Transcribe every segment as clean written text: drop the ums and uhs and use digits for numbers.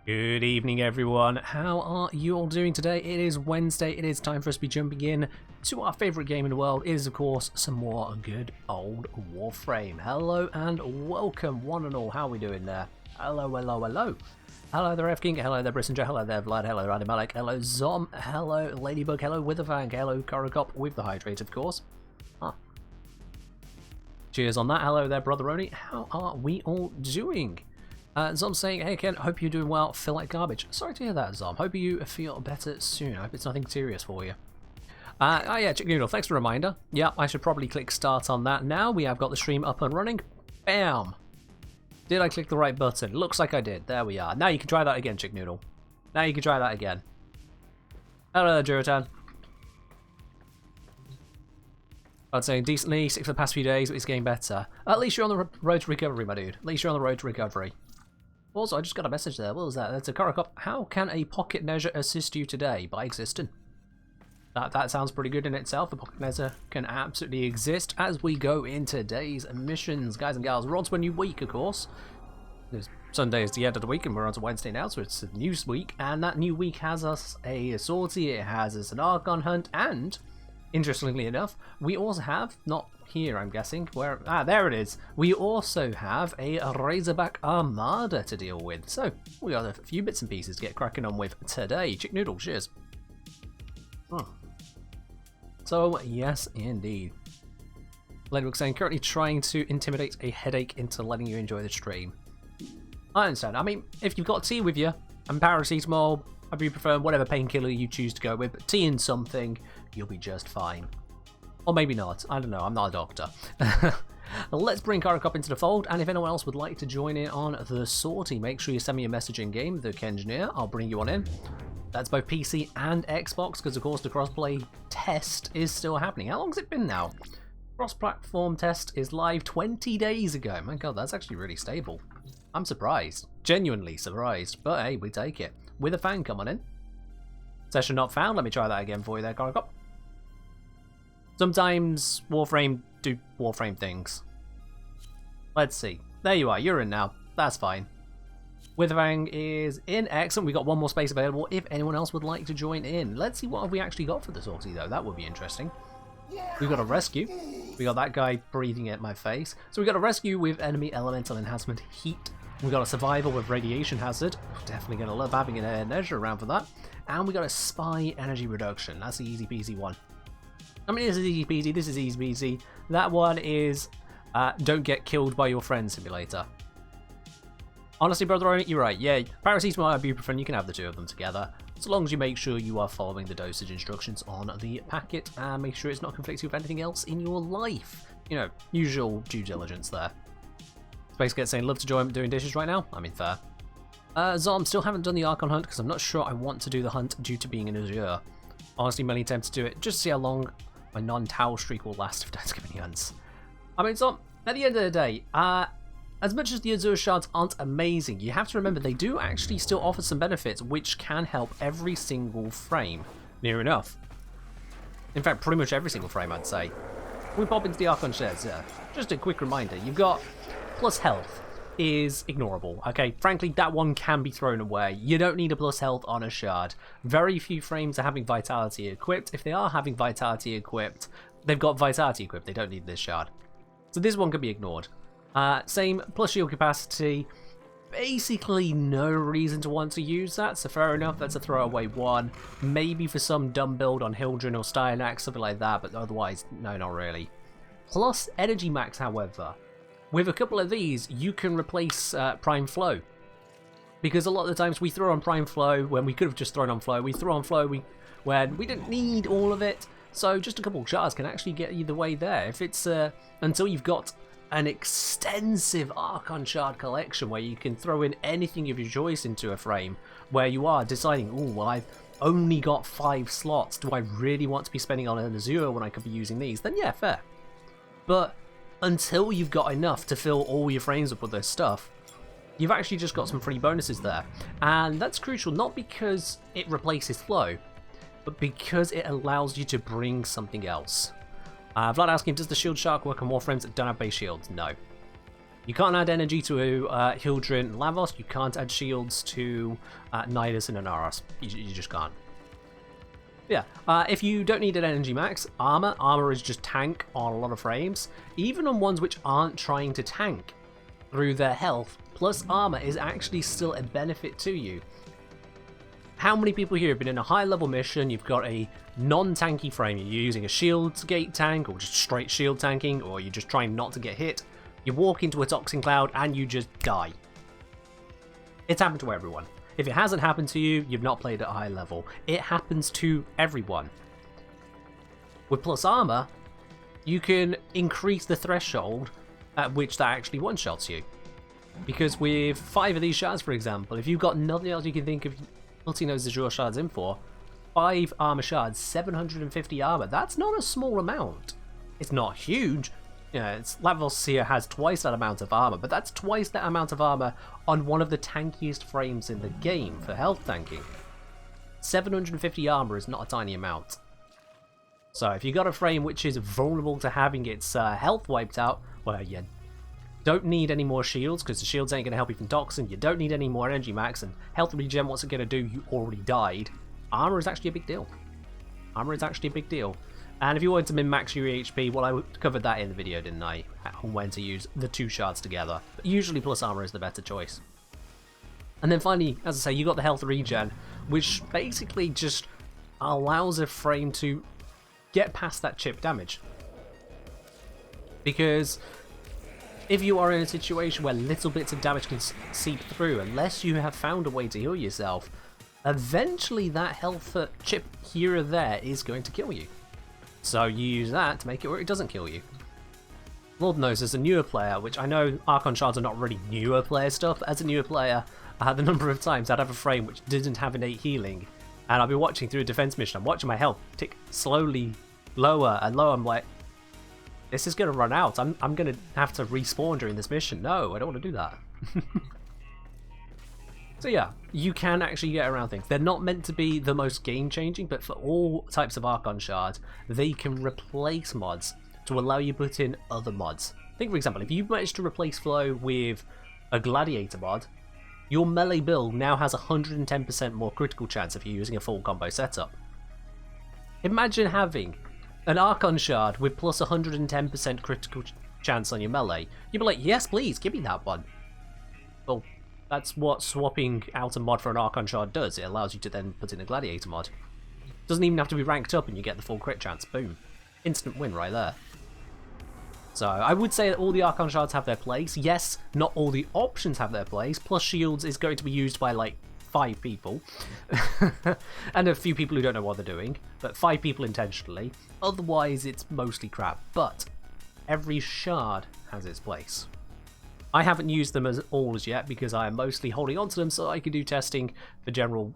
Good evening, everyone. How are you all doing today? It is Wednesday. It is time for us to be jumping in to our favourite game in the world. It is, of course, some more good old Warframe. Hello and welcome, one and all. How are we doing there? Hello, hello, hello. Hello there, F-King. Hello there, Brissinger. Hello there, Vlad. Hello, Randy Malek. Hello, Zom. Hello, Ladybug. Hello, Witherfang. Hello, Korokop with the hydrate, of course. Cheers on that. Hello there, Brotheroni. How are we all doing? Zom saying, hey Ken, hope you're doing well, feel like garbage. Sorry to hear that, Zom. Hope you feel better soon. I hope it's nothing serious for you. Oh yeah, Chick Noodle, thanks for the reminder. Yeah, I should probably click start on that now. We have got the stream up and running. Bam! Did I click the right button? Looks like I did. There we are. Now you can try that again, Chick Noodle. Now you can try that again. Hello there, Juratan. I'd say decently, sick for the past few days, but it's getting better. At least you're on the road to recovery, my dude. At least you're on the road to recovery. Also, I just got a message there. What was that? That's a Korokop. How can a pocket measure assist you today? By existing. That sounds pretty good in itself. The pocket measure can absolutely exist as we go into today's missions. Guys and gals, we're on to a new week, of course. Sunday is the end of the week, and we're on to Wednesday now, so it's a new week. And that new week has us a sortie, it has us an Archon hunt, and, interestingly enough, we also have, not here I'm guessing, where, there it is, we also have a Razorback Armada to deal with, so we got a few bits and pieces to get cracking on with today. Chick Noodle, cheers. So, yes indeed. Ladybug saying, currently trying to intimidate a headache into letting you enjoy the stream. I understand. I mean, if you've got tea with you, and paracetamol, ibuprofen, whatever painkiller you choose to go with, but tea and something, you'll be just fine. Or maybe not. I don't know. I'm not a doctor. Let's bring Korokop into the fold, and if anyone else would like to join in on the sortie, make sure you send me a message in game, the Kengineer. I'll bring you on in. That's both PC and Xbox, because of course the crossplay test is still happening. How long's it been now? Cross-platform test is live 20 days ago. My god, that's actually really stable. I'm surprised. Genuinely surprised. But hey, we take it. With a fan, come on in. Session not found. Let me try that again for you there, Korokop. Sometimes Warframe do Warframe things. Let's see. There you are. You're in now. That's fine. Witherfang is in. Excellent. We got one more space available if anyone else would like to join in. Let's see what have we actually got for the sortie, though. That would be interesting. We've got a rescue. We got that guy breathing at my face. So we got a rescue with enemy elemental enhancement heat. We got a survival with radiation hazard. Definitely going to love having an measure around for that. And we got a spy energy reduction. That's the easy peasy one. I mean, this is easy peasy. This is easy peasy. That one is don't get killed by your friend simulator. Honestly, brother, you're right. Yeah, paracetamol and ibuprofen, you can have the two of them together. So long as you make sure you are following the dosage instructions on the packet and make sure it's not conflicting with anything else in your life. You know, usual due diligence there. Space Get saying, love to join doing dishes right now. I mean, fair. Zom, still haven't done the Archon hunt because I'm not sure I want to do the hunt due to being in Azure. Honestly, mainly tempted to do it just to see how long my non-towel streak will last if I don't skip any hunts. I mean, Zom, at the end of the day, as much as the Azure shards aren't amazing, you have to remember they do actually still offer some benefits which can help every single frame. Near enough. In fact, pretty much every single frame, I'd say. We pop into the Archon shares, yeah. Just a quick reminder, you've got plus health is ignorable, okay? Frankly, that one can be thrown away. You don't need a plus health on a shard. Very few frames are having vitality equipped. If they are having vitality equipped, they've got vitality equipped. They don't need this shard. So this one can be ignored. Same, plus shield capacity. Basically no reason to want to use that, so fair enough, that's a throwaway one. Maybe for some dumb build on Hildren or Styanax, something like that, but otherwise, no, not really. Plus energy max, however. With a couple of these, you can replace Prime Flow. Because a lot of the times we throw on Prime Flow when we could have just thrown on Flow. We throw on Flow when we didn't need all of it. So just a couple of shards can actually get you the way there. If it's until you've got an extensive Archon shard collection where you can throw in anything of your choice into a frame, where you are deciding, oh, well, I've only got 5 slots. Do I really want to be spending on an Azure when I could be using these? Then yeah, fair. But until you've got enough to fill all your frames up with this stuff, you've actually just got some free bonuses there. And that's crucial, not because it replaces Flow, but because it allows you to bring something else. Vlad asking, does the shield shark work on Warframes that don't have base shields? No. You can't add energy to Hildren and Lavos. You can't add shields to Nidus and Anaros. You just can't. Yeah, if you don't need an energy max, armor is just tank on a lot of frames. Even on ones which aren't trying to tank through their health, plus armor is actually still a benefit to you. How many people here have been in a high level mission, you've got a non-tanky frame, you're using a shield gate tank or just straight shield tanking, or you're just trying not to get hit, you walk into a toxin cloud and you just die. It's happened to everyone. If it hasn't happened to you, you've not played at a high level. It happens to everyone. With plus armor, you can increase the threshold at which that actually one-shots you. Because with 5 of these shards, for example, if you've got nothing else you can think of putting those Azure shards in for, 5 armor shards, 750 armor, that's not a small amount. It's not huge. Yeah, Lavos here has twice that amount of armor, but that's twice that amount of armor on one of the tankiest frames in the game for health tanking. 750 armor is not a tiny amount. So if you got a frame which is vulnerable to having its health wiped out, well, you don't need any more shields, because the shields ain't going to help you from Toxin. You don't need any more energy max, and health regen, what's it going to do? You already died. Armor is actually a big deal. Armor is actually a big deal. And if you wanted to min-max your HP, well, I covered that in the video, didn't I? On when to use the 2 shards together. But usually plus armor is the better choice. And then finally, as I say, you got the health regen, which basically just allows a frame to get past that chip damage. Because if you are in a situation where little bits of damage can seep through, unless you have found a way to heal yourself, eventually that health chip here or there is going to kill you. So you use that to make it where it doesn't kill you. Lord knows, as a newer player, which I know Archon shards are not really newer player stuff, but as a newer player, the number of times I'd have a frame which didn't have innate healing, and I'll be watching through a defense mission, I'm watching my health tick slowly lower and lower, I'm like, this is going to run out, I'm going to have to respawn during this mission. No, I don't want to do that. So yeah, you can actually get around things. They're not meant to be the most game-changing, but for all types of Archon shards, they can replace mods to allow you to put in other mods. Think, for example, if you manage to replace Flow with a Gladiator mod, your melee build now has 110% more critical chance if you're using a full combo setup. Imagine having an Archon shard with plus 110% critical chance on your melee. You'd be like, yes please, give me that one. Well, that's what swapping out a mod for an Archon shard does. It allows you to then put in a Gladiator mod. Doesn't even have to be ranked up and you get the full crit chance. Boom. Instant win right there. So I would say that all the Archon shards have their place. Yes, not all the options have their place. Plus shields is going to be used by like 5 people. And a few people who don't know what they're doing. But 5 people intentionally. Otherwise it's mostly crap. But every shard has its place. I haven't used them as all as yet because I am mostly holding on to them so I can do testing for general,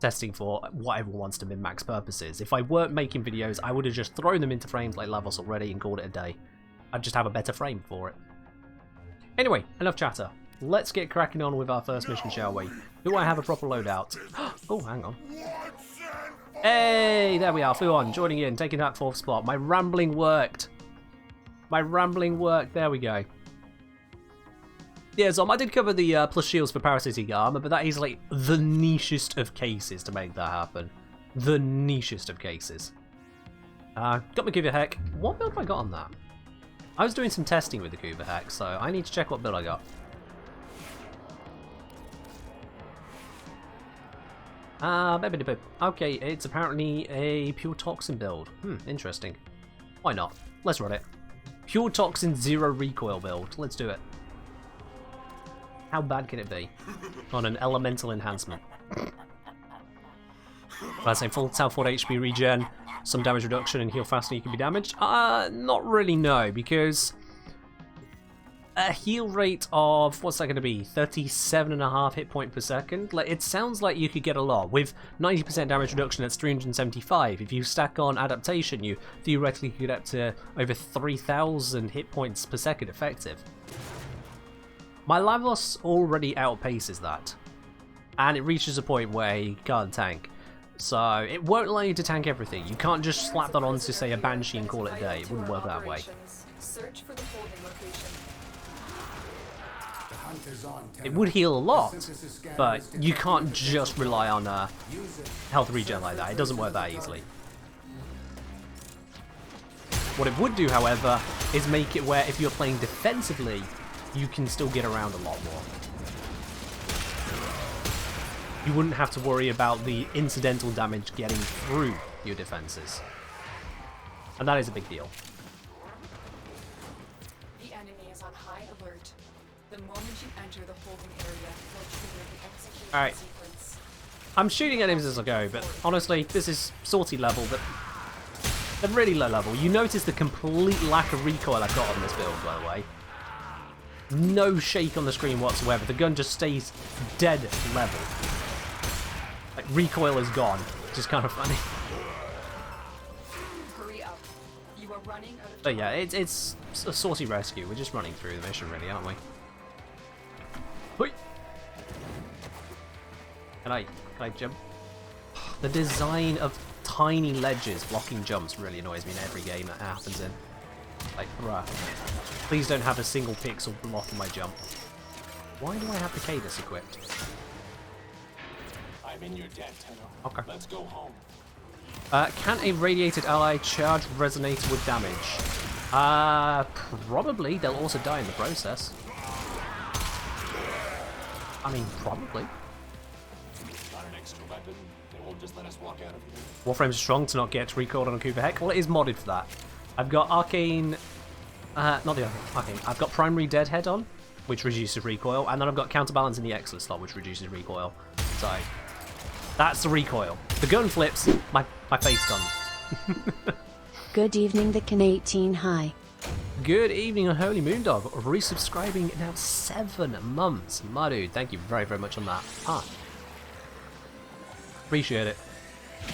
testing for what everyone wants to min-max purposes. If I weren't making videos, I would have just thrown them into frames like Lavos already and called it a day. I'd just have a better frame for it. Anyway, enough chatter. Let's get cracking on with our first mission, shall we? Do I have a proper loadout? Oh, hang on. Hey, there we are. Flew on, joining in, taking that 4th spot. My rambling worked. My rambling worked. There we go. Yeah, Zom, I did cover the plus shields for parasitic armor, but that is like the nichest of cases to make that happen. The nichest of cases. Got my Kuva Heck. What build have I got on that? I was doing some testing with the Kuva Heck, so I need to check what build I got. Okay, it's apparently a pure toxin build. Interesting. Why not? Let's run it. Pure toxin 0 recoil build. Let's do it. How bad can it be? On an elemental enhancement. I say full South 4 HP regen, some damage reduction and heal faster you can be damaged? Not really, no, because a heal rate of, what's that going to be, 37.5 hit point per second? Like, it sounds like you could get a lot. With 90% damage reduction, that's 375. If you stack on adaptation, you theoretically could get up to over 3,000 hit points per second effective. My Lavos already outpaces that, and it reaches a point where you can't tank. So it won't allow you to tank everything. You can't just slap that onto, say, a Banshee and call it a day. It wouldn't work that way. Search for the holding location. It would heal a lot, but you can't just rely on health regen like that. It doesn't work that easily. What it would do, however, is make it where if you're playing defensively, you can still get around a lot more. You wouldn't have to worry about the incidental damage getting through your defenses. And that is a big deal. The enemy is on high alert. The moment you enter the holding area, will trigger the execution sequence. I'm shooting enemies as I go, but honestly, this is salty level, but they're really low level. You notice the complete lack of recoil I've got on this build, by the way. No shake on the screen whatsoever. The gun just stays dead level. Like, recoil is gone, which is kind of funny. Hurry up. You are running out of time. But yeah, it's a saucy rescue. We're just running through the mission, really, aren't we? Hoi! Can I jump? The design of tiny ledges blocking jumps really annoys me in every game that happens in. Like, bruh. Please don't have a single pixel blocking my jump. Why do I have the Cadus equipped? I'm in your debt, Tenno. Okay. Let's go home. Can a radiated ally charge resonator with damage? Probably. They'll also die in the process. I mean, probably. Got an extra weapon. They won't just let us walk out of here. Warframe's strong to not get recoiled on a Cooper Heck. Well, it is modded for that. I've got Arcane... not the Arcane. I've got Primary Deadhead on, which reduces recoil, and then I've got Counterbalance in the Excellent slot, which reduces recoil. So, that's the recoil. The gun flips, my face done. Good evening, the Can18 Hi. Good evening, Holy Moondog. Resubscribing now 7 months. My dude, thank you very, very much on that. Appreciate it.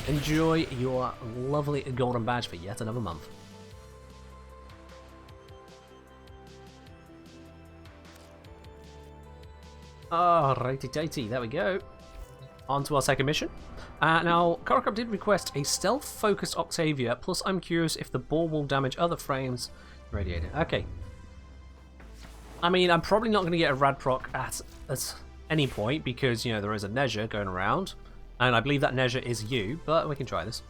Enjoy your lovely golden badge for yet another month. Alrighty-tighty, there we go. On to our second mission. Now, Korokop did request a stealth-focused Octavia, plus I'm curious if the ball will damage other frames. Radiator. Okay. I mean, I'm probably not going to get a Radproc at any point, because, you know, there is a Nezha going around. And I believe that Nezha is you, but we can try this.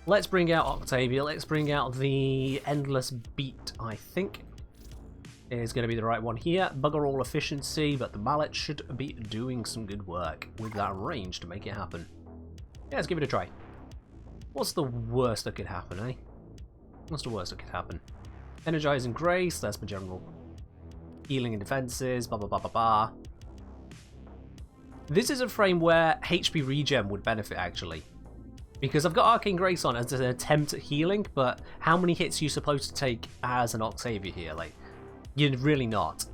Let's bring out Octavia. Let's bring out the Endless Beat, I think is going to be the right one here. Bugger all efficiency, but the mallet should be doing some good work with that range to make it happen. Yeah, let's give it a try. What's the worst that could happen, eh? What's the worst that could happen? Energizing Grace, that's my general healing and defenses, blah blah blah blah blah. This is a frame where HP regen would benefit, actually. Because I've got Arcane Grace on as an attempt at healing, but how many hits are you supposed to take as an Octavia here? Like, you're really not.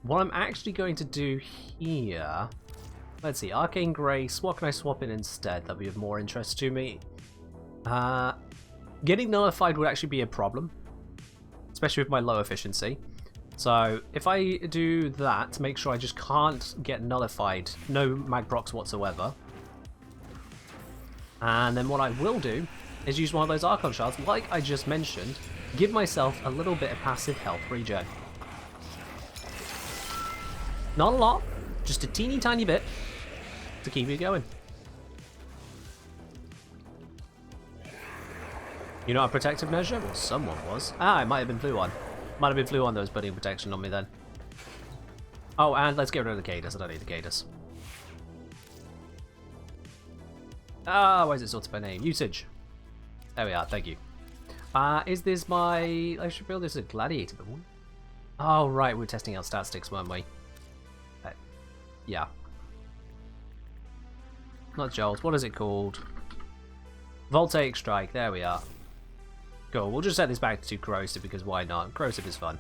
What I'm actually going to do here... Let's see, Arcane Grace, what can I swap in instead? That'll be of more interest to me. Getting nullified would actually be a problem. Especially with my low efficiency. So, if I do that to make sure I just can't get nullified, no mag procs whatsoever. And then what I will do is use one of those Archon shards, like I just mentioned, give myself a little bit of passive health regen. Not a lot, just a teeny tiny bit to keep it going. You're not a protective measure? Well, someone was. Ah, it might have been Fluon. Might have been Fluon that was putting protection on me then. Oh, and let's get rid of the Cadus. I don't need the Cadus. Ah, why is it sorted by name? Usage. There we are, thank you. Is this my... I should build this a gladiator one. Oh, right, we're testing out stat sticks, weren't we? Yeah. Not Jolt, what is it called? Voltaic Strike, there we are. Cool, we'll just set this back to Corrosive because why not? Corrosive is fun.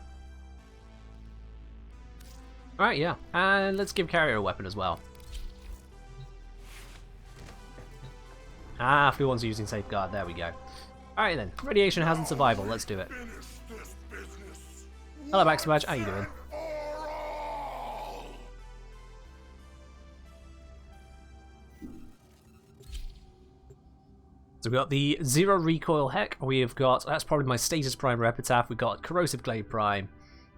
Alright, yeah. And let's give Carrier a weapon as well. Ah, Fluon's using Safeguard, there we go. Alright then, Radiation Hazard Survival, let's do it. Hello Baxter Badge, how you doing? So we've got the Zero Recoil Heck, we've got, that's probably my Status Prime Epitaph, we've got Corrosive Glade Prime,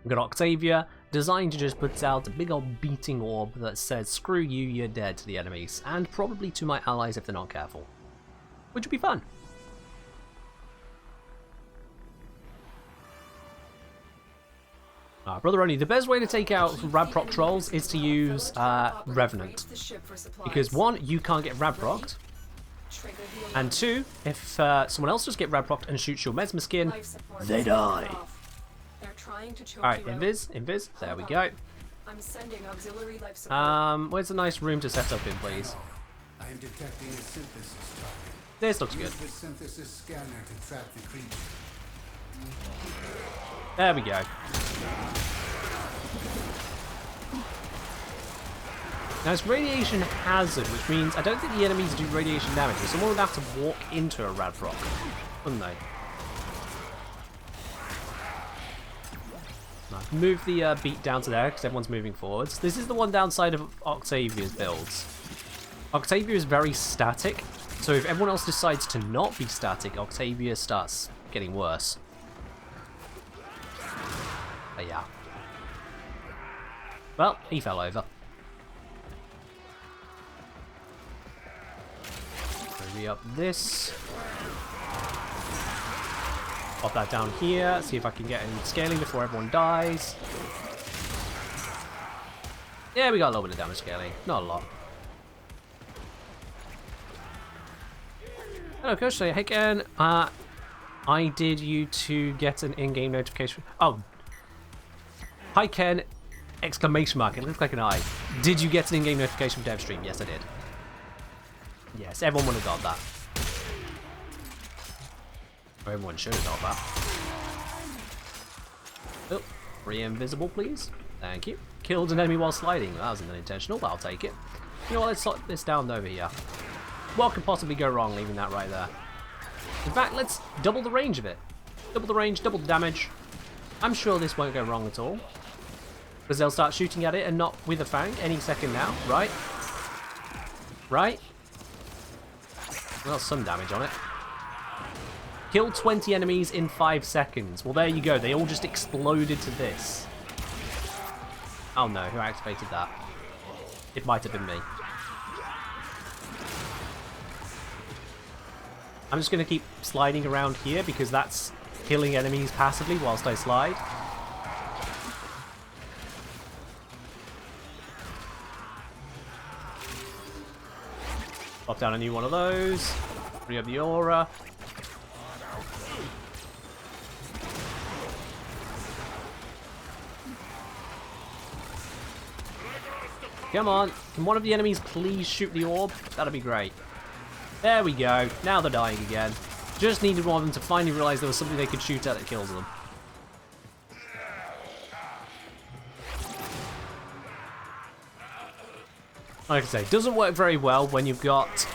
We've got Octavia, designed to just put out a big old beating orb that says, screw you, you're dead to the enemies, and probably to my allies if they're not careful. Which would be fun. Brother Only, the best way to take out Radproc trolls is to use Revenant. Because one, you can't get Radprocked. And two, if someone else just get Radprocked and shoots your Mesmer skin, they die. Alright, invis, there we go. Where's the nice room to set up in, please? I am detecting a synthesis target. This looks good. Use the synthesis scanner to trap the creature. There we go. Now it's radiation hazard, which means I don't think the enemies do radiation damage, so someone would have to walk into a Radproc, wouldn't they? Nice. Move the beat down to there, because everyone's moving forwards. This is the one downside of Octavia's builds. Octavia is very static, so if everyone else decides to not be static, Octavia starts getting worse. But yeah. Well, he fell over. Hurry up this. Pop that down here, see if I can get any scaling before everyone dies. Yeah, we got a little bit of damage scaling, not a lot. Hello, Coach. Say, hey, Ken. I did you to get an in-game notification. Oh. Hi, Ken. Exclamation mark. It looks like an eye. Did you get an in-game notification from DevStream? Yes, I did. Yes, everyone would have got that. Or everyone should have got that. Oh, free invisible, please. Thank you. Killed an enemy while sliding. That was unintentional, but I'll take it. You know what? Let's slot this down over here. What could possibly go wrong leaving that right there? In fact, let's double the range of it. Double the range, double the damage. I'm sure this won't go wrong at all. Because they'll start shooting at it and not with a fang any second now, right? Right? Well, some damage on it. Kill 20 enemies in 5 seconds. Well, there you go. They all just exploded to this. Oh no, who activated that? It might have been me. I'm just going to keep sliding around here because that's killing enemies passively whilst I slide. Pop down a new one of those. Free up the aura. Come on. Can one of the enemies please shoot the orb? That'd be great. There we go. Now they're dying again. Just needed one of them to finally realise there was something they could shoot at that kills them. Like I say, it doesn't work very well when you've got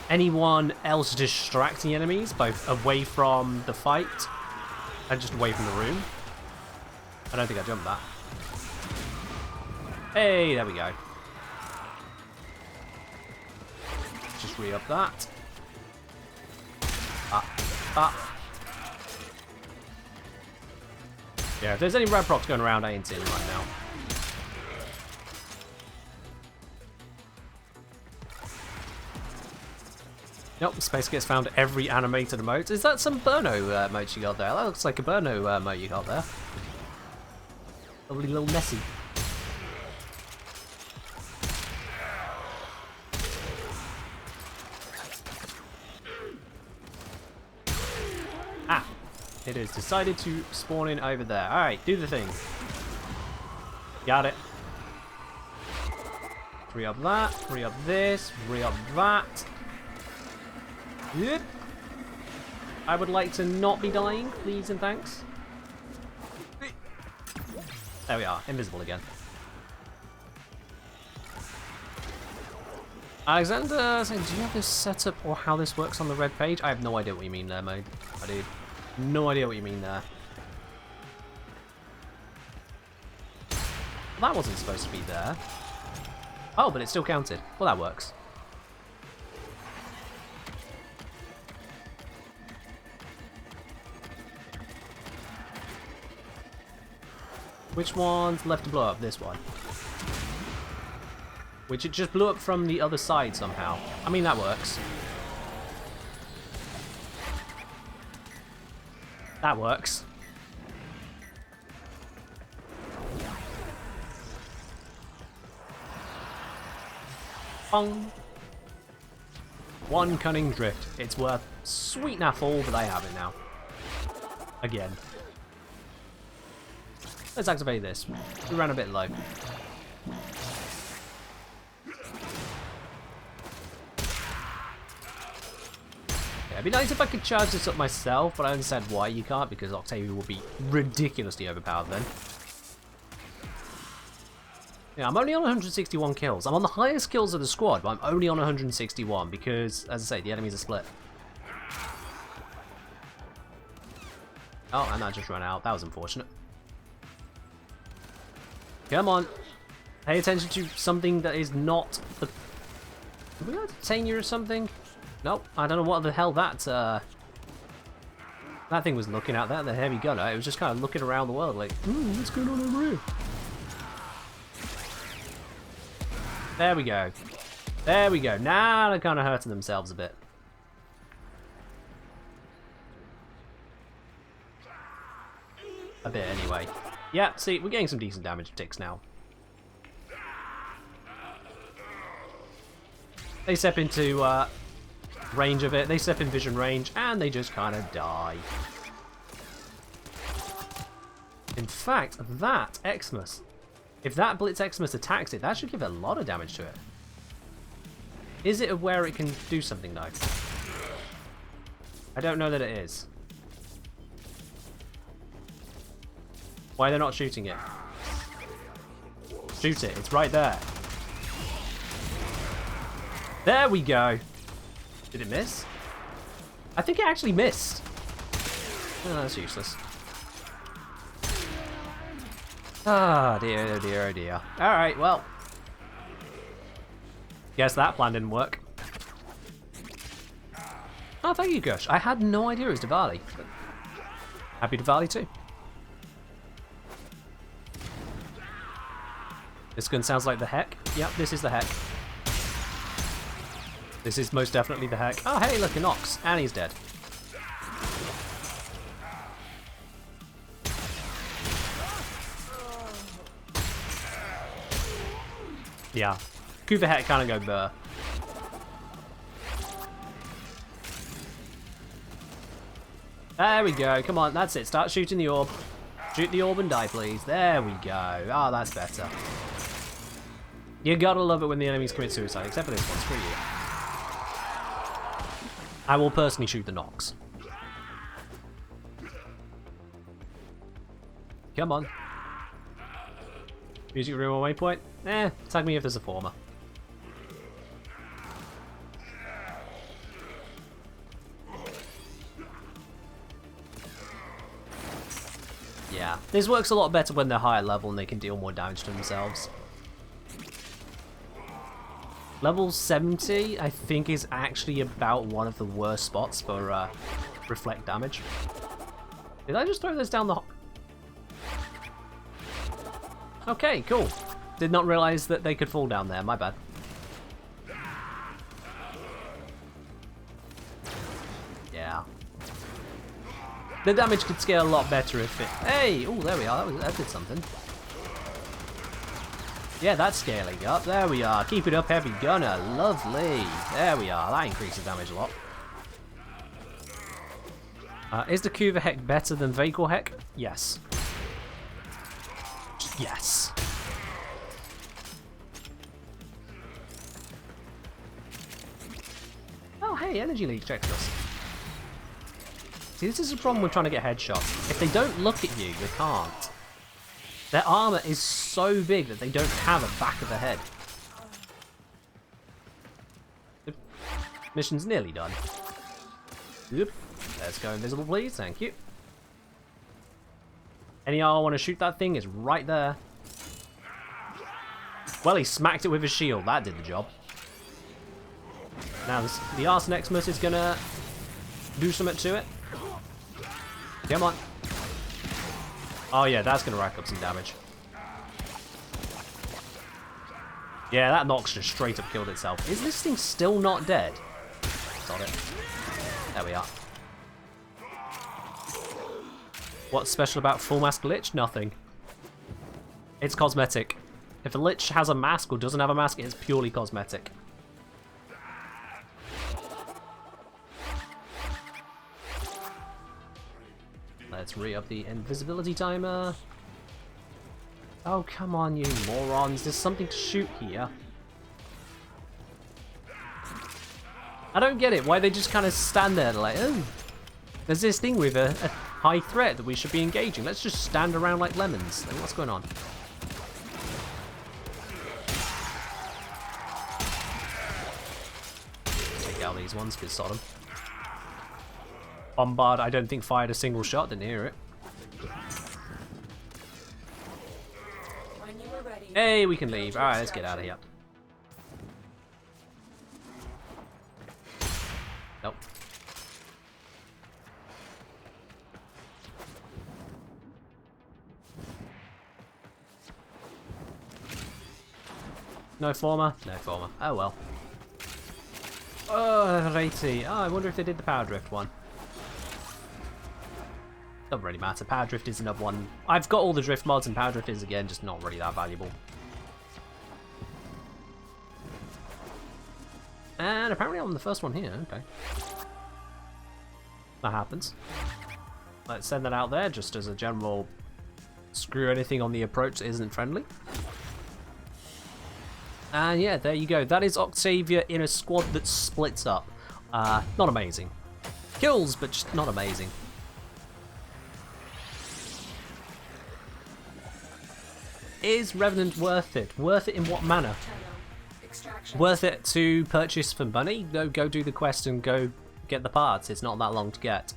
anyone else distracting enemies, both away from the fight and just away from the room. I don't think I jumped that. Hey, there we go. Just re-up that. Yeah, if there's any Radprocs going around, I ain't seeing them right now. Nope, space gets found every animated emote. Is that some Burno emote you got there? That looks like a Burno emote you got there. Lovely little Nessie. Ah, it has decided to spawn in over there. Alright, do the thing. Got it. Re-up that, re-up this, re-up that. Yep. I would like to not be dying, please and thanks. There we are, invisible again. Alexander saying, do you have this set up or how this works on the red page? I have no idea what you mean there, mate. I do. No idea what you mean there. That wasn't supposed to be there. Oh, but it still counted. Well, that works. Which one's left to blow up? This one. Which it just blew up from the other side somehow. I mean, that works. That works. Bong. One cunning drift. It's worth sweet naff all, but I have it now. Again. Let's activate this. We ran a bit low. It'd be nice if I could charge this up myself, but I understand why you can't, because Octavia will be ridiculously overpowered then. Yeah, I'm only on 161 kills. I'm on the highest kills of the squad, but I'm only on 161 because, as I say, the enemies are split. Oh, and that just ran out. That was unfortunate. Come on. Pay attention to something that is not the... Have we got a Tanya or something? Nope, I don't know what the hell that thing was looking at, the heavy gunner. It was just kind of looking around the world like, what's going on over here? There we go. There we go. Now they're kind of hurting themselves a bit. A bit, anyway. Yeah, see, we're getting some decent damage ticks now. They step into range of it, they step in vision range, and they just kind of die. In fact, that Xmas, if that Blitz Xmas attacks it, that should give a lot of damage to it. Is it aware it can do something though? I don't know that it is. Why are they not shooting it? Shoot it, it's right there. There we go. Did it miss? I think it actually missed. Oh, that's useless. Ah, dear, oh dear, oh dear. Alright, well. Guess that plan didn't work. Oh, thank you, Gush. I had no idea it was Diwali. But happy Diwali too. This gun sounds like the heck. Yep, this is the heck. This is most definitely the heck. Oh, hey, look, a Nox. And he's dead. Yeah. Kuva heck kind of go burr. There we go. Come on, that's it. Start shooting the orb. Shoot the orb and die, please. There we go. Oh, that's better. You gotta love it when the enemies commit suicide, except for this one. Screw you. I will personally shoot the Nox. Come on. Music room or waypoint? Tag me if there's a former. Yeah, this works a lot better when they're higher level and they can deal more damage to themselves. Level 70, I think, is actually about one of the worst spots for reflect damage. Did I just throw this down the... Okay, cool. Did not realize that they could fall down there, my bad. Yeah. The damage could scale a lot better if it... Hey! Oh, there we are. That did something. Yeah, that's scaling up. There we are. Keep it up, heavy gunner. Lovely. There we are. That increases damage a lot. Is the Kuva Heck better than Vacor Heck? Yes. Yes. Oh, hey, Energy Leak checks us. See, this is the problem with trying to get headshots. If they don't look at you, they can't. Their armor is so big that they don't have a back of the head. The mission's nearly done. Oop. Let's go invisible, please. Thank you. Any I want to shoot that thing is right there. Well, he smacked it with his shield. That did the job. Now, the Arson Xmas is going to do something to it. Come on. Oh yeah, that's going to rack up some damage. Yeah, that Nox just straight up killed itself. Is this thing still not dead? Got it. There we are. What's special about full mask Lich? Nothing. It's cosmetic. If a Lich has a mask or doesn't have a mask, it's purely cosmetic. Let's re-up the invisibility timer. Oh, come on, you morons. There's something to shoot here. I don't get it. Why they just kind of stand there like, oh, there's this thing with a high threat that we should be engaging. Let's just stand around like lemons. Like, what's going on? Take out these ones, because sod 'em. Bombard, I don't think fired a single shot. Didn't hear it. When you are ready, Hey, we can leave. Alright, let's get out of here. Nope. No former? No former. Oh well. Oh, righty. Oh, I wonder if they did the Power Drift one. Doesn't really matter. Power Drift is another one. I've got all the Drift mods, and Power Drift is, again, just not really that valuable. And apparently I'm the first one here. Okay. That happens. Let's send that out there just as a general screw anything on the approach that isn't friendly. And yeah, there you go. That is Octavia in a squad that splits up. Not amazing. Kills, but just not amazing. Is Revenant worth it? Worth it in what manner? extraction. Worth it to purchase for money? No, go do the quest and go get the parts. It's not that long to get.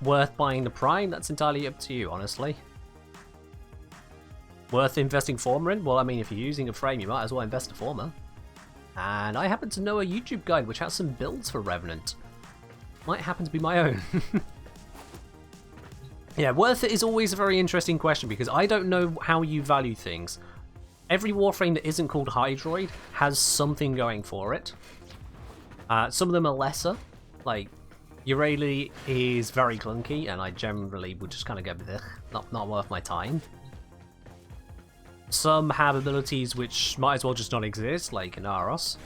Worth buying the Prime? That's entirely up to you, honestly. Worth investing Former in? Well, I mean, if you're using a frame, you might as well invest a Former. And I happen to know a YouTube guide which has some builds for Revenant. Might happen to be my own. Yeah, worth it is always a very interesting question because I don't know how you value things. Every Warframe that isn't called Hydroid has something going for it. Some of them are lesser, like Eurali is very clunky, and I generally would just kind of go, bleh, not worth my time. Some have abilities which might as well just not exist, like Inaros.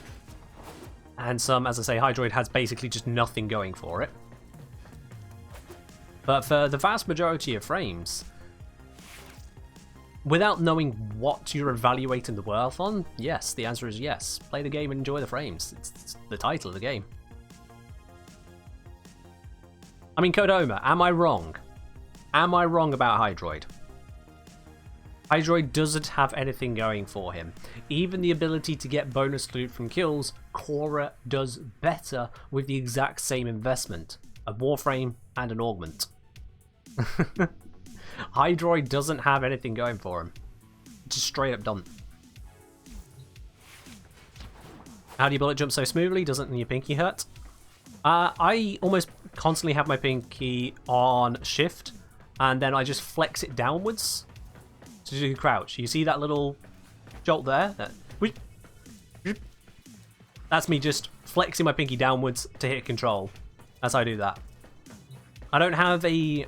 And some, as I say, Hydroid has basically just nothing going for it. But for the vast majority of frames, without knowing what you're evaluating the worth on, yes, the answer is yes. Play the game and enjoy the frames. It's the title of the game. I mean, Kodoma, am I wrong? Am I wrong about Hydroid? Hydroid doesn't have anything going for him. Even the ability to get bonus loot from kills, Korra does better with the exact same investment. A Warframe and an Augment. Hydroid doesn't have anything going for him. Just straight up done. How do you bullet jump so smoothly? Doesn't your pinky hurt? I almost constantly have my pinky on shift, and then I just flex it downwards to do crouch. You see that little jolt there? That's me just flexing my pinky downwards to hit control. That's how I do that. I don't have a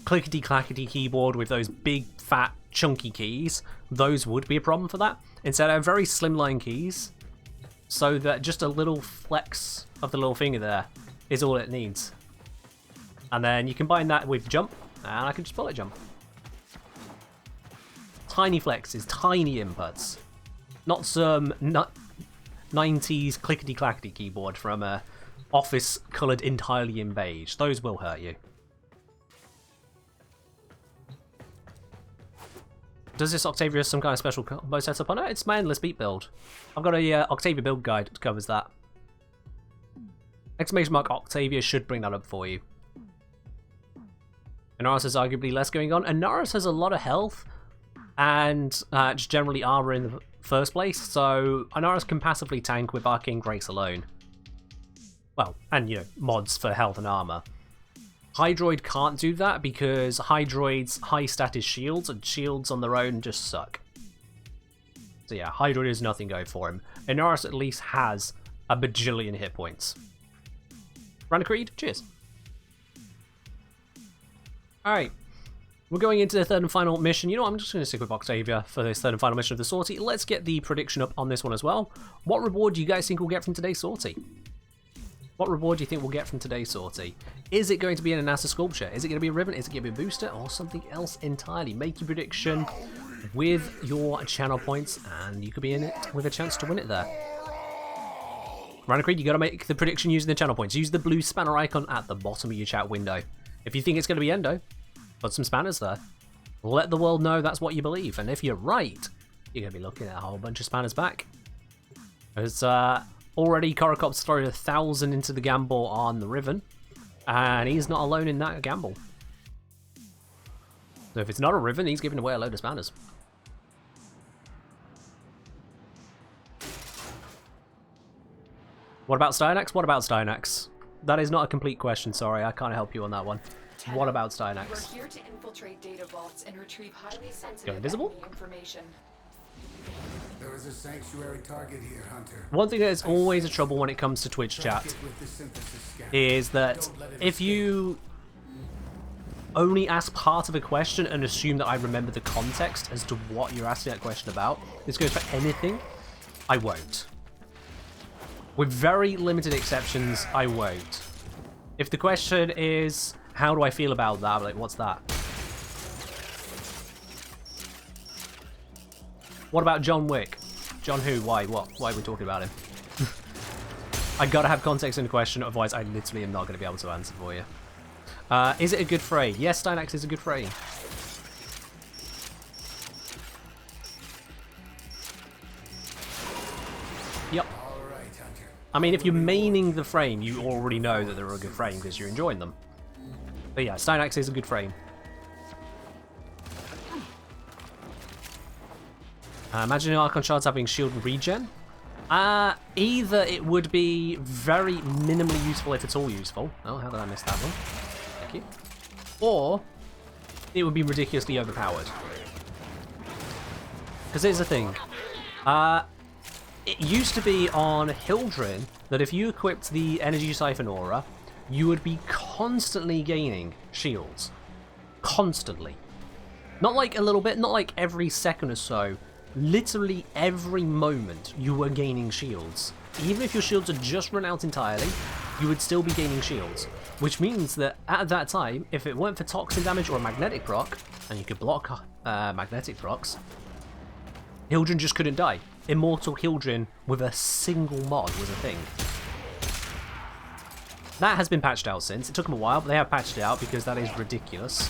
clickety-clackety keyboard with those big, fat, chunky keys. Those would be a problem for that. Instead, I have very slimline keys, so that just a little flex of the little finger there is all it needs. And then you combine that with jump, and I can just bullet jump. Tiny flexes, tiny inputs. Not some 90s clickety-clackety keyboard from a office coloured entirely in beige. Those will hurt you. Does this Octavia have some kind of special combo setup on it? It's my endless beat build. I've got a Octavia build guide that covers that. Exclamation mark Octavia should bring that up for you. Inaros has arguably less going on. Inaros has a lot of health and just generally armor in the first place, so Inaros can passively tank with Arcane Grace alone. Well, and you know, mods for health and armor. Hydroid can't do that because Hydroid's high stat is shields, and shields on their own just suck. So yeah, Hydra is nothing going for him. Inaris at least has a bajillion hit points. Rana Creed, cheers. Alright, we're going into the third and final mission. You know what, I'm just going to stick with Octavia for this third and final mission of the sortie. Let's get the prediction up on this one as well. What reward do you guys think we'll get from today's sortie? What reward do you think we'll get from today's sortie? Is it going to be an NASA sculpture? Is it going to be a ribbon? Is it going to be a booster? Or something else entirely? Make your prediction with your channel points, and you could be in it with a chance to win it there. Rana Creed, you got to make the prediction using the channel points. Use the blue spanner icon at the bottom of your chat window. If you think it's going to be Endo, put some spanners there. Let the world know that's what you believe. And if you're right, you're going to be looking at a whole bunch of spanners back. As already Korokop's thrown 1,000 into the gamble on the Riven, and he's not alone in that gamble. So if it's not a Riven, he's giving away a load of spanners. What about Styanax? What about Styanax? That is not a complete question, sorry, I can't help you on that one. What about Styanax? We're here to infiltrate data vaults and retrieve highly sensitive Go invisible? enemy information. There is a sanctuary target here, Hunter. One thing that is always a trouble when it comes to Twitch chat With the synthesis scanner. is that if you only ask part of a question and assume that I remember the context as to what you're asking that question about, this goes for anything, I won't. With very limited exceptions, I won't. If the question is, how do I feel about that? I'm like, what's that? What about John Wick? John who? Why? What? Why are we talking about him? I gotta have context in the question, otherwise I literally am not gonna be able to answer for you. Is it a good frame? Yes, Stynax is a good frame. Yep. I mean, if you're maining the frame, you already know that they're a good frame because you're enjoying them. But yeah, Stynax is a good frame. Imagine Archon shards having shield regen. Either it would be very minimally useful if it's all useful. Oh, how did I miss that one? Thank you. Or it would be ridiculously overpowered. Because here's the thing. It used to be on Hildrin that if you equipped the Energy Siphon Aura, you would be constantly gaining shields. Constantly. Not like a little bit, not like every second or so. Literally every moment you were gaining shields. Even if your shields had just run out entirely, you would still be gaining shields. Which means that at that time, if it weren't for toxin damage or a magnetic proc, and you could block magnetic procs, Hildrin just couldn't die. Immortal Hildrin with a single mod was a thing. That has been patched out since. It took them a while, but they have patched it out because that is ridiculous.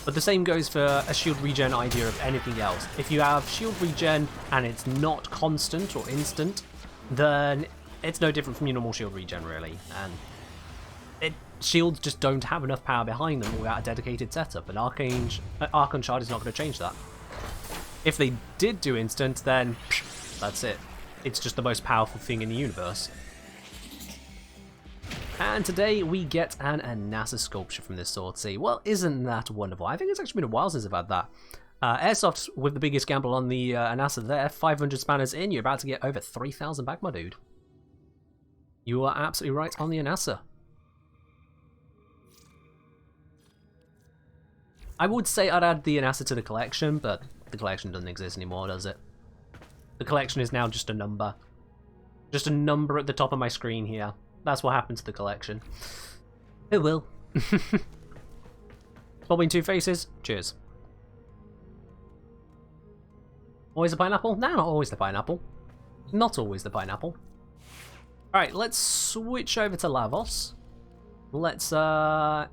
But the same goes for a shield regen idea of anything else. If you have shield regen and it's not constant or instant, then it's no different from your normal shield regen, really. And shields just don't have enough power behind them without a dedicated setup, and Archon Shard is not going to change that. If they did do instant, then that's it. It's just the most powerful thing in the universe. And today we get an NASA sculpture from this sortie. Well, isn't that wonderful? I think it's actually been a while since I've had that. Airsoft with the biggest gamble on the NASA there. 500 spanners in, you're about to get over 3,000 back, my dude. You are absolutely right on the NASA. I would say I'd add the NASA to the collection, but the collection doesn't exist anymore, does it? The collection is now just a number. Just a number at the top of my screen here. That's what happened to the collection. It will. Bobbing Two Faces, cheers. Always the pineapple? No, not always the pineapple. Not always the pineapple. Alright, let's switch over to Lavos. Let's, yeah,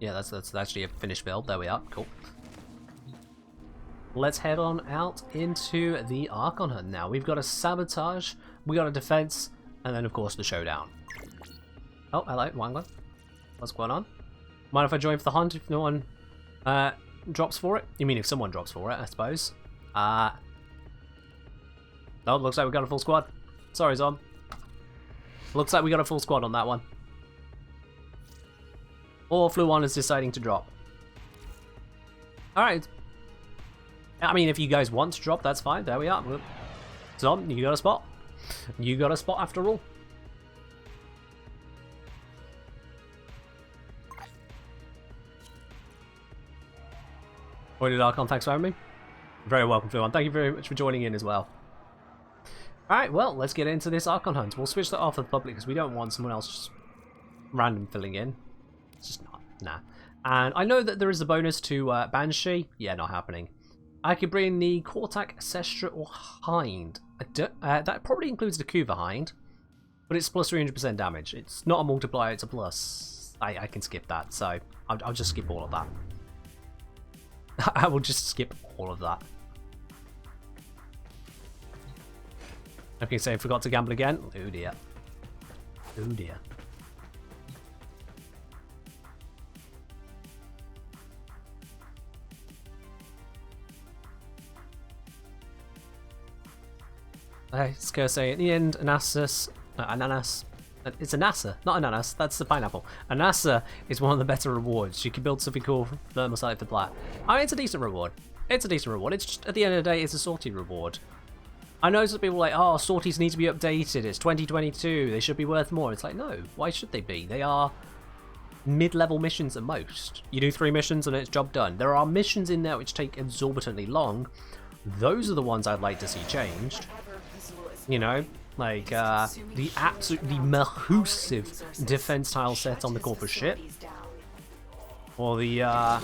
that's actually a finished build. There we are, cool. Let's head on out into the Archon Hunt now. We've got a Sabotage, we got a Defense, and then of course the Showdown. Oh, hello, Wangler. What's going on? Mind if I join for the hunt if no one drops for it? You mean if someone drops for it, I suppose. Oh, looks like we got a full squad. Sorry, Zom. Looks like we got a full squad on that one. Or Fluon is deciding to drop. Alright. I mean, if you guys want to drop, that's fine. There we are. Zom, you got a spot. You got a spot after all. Avoided Archon, thanks for having me. Very welcome, everyone. Thank you very much for joining in as well. Alright, well, let's get into this Archon hunt. We'll switch that off for the public because we don't want someone else just random filling in. It's just not. Nah. And I know that there is a bonus to Banshee. Yeah, not happening. I could bring the Kortak, Sestra, or Hind. That probably includes the Kuva Hind, but it's plus 300% damage. It's not a multiplier, it's a plus. I can skip that, so I'll just skip all of that. I will just skip all of that. Okay, so I forgot to gamble again. Oh dear. Oh dear. It's gonna say at the end, ananas. It's anasa, not ananas. That's the pineapple. Anasa is one of the better rewards. You can build something called Thermosite the Plat. I mean, it's a decent reward. It's a decent reward. It's just, at the end of the day, it's a sortie reward. I know some people are like, oh, sorties need to be updated. It's 2022. They should be worth more. It's like, no. Why should they be? They are mid-level missions at most. You do 3 missions and it's job done. There are missions in there which take exorbitantly long. Those are the ones I'd like to see changed. You know, like the absolutely massive defense tile set on the Corpus ship. Or the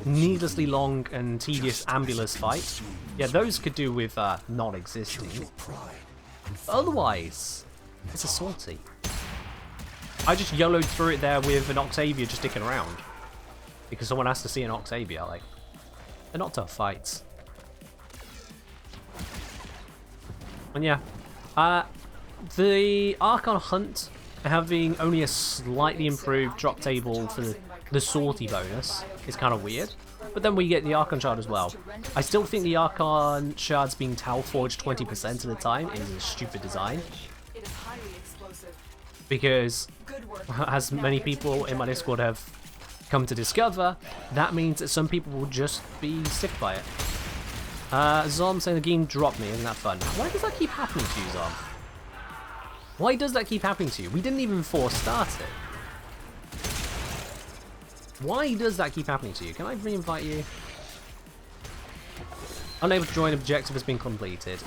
needlessly long and tedious Ambulance fight. Yeah, those could do with not existing. Otherwise, it's a sortie. I just YOLO'd through it there with an Octavia just sticking around. Because someone has to see an Octavia, like, they're not tough fights. And yeah, the Archon hunt having only a slightly improved drop table for the sortie bonus is kind of weird. But then we get the Archon shard as well. I still think the Archon shards being Tau forged 20% of the time is a stupid design. Because, as many people in my Discord have come to discover, that means that some people will just be sick by it. Zom saying the game dropped me, isn't that fun? Why does that keep happening to you, Zom? Why does that keep happening to you? We didn't even force start it. Why does that keep happening to you? Can I re-invite you? Unable to join, objective has been completed.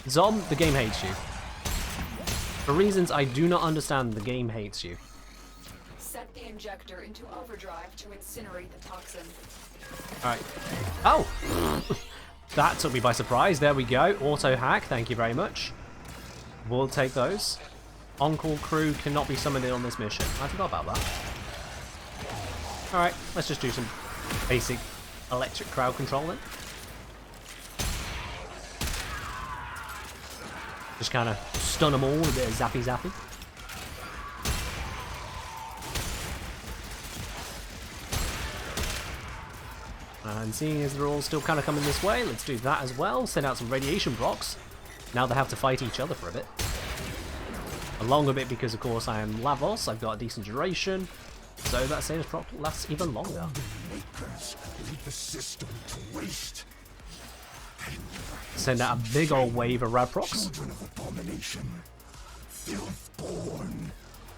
Zom, the game hates you. For reasons I do not understand, the game hates you. Set the injector into overdrive to incinerate the toxin. Alright. Oh! That took me by surprise. There we go. Auto hack, thank you very much. We'll take those. On-call crew cannot be summoned in on this mission. I forgot about that. Alright, let's just do some basic electric crowd control then. Just kind of stun them all with a bit of zappy zappy. And seeing as they're all still kind of coming this way, let's do that as well. Send out some radiation blocks. Now they have to fight each other for a bit. A longer bit because, of course, I am Lavos. I've got a decent duration. So that saves proc lasts even longer. Send out a big old wave of rad procs.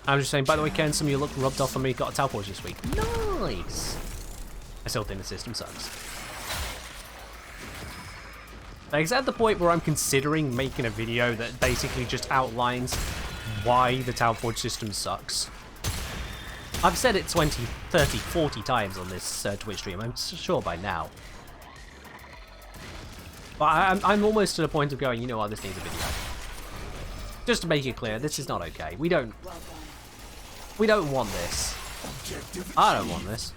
I'm just saying, by the way, Ken, some of you look rubbed off on me. Got a Tau Forge this week. Nice! I still think the system sucks. Like, it's at the point where I'm considering making a video that basically just outlines why the Tau Forge system sucks. I've said it 20, 30, 40 times on this Twitch stream, I'm sure by now. But I'm almost to the point of going, you know what, this needs a video. Just to make it clear, this is not okay. We don't want this. I don't want this.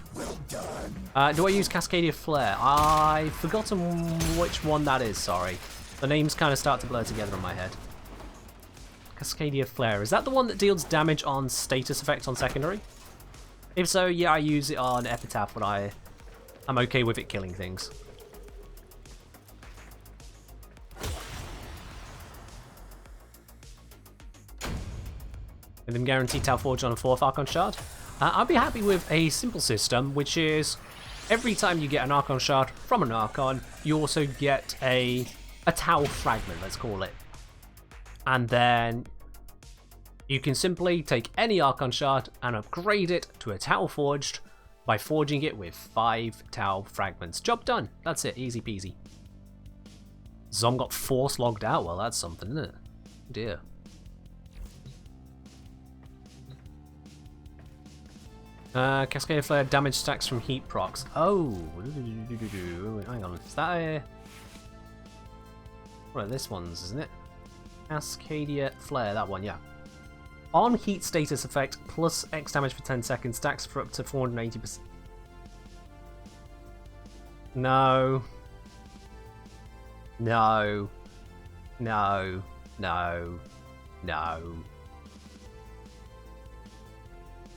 Do I use Cascadia Flare? I've forgotten which one that is, sorry. The names kind of start to blur together in my head. Cascadia Flare. Is that the one that deals damage on status effects on secondary? If so, yeah, I use it on Epitaph when I'm okay with it killing things. And then guaranteed Tau Forge on a 4th Archon Shard. I'd be happy with a simple system, which is Every time you get an Archon shard from an Archon, you also get a Tau fragment, let's call it. And then you can simply take any Archon shard and upgrade it to a Tau forged by forging it with 5 Tau fragments. Job done. That's it. Easy peasy. Zom got force logged out. Well, that's something, isn't it? Dear. Cascade Flare damage stacks from heat procs. Oh, hang on. Is that a... One of this one's, isn't it? Cascadia Flare, that one, yeah. On heat status effect, plus X damage for 10 seconds, stacks for up to 480%. No. No. No. No. No.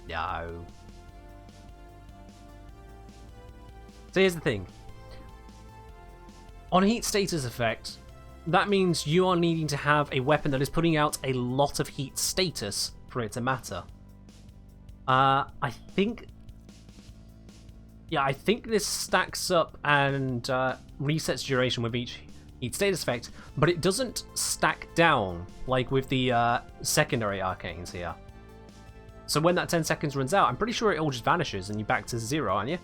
No. So here's the thing. On heat status effect, that means you are needing to have a weapon that is putting out a lot of heat status for it to matter. I think this stacks up and resets duration with each heat status effect, but it doesn't stack down like with the secondary arcanes here. So when that 10 seconds runs out, I'm pretty sure it all just vanishes and you're back to 0, aren't you?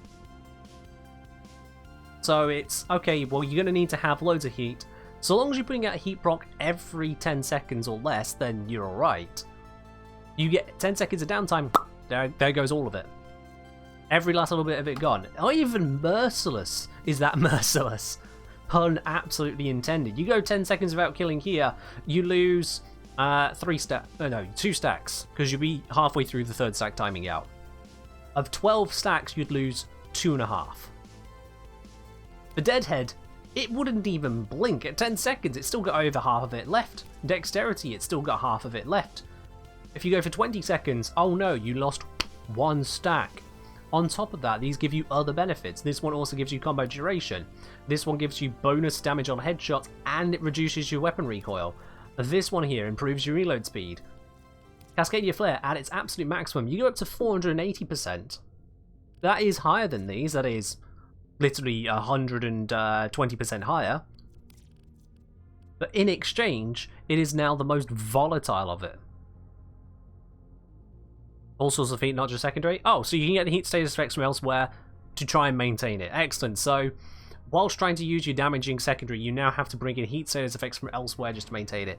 So it's, okay, well, you're going to need to have loads of heat. So long as you're putting out a heat proc every 10 seconds or less, then you're alright. You get 10 seconds of downtime, there goes all of it. Every last little bit of it gone. Not even merciless is that merciless. Pun absolutely intended. You go 10 seconds without killing here, you lose 2 stacks, because you'll be halfway through the 3rd stack timing out. Of 12 stacks, you'd lose 2.5. The Deadhead, it wouldn't even blink. At 10 seconds, it's still got over half of it left. Dexterity, it's still got half of it left. If you go for 20 seconds, oh no, you lost 1 stack. On top of that, these give you other benefits. This one also gives you combo duration. This one gives you bonus damage on headshots, and it reduces your weapon recoil. This one here improves your reload speed. Cascadia Flare, at its absolute maximum, you go up to 480%. That is higher than these, that is literally 120% higher. But in exchange, it is now the most volatile of it. All sorts of heat, not just secondary. Oh, so you can get the heat status effects from elsewhere to try and maintain it. Excellent. So, whilst trying to use your damaging secondary, you now have to bring in heat status effects from elsewhere just to maintain it.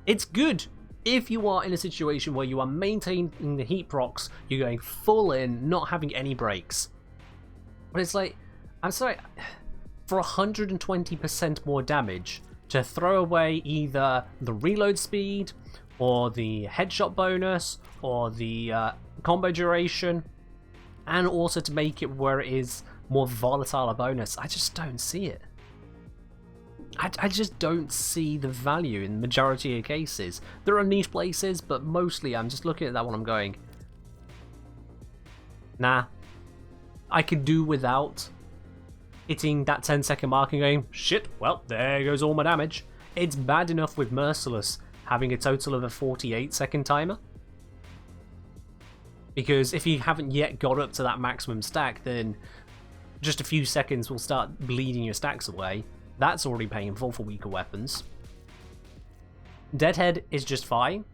It's good if you are in a situation where you are maintaining the heat procs, you're going full in, not having any breaks. But it's like, I'm sorry, for 120% more damage, to throw away either the reload speed, or the headshot bonus, or the combo duration, and also to make it where it is more volatile a bonus, I just don't see it. I just don't see the value in the majority of cases. There are niche places, but mostly I'm just looking at that one, I'm going, nah. I could do without hitting that 10-second mark and going, shit, well, there goes all my damage. It's bad enough with Merciless having a total of a 48-second timer. Because if you haven't yet got up to that maximum stack, then just a few seconds will start bleeding your stacks away. That's already painful for weaker weapons. Deadhead is just fine.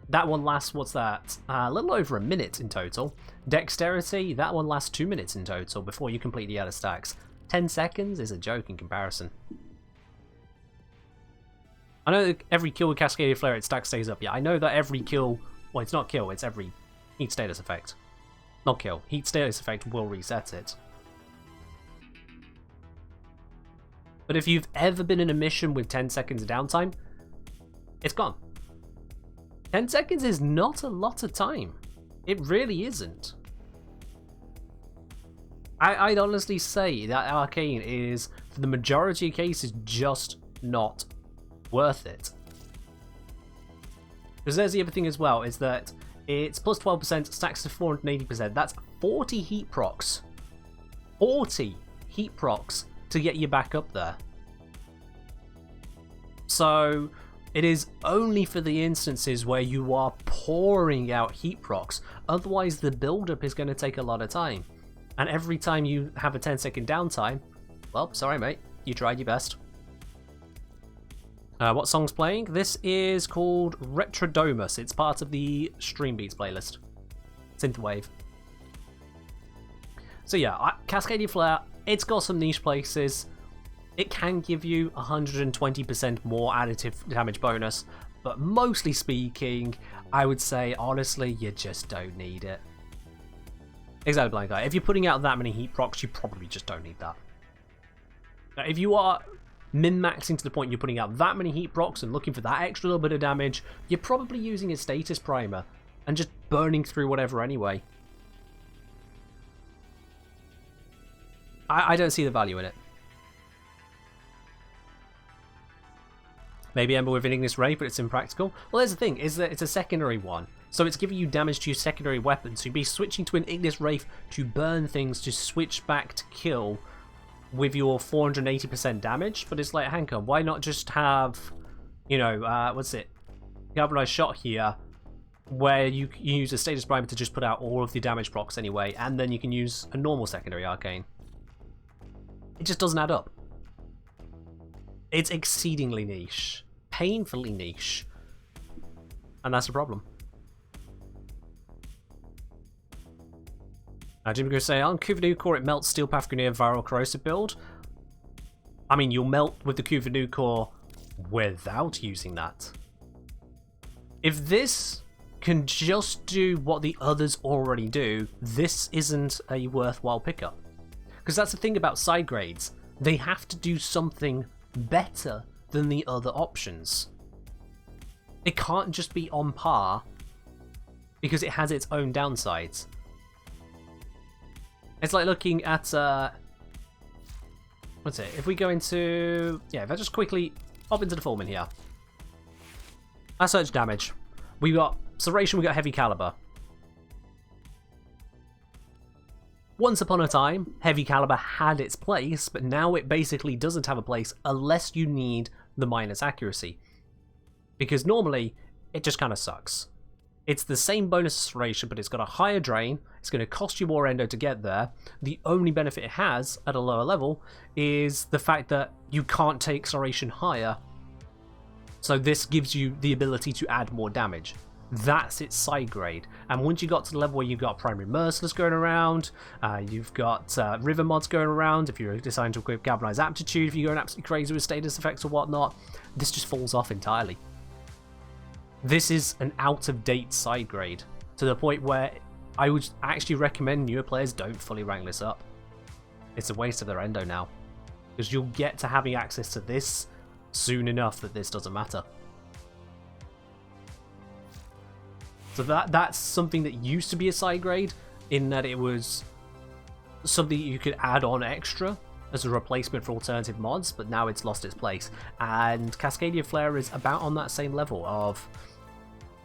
That one lasts, what's that? A little over a minute in total. Dexterity, that one lasts 2 minutes in total before you completely out of stacks. 10 seconds is a joke in comparison. I know that every kill with Cascadia Flare, its stack stays up. Yeah, I know that every kill, well, it's not kill, it's every heat status effect. Not kill. Heat status effect will reset it. But if you've ever been in a mission with 10 seconds of downtime, it's gone. 10 seconds is not a lot of time. It really isn't. I'd honestly say that Arcane is, for the majority of cases, just not worth it. Because there's the other thing as well, is that it's plus 12%, stacks to 480%. That's 40 heat procs. 40 heat procs to get you back up there. So it is only for the instances where you are pouring out heat procs. Otherwise, the build-up is going to take a lot of time. And every time you have a 10-second downtime, well, sorry mate, you tried your best. What song's playing? This is called Retrodomus. It's part of the Stream Beats playlist. Synthwave. So yeah, Cascadia Flare, it's got some niche places. It can give you 120% more additive damage bonus, but mostly speaking, I would say, honestly, you just don't need it. Exactly, Blind Guy. If you're putting out that many heat procs, you probably just don't need that. Now, if you are min-maxing to the point you're putting out that many heat procs and looking for that extra little bit of damage, you're probably using a status primer and just burning through whatever anyway. I don't see the value in it. Maybe Ember with an Ignis Ray, but it's impractical. Well, there's the thing, is that it's a secondary one. So it's giving you damage to your secondary weapon. So you'd be switching to an Ignis Wraith to burn things, to switch back to kill with your 480% damage. But it's like, hang on, why not just have, you know, what's it? Galvanized Shot here, where you use a status primer to just put out all of the damage procs anyway, and then you can use a normal secondary arcane. It just doesn't add up. It's exceedingly niche. Painfully niche. And that's the problem. Jimmy goes say, on Kuva Core it melts Steel Path Grenadier Viral Corrosive build. I mean, you'll melt with the Kuva Core without using that. If this can just do what the others already do, this isn't a worthwhile pickup. Because that's the thing about side grades. They have to do something better than the other options. It can't just be on par because it has its own downsides. It's like looking at, what's it? If we go into, yeah, if I just quickly hop into the form in here. Our search damage. We got Serration, we got Heavy Caliber. Once upon a time, Heavy Caliber had its place, but now it basically doesn't have a place unless you need the minus accuracy. Because normally, it just kind of sucks. It's the same bonus Serration, but it's got a higher drain. It's going to cost you more endo to get there. The only benefit it has at a lower level is the fact that you can't take Serration higher. So this gives you the ability to add more damage. That's its side grade. And once you got to the level where you've got Primary Merciless going around, you've got River Mods going around, if you're deciding to equip Galvanized Aptitude, if you're going absolutely crazy with status effects or whatnot, this just falls off entirely. This is an out-of-date side grade, to the point where I would actually recommend newer players don't fully rank this up. It's a waste of their endo now, because you'll get to having access to this soon enough that this doesn't matter. So that's something that used to be a side grade, in that it was something you could add on extra as a replacement for alternative mods, but now it's lost its place. And Cascadia Flare is about on that same level of,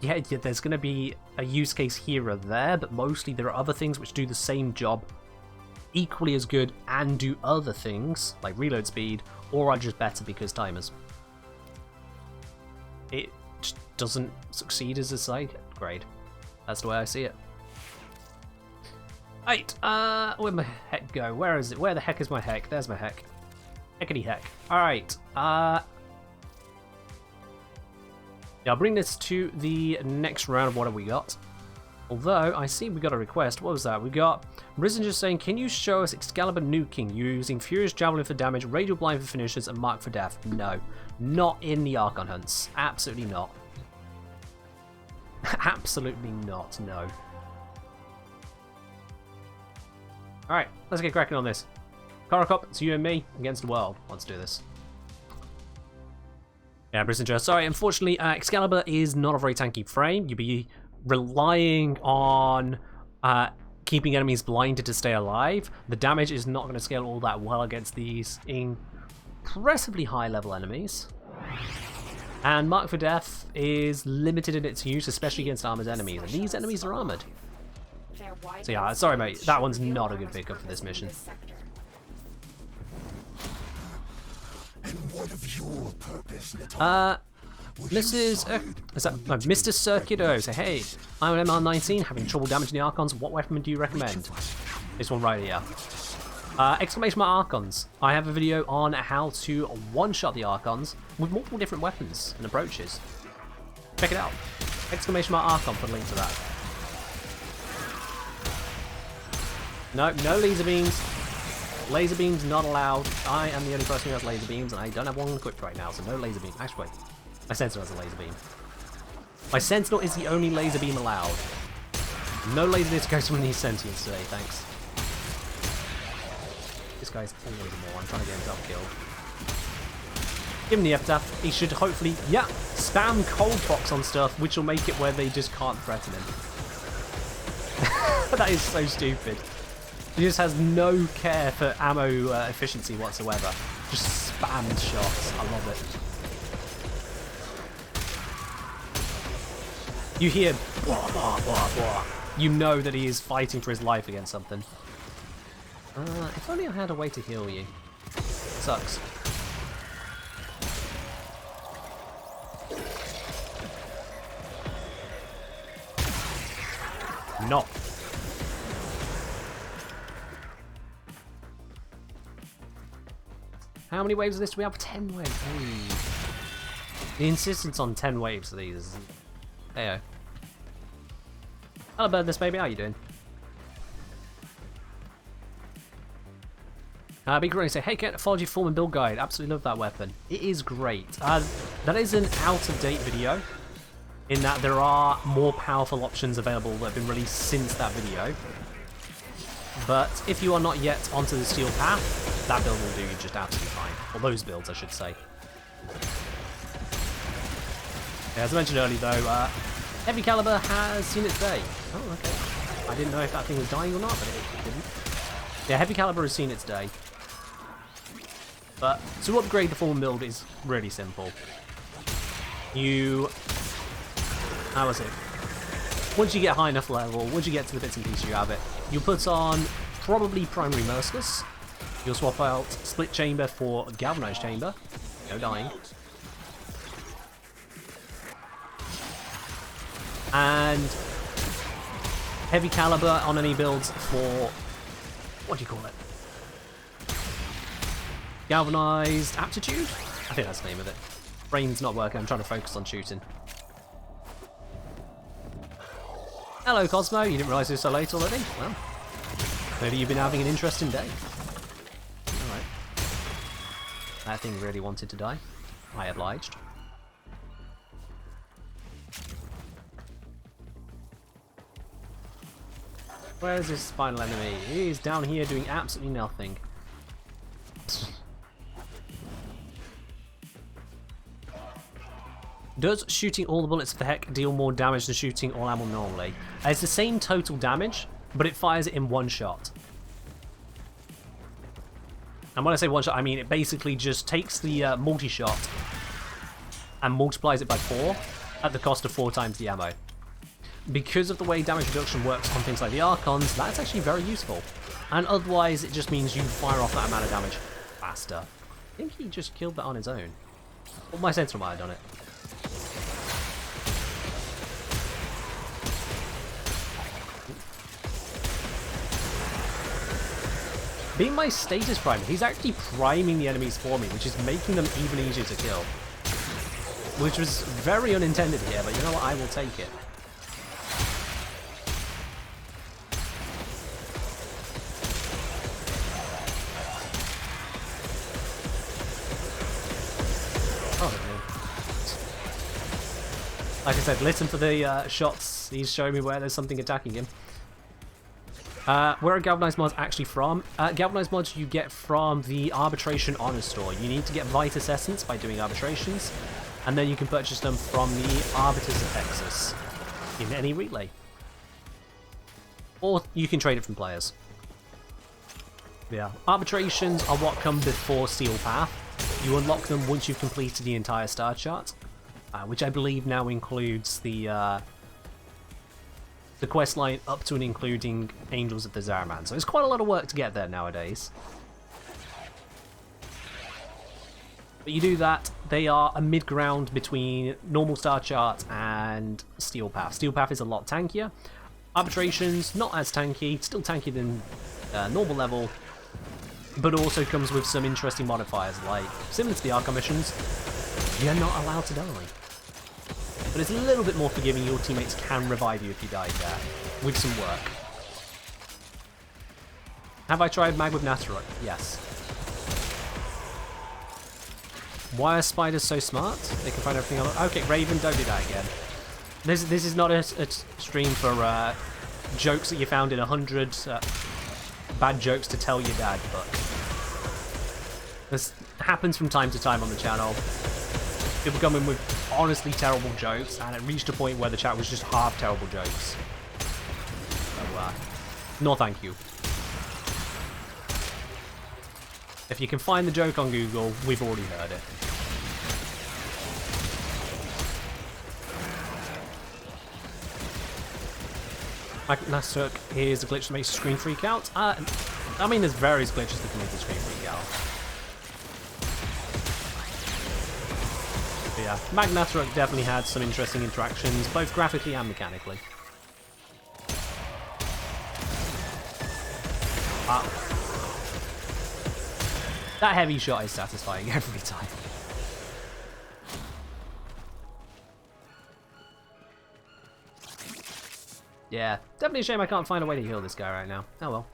yeah, there's going to be a use case here or there, but mostly there are other things which do the same job equally as good and do other things, like reload speed, or are just better because timers. It just doesn't succeed as a side grade. That's the way I see it. Right, where'd my heck go? Where is it? Where the heck is my heck? There's my heck. Heckity heck. Alright, yeah, I'll bring this to the next round of what have we got. Although, I see we got a request. What was that? We got Risen just saying, can you show us Excalibur nuking using Furious Javelin for damage, Radial Blind for finishers, and Mark for death? No. Not in the Archon hunts. Absolutely not. Absolutely not, no. Alright, let's get cracking on this. Korokop, it's you and me against the world. Let's do this. Yeah, Brissinger, sorry, unfortunately, Excalibur is not a very tanky frame. You'd be relying on keeping enemies blinded to stay alive. The damage is not going to scale all that well against these impressively high level enemies. And Mark for Death is limited in its use, especially against armored enemies. And these enemies are armored. So yeah, sorry mate, that one's not a good pickup for this mission. This is that Mr. Circuito. So hey, I'm an MR19 having trouble damaging the Archons. What weapon do you recommend? This one right here. Exclamation mark Archons. I have a video on how to one-shot the Archons with multiple different weapons and approaches. Check it out. Exclamation mark Archon for a link to that. No laser beams. Laser beams not allowed. I am the only person who has laser beams, and I don't have one equipped right now, so no laser beam. Actually, wait. My Sentinel has a laser beam. My Sentinel is the only laser beam allowed. No laser beams goes from these sentients today, thanks. This guy's always more. I'm trying to get himself killed. Give him the epitaph. He should hopefully, yeah, spam cold box on stuff, which will make it where they just can't threaten him. That is so stupid. He just has no care for ammo efficiency whatsoever. Just spammed shots. I love it. You hear blah, blah, blah, blah. You know that he is fighting for his life against something. If only I had a way to heal you. Sucks. No. How many waves of this do we have? 10 waves. Hey. The insistence on 10 waves of these is... Heyo. Hello, Birdness Baby. How you doing? Big Running say, hey Ken, follow your form and build guide. Absolutely love that weapon. It is great. That is an out-of-date video, in that there are more powerful options available that have been released since that video. But if you are not yet onto the steel path, that build will do you just absolutely fine. Or those builds, I should say. Yeah, as I mentioned earlier though, Heavy Caliber has seen its day. Oh, okay. I didn't know if that thing was dying or not, but it didn't. Yeah, Heavy Caliber has seen its day. But to upgrade the form build is really simple. You... How was it? Once you get high enough level, once you get to the bits and pieces you have it, you put on probably Primary Merciless. You'll swap out Split Chamber for Galvanized Chamber. No dying. And Heavy Caliber on any builds for... What do you call it? Galvanized Aptitude? I think that's the name of it. Brain's not working, I'm trying to focus on shooting. Hello Cosmo, you didn't realise it was so late already? Well, maybe you've been having an interesting day. Alright. That thing really wanted to die. I obliged. Where is this final enemy? He is down here doing absolutely nothing. Does shooting all the bullets for the heck deal more damage than shooting all ammo normally? It's the same total damage, but it fires it in one shot. And when I say one shot, I mean it basically just takes the multi-shot and multiplies it by 4 at the cost of 4 times the ammo. Because of the way damage reduction works on things like the Archons, that's actually very useful. And otherwise, it just means you fire off that amount of damage faster. I think he just killed that on his own. Well, my Sentinel might have done it. Being my status primer, he's actually priming the enemies for me, which is making them even easier to kill. Which was very unintended here, but you know what, I will take it. Like I said, listen for the shots. He's showing me where there's something attacking him. Where are Galvanized mods actually from? Galvanized mods you get from the Arbitration Honor Store. You need to get Vitus Essence by doing arbitrations, and then you can purchase them from the Arbiters of Texas in any relay. Or you can trade it from players. Yeah, arbitrations are what come before Steel Path. You unlock them once you've completed the entire star chart. Which I believe now includes the quest line up to and including Angels of the Zaraman. So it's quite a lot of work to get there nowadays. But you do that, they are a mid-ground between normal star chart and Steel Path. Steel Path is a lot tankier. Arbitrations, not as tanky, still tankier than normal level, but also comes with some interesting modifiers, like, similar to the Archon missions, you're not allowed to die. But it's a little bit more forgiving, your teammates can revive you if you die there, with some work. Have I tried Mag with Natteruk? Yes. Why are spiders so smart? They can find everything on... Okay, Raven, don't do that again. This is not a stream for jokes that you found in 100 bad jokes to tell your dad, but this happens from time to time on the channel. People come in with honestly terrible jokes, and it reached a point where the chat was just half terrible jokes. So, no thank you. If you can find the joke on Google, we've already heard it. Natteruk is a glitch that makes the screen freak out. I mean, there's various glitches that can make the screen freak out. But yeah, Mag Natteruk definitely had some interesting interactions, both graphically and mechanically. That heavy shot is satisfying every time. Yeah, definitely a shame I can't find a way to heal this guy right now. Oh well.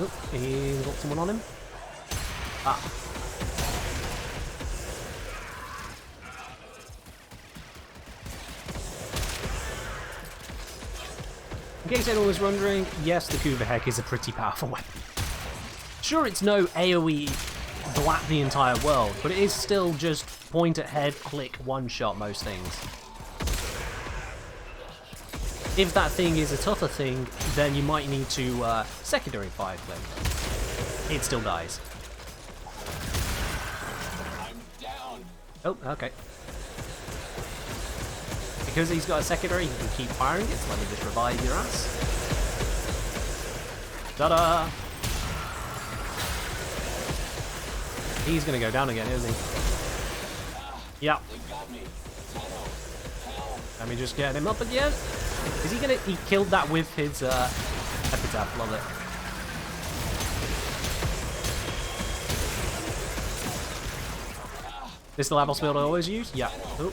Oh, he's got someone on him. In case anyone was wondering, yes, the Kuvahek is a pretty powerful weapon. Sure, it's no AoE blap the entire world, but it is still just point at head, click, one shot most things. If that thing is a tougher thing, then you might need to secondary fire click. It still dies. I'm down. Oh, okay. Because he's got a secondary, he can keep firing it, so let me just revive your ass. Ta-da! He's gonna go down again, isn't he? Yeah. Let me just get him up again. Is he gonna... He killed that with his epitaph, love it. This is the Labos build I always use? Yeah. Oh.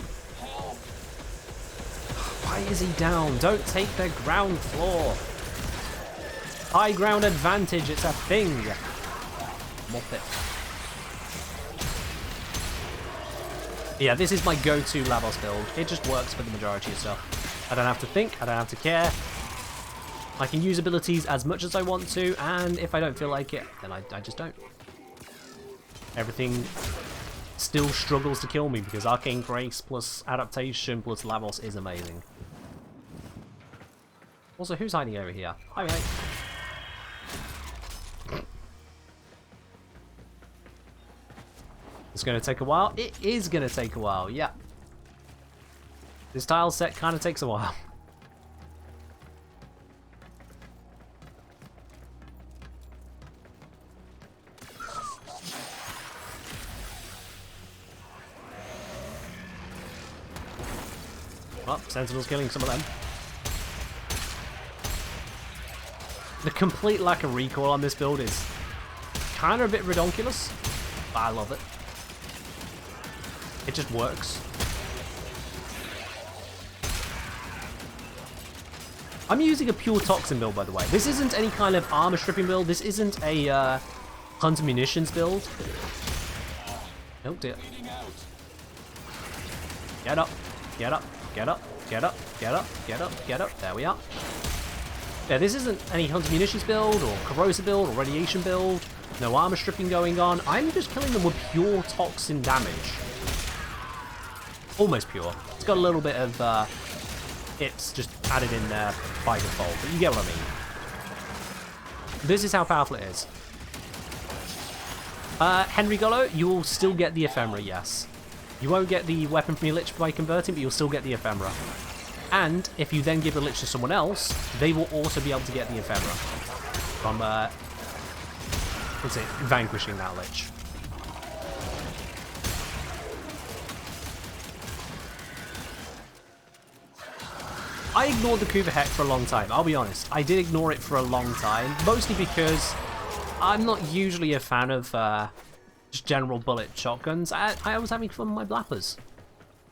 Why is he down? Don't take the ground floor. High ground advantage, it's a thing. Muppet. Yeah, this is my go-to Lavos build. It just works for the majority of stuff. I don't have to think, I don't have to care. I can use abilities as much as I want to, and if I don't feel like it, then I just don't. Everything still struggles to kill me because Arcane Grace plus Adaptation plus Lavos is amazing. Also, who's hiding over here? Hi, mate. It's going to take a while. It is going to take a while, yeah. This tile set kind of takes a while. Well, Sentinel's killing some of them. The complete lack of recoil on this build is kind of a bit redonkulous, but I love it. It just works. I'm using a pure toxin build, by the way. This isn't any kind of armor stripping build. This isn't a hunter munitions build. Oh dear. Get up. Get up. Get up. Get up. Get up. Get up. Get up. There we are. Yeah, this isn't any hunter munitions build or corrosive build or radiation build. No armor stripping going on. I'm just killing them with pure toxin damage. Almost pure. It's got a little bit of hits just added in there by default, but you get what I mean. This is how powerful it is. Henry Gollo, you will still get the ephemera, yes. You won't get the weapon from your lich by converting, but you'll still get the ephemera. And if you then give the lich to someone else, they will also be able to get the ephemera from what's it? Vanquishing that lich. I ignored the Kuva Heck for a long time, I'll be honest. I did ignore it for a long time, mostly because I'm not usually a fan of just general bullet shotguns. I was having fun with my blappers.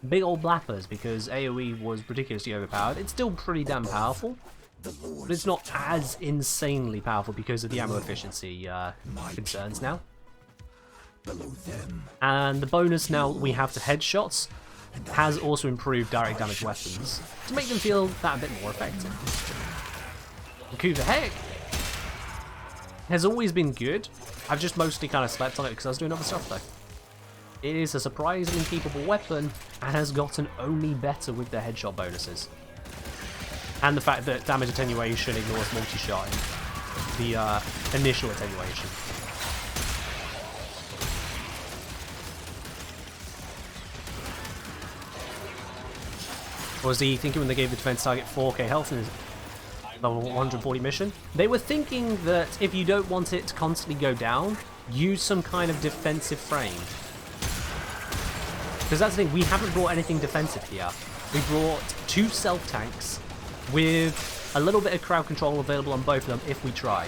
Big old blappers, because AoE was ridiculously overpowered. It's still pretty damn powerful, but it's not as insanely powerful because of the ammo efficiency concerns now. And the bonus now we have to headshots has also improved direct damage weapons to make them feel that a bit more effective. The Kuva Heck has always been good. I've just mostly kind of slept on it because I was doing other stuff though. It is a surprisingly capable weapon and has gotten only better with the headshot bonuses. And the fact that damage attenuation ignores multi-shot in the initial attenuation. Was he thinking when they gave the defense target 4k health in his level 140 mission? They were thinking that if you don't want it to constantly go down, use some kind of defensive frame. Because that's the thing, we haven't brought anything defensive here. We brought 2 self-tanks with a little bit of crowd control available on both of them if we try.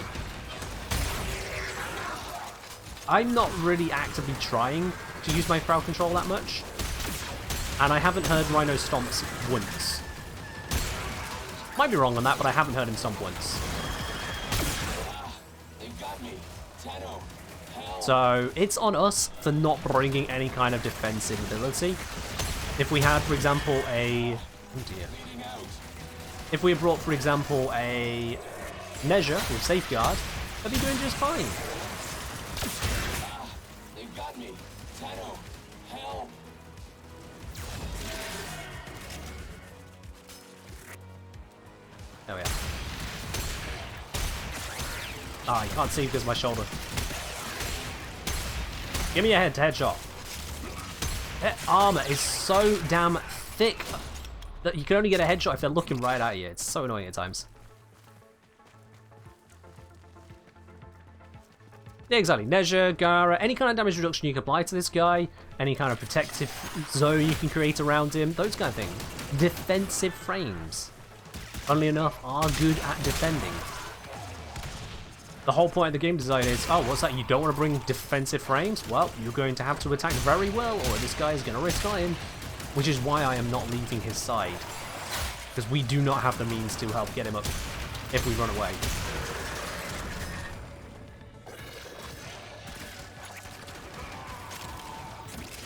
I'm not really actively trying to use my crowd control that much. And I haven't heard Rhino stomps once. Might be wrong on that, but I haven't heard him stomp once. So it's on us for not bringing any kind of defensive ability. If we had, for example, a... Oh dear. If we had brought, for example, a measure with safeguard, they'd be doing just fine. They've got me. Tano, help. There we are. Ah, you can't see because of my shoulder. Give me a headshot. That armor is so damn thick that you can only get a headshot if they're looking right at you. It's so annoying at times. Yeah, exactly. Nezha, Gara, any kind of damage reduction you can apply to this guy, any kind of protective zone you can create around him, those kind of things. Defensive frames, funnily enough, are good at defending. The whole point of the game design is, oh, what's that? You don't want to bring defensive frames? Well, you're going to have to attack very well, or this guy is going to risk dying. Which is why I am not leaving his side. Because we do not have the means to help get him up if we run away.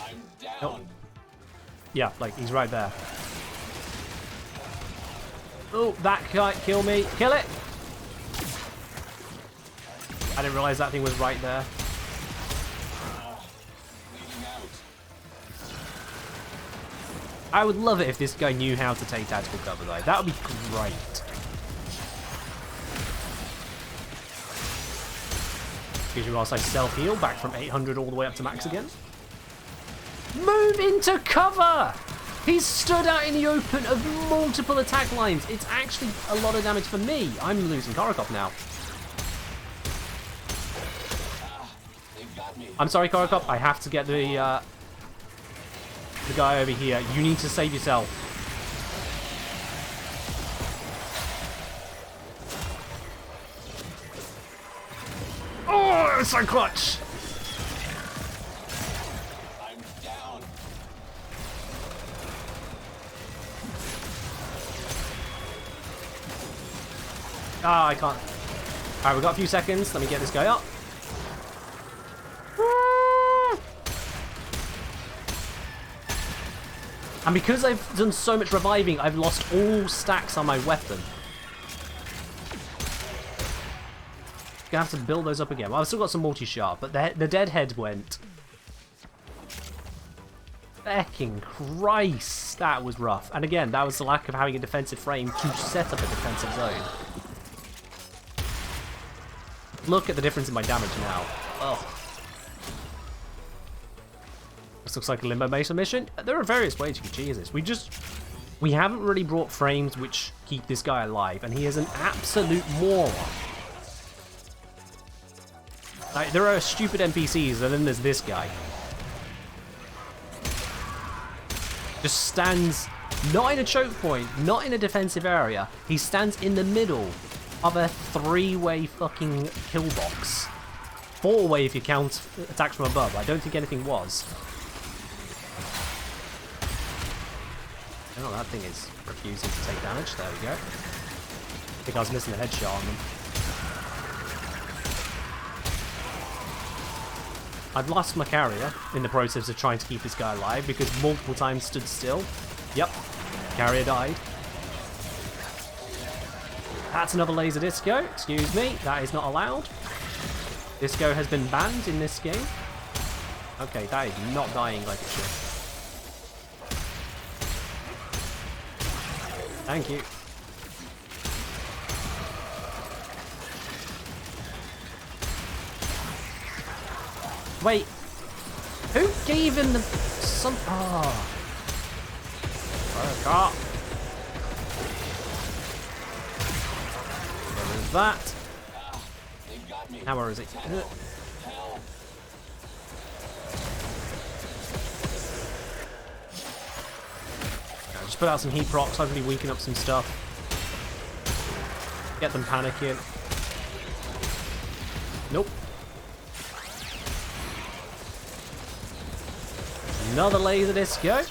I'm down. Nope. Yeah, like, he's right there. Oh, that can't kill me. Kill it! I didn't realize that thing was right there. I would love it if this guy knew how to take tactical cover though. That would be great. Excuse me whilst I self-heal back from 800 all the way up to max again. Move into cover! He's stood out in the open of multiple attack lines. It's actually a lot of damage for me. I'm losing Korokov now. I'm sorry, Korokov. I have to get the guy over here. You need to save yourself. Oh, it's so clutch. I'm down. Ah, I can't. Alright, we've got a few seconds. Let me get this guy up. And because I've done so much reviving, I've lost all stacks on my weapon. Gonna have to build those up again. Well, I've still got some multi-shot, but the dead head went. Fecking Christ, that was rough. And again, that was the lack of having a defensive frame to set up a defensive zone. Look at the difference in my damage now. Ugh. This looks like a Limbo Mesa mission. There are various ways you can cheese this. We haven't really brought frames which keep this guy alive, and he is an absolute moron. Like, there are stupid NPCs, and then there's this guy. Just stands Not in a choke point, not in a defensive area. He stands in the middle of a 3-way fucking kill box. 4-way if you count attacks from above. I don't think anything was. Oh, that thing is refusing to take damage. There we go. I think I was missing a headshot on them. I've lost my carrier in the process of trying to keep this guy alive because multiple times stood still. Yep, carrier died. That's another laser disco. Excuse me, that is not allowed. Disco has been banned in this game. Okay, that is not dying like it should. Thank you. Wait, who gave him the some? Oh, car. There is that. Now where is it? Just put out some heat procs, hopefully weaken up some stuff. Get them panicking. Nope. Another laser disco.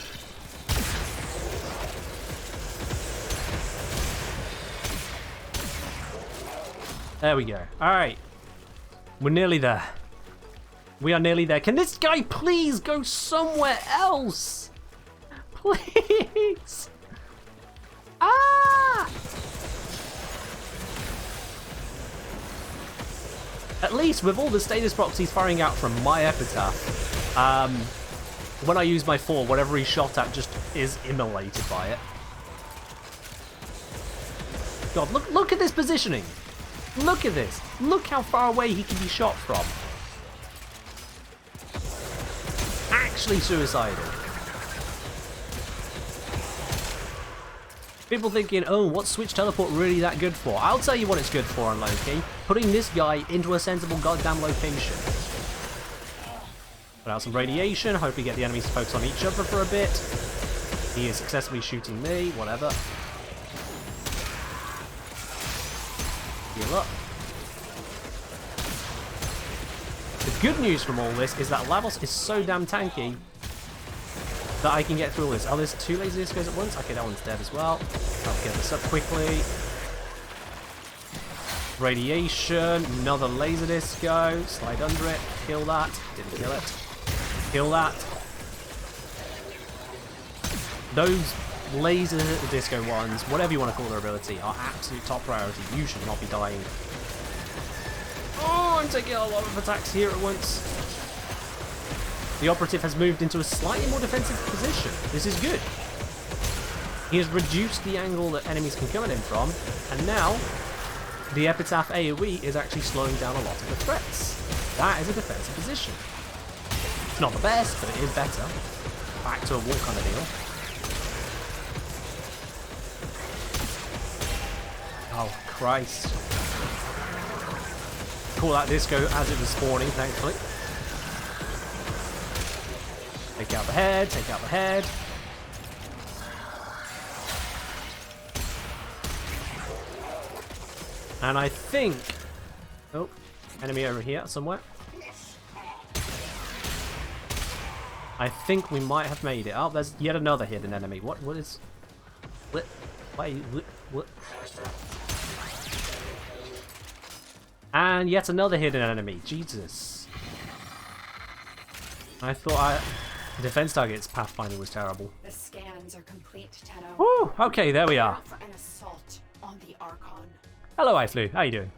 There we go. Alright. We're nearly there. We are nearly there. Can this guy please go somewhere else? Please. Ah! At least with all the status proxies firing out from my epitaph, when I use my 4, whatever he's shot at just is immolated by it. God, look at this positioning. Look at this. Look how far away he can be shot from. Actually suicidal. People thinking, oh, what's Switch Teleport really that good for? I'll tell you what it's good for on Loki. Putting this guy into a sensible goddamn location. Put out some radiation, hopefully get the enemies to focus on each other for a bit. He is successfully shooting me, whatever. Heal up. The good news from all this is that Lavos is so damn tanky that I can get through all this. Oh, there's 2 laser discos at once? Okay, that one's dead as well. I'll get this up quickly. Radiation, another laser disco. Slide under it, kill that. Didn't kill it. Kill that. Those laser disco ones, whatever you want to call their ability, are absolute top priority. You should not be dying. Oh, I'm taking a lot of attacks here at once. The operative has moved into a slightly more defensive position. This is good. He has reduced the angle that enemies can come at him from, and now the Epitaph AoE is actually slowing down a lot of the threats. That is a defensive position. It's not the best, but it is better. Back to a wall kind of deal. Oh, Christ. Call that disco as it was spawning, thankfully. Take out the head, take out the head. And I think... Oh, enemy over here somewhere. I think we might have made it. Oh, there's yet another hidden enemy. What is... What? Why? What? And yet another hidden enemy. Jesus. I thought defense targets pathfinding was terrible. The scans are complete, Tenno. Woo! Okay, there we are. For an assault on the Archon. Hello, iFlu. How you doing?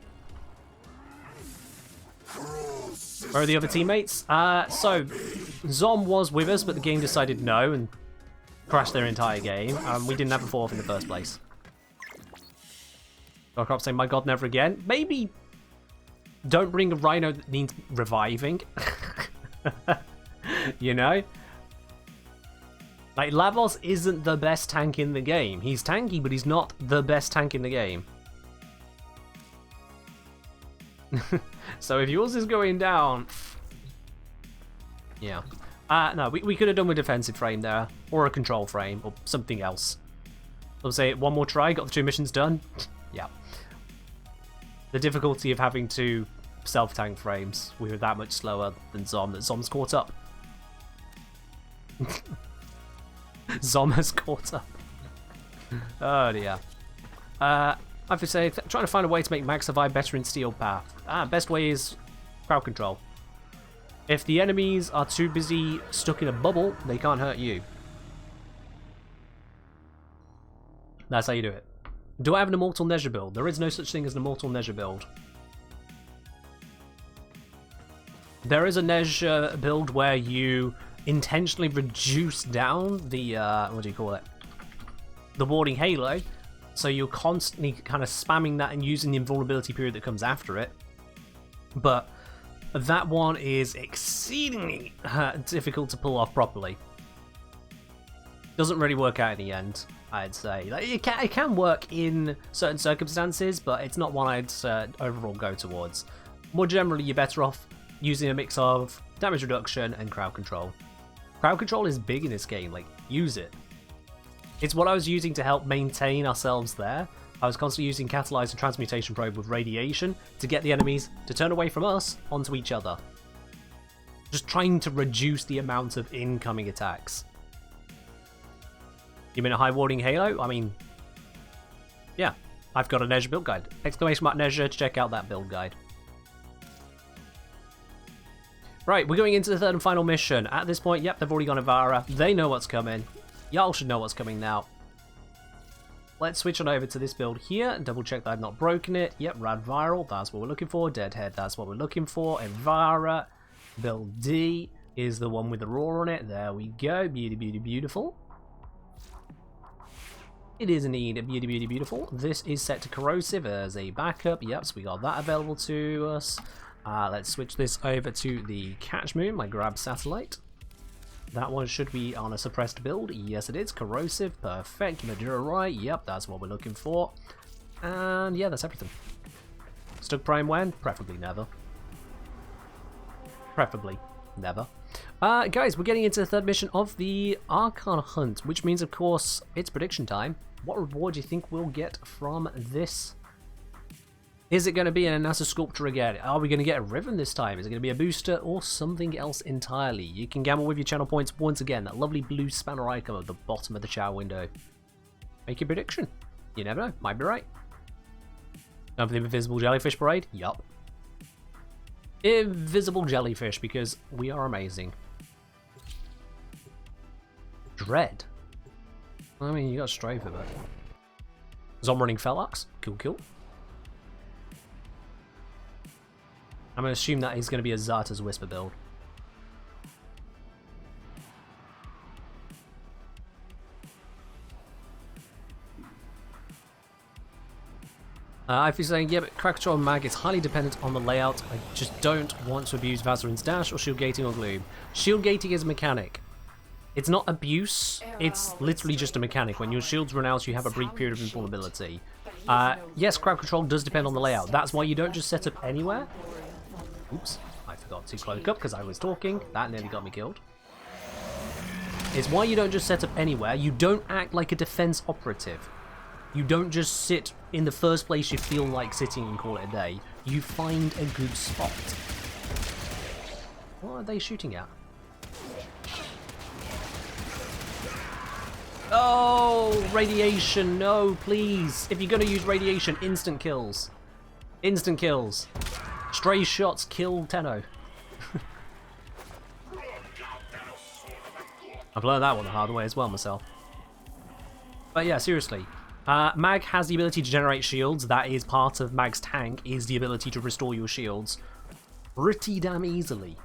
Where are the other teammates? So, Zom was with us, but the game decided no and crashed their entire game. We didn't have a 4th in the first place. Darkrop saying, my god, never again. Maybe don't bring a Rhino that needs reviving. You know? Like, Lavos isn't the best tank in the game. He's tanky, but he's not the best tank in the game. So if yours is going down... Yeah. No, we could have done with defensive frame there, or a control frame, or something else. I'll say one more try, got the 2 missions done. Yeah. The difficulty of having 2 self-tank frames, we were that much slower than Zom, that Zom's caught up. Zom has caught up. Oh dear. I have to say, trying to find a way to make Mag survive better in Steel Path. Best way is crowd control. If the enemies are too busy stuck in a bubble, they can't hurt you. That's how you do it. Do I have an Immortal Neja build? There is no such thing as an Immortal Neja build. There is a Neja build where you intentionally reduce down the, what do you call it? The warding halo. So you're constantly kind of spamming that and using the invulnerability period that comes after it. But that one is exceedingly difficult to pull off properly. Doesn't really work out in the end, I'd say. Like, it can work in certain circumstances, but it's not one I'd overall go towards. More generally, you're better off using a mix of damage reduction and crowd control. Crowd control is big in this game, like, use it. It's what I was using to help maintain ourselves there. I was constantly using Catalyze and Transmutation Probe with Radiation to get the enemies to turn away from us onto each other. Just trying to reduce the amount of incoming attacks. You mean a high warding halo? I mean, yeah, I've got a Neja build guide. Exclamation mark Neja to check out that build guide. Right, we're going into the 3rd and final mission. At this point, yep, they've already gone Ivara. They know what's coming. Y'all should know what's coming now. Let's switch on over to this build here and double check that I've not broken it. Yep, Rad Viral, that's what we're looking for. Deadhead, that's what we're looking for. Ivara, build D is the one with the roar on it. There we go. Beauty, beauty, beautiful. It is indeed beauty, beauty, beautiful. This is set to corrosive as a backup. Yep, so we got that available to us. Let's switch this over to the Catch Moon, my grab satellite. That one should be on a suppressed build. Yes, it is. Corrosive. Perfect. Madura right. Yep, that's what we're looking for. And yeah, that's everything. Stuck Prime when? Preferably never. Preferably never. Guys, we're getting into the 3rd mission of the Archon Hunt, which means, of course, it's prediction time. What reward do you think we'll get from this? Is it going to be an NASA Sculpture again? Are we going to get a Riven this time? Is it going to be a booster or something else entirely? You can gamble with your channel points once again. That lovely blue spanner icon at the bottom of the chat window. Make your prediction. You never know. Might be right. Time for the Invisible Jellyfish Parade? Yup. Invisible Jellyfish, because we are amazing. Dread. I mean, you got Strafe of it. Zom running Felox. Cool, cool. I'm going to assume that he's going to be a Zarta's Whisper build. If you're saying, yeah, but Crowd Control and Mag is highly dependent on the layout, I just don't want to abuse Vazarin's Dash or Shield Gating or Gloom. Shield Gating is a mechanic. It's not abuse, it's literally just a mechanic. When your shields run out, you have a brief period of invulnerability. Yes, Crowd Control does depend on the layout. That's why you don't just set up anywhere. Oops, I forgot to cloak up because I was talking. That nearly got me killed. It's why you don't just set up anywhere. You don't act like a defense operative. You don't just sit in the first place you feel like sitting and call it a day. You find a good spot. What are they shooting at? Oh, radiation, no, please. If you're going to use radiation, instant kills. Instant kills. Stray shots kill Tenno. I've learned that one the hard way as well myself. But yeah, seriously. Mag has the ability to generate shields. That is part of Mag's tank, is the ability to restore your shields pretty damn easily.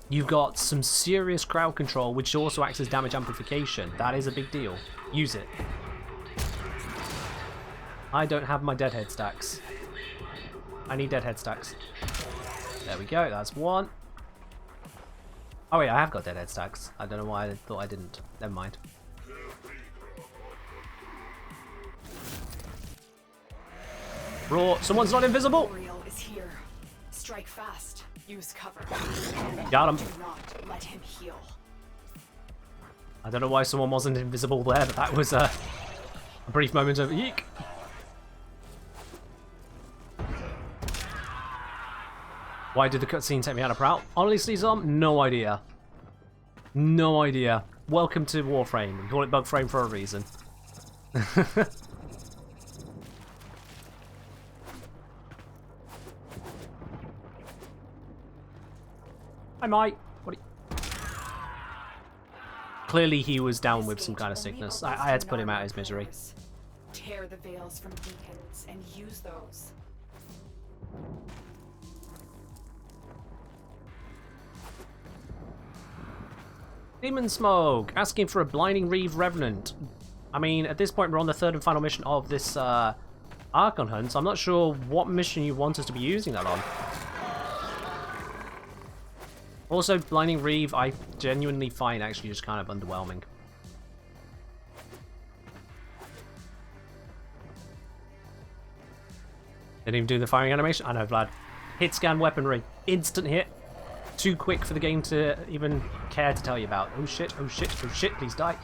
You've got some serious crowd control, which also acts as damage amplification. That is a big deal. Use it. I don't have my Deadhead stacks. I need Deadhead stacks. There we go, that's one. Oh wait, I have got Deadhead stacks. I don't know why I thought I didn't. Never mind. Raw, someone's not invisible! Boreal is here. Strike fast. Use cover. Got him. Do not let him heal. I don't know why someone wasn't invisible there, but that was a brief moment of eek. Why did the cutscene take me out of Prowl? Honestly, Zom, no idea. No idea. Welcome to Warframe. We call it Bug Frame for a reason. Hi, Mike. What are you... Clearly he was down with some kind of sickness. I had to put him out of his misery. Tear the veils from beacons and use those. Demon Smoke, asking for a Blinding Reeve Revenant. I mean, at this point we're on the third and final mission of this Archon hunt, so I'm not sure what mission you want us to be using that on. Also, Blinding Reeve, I genuinely find actually just kind of underwhelming. Didn't even do the firing animation? I know, Vlad. Hit scan weaponry. Instant hit. Too quick for the game to even care to tell you about. Oh shit, oh shit, oh shit, please die.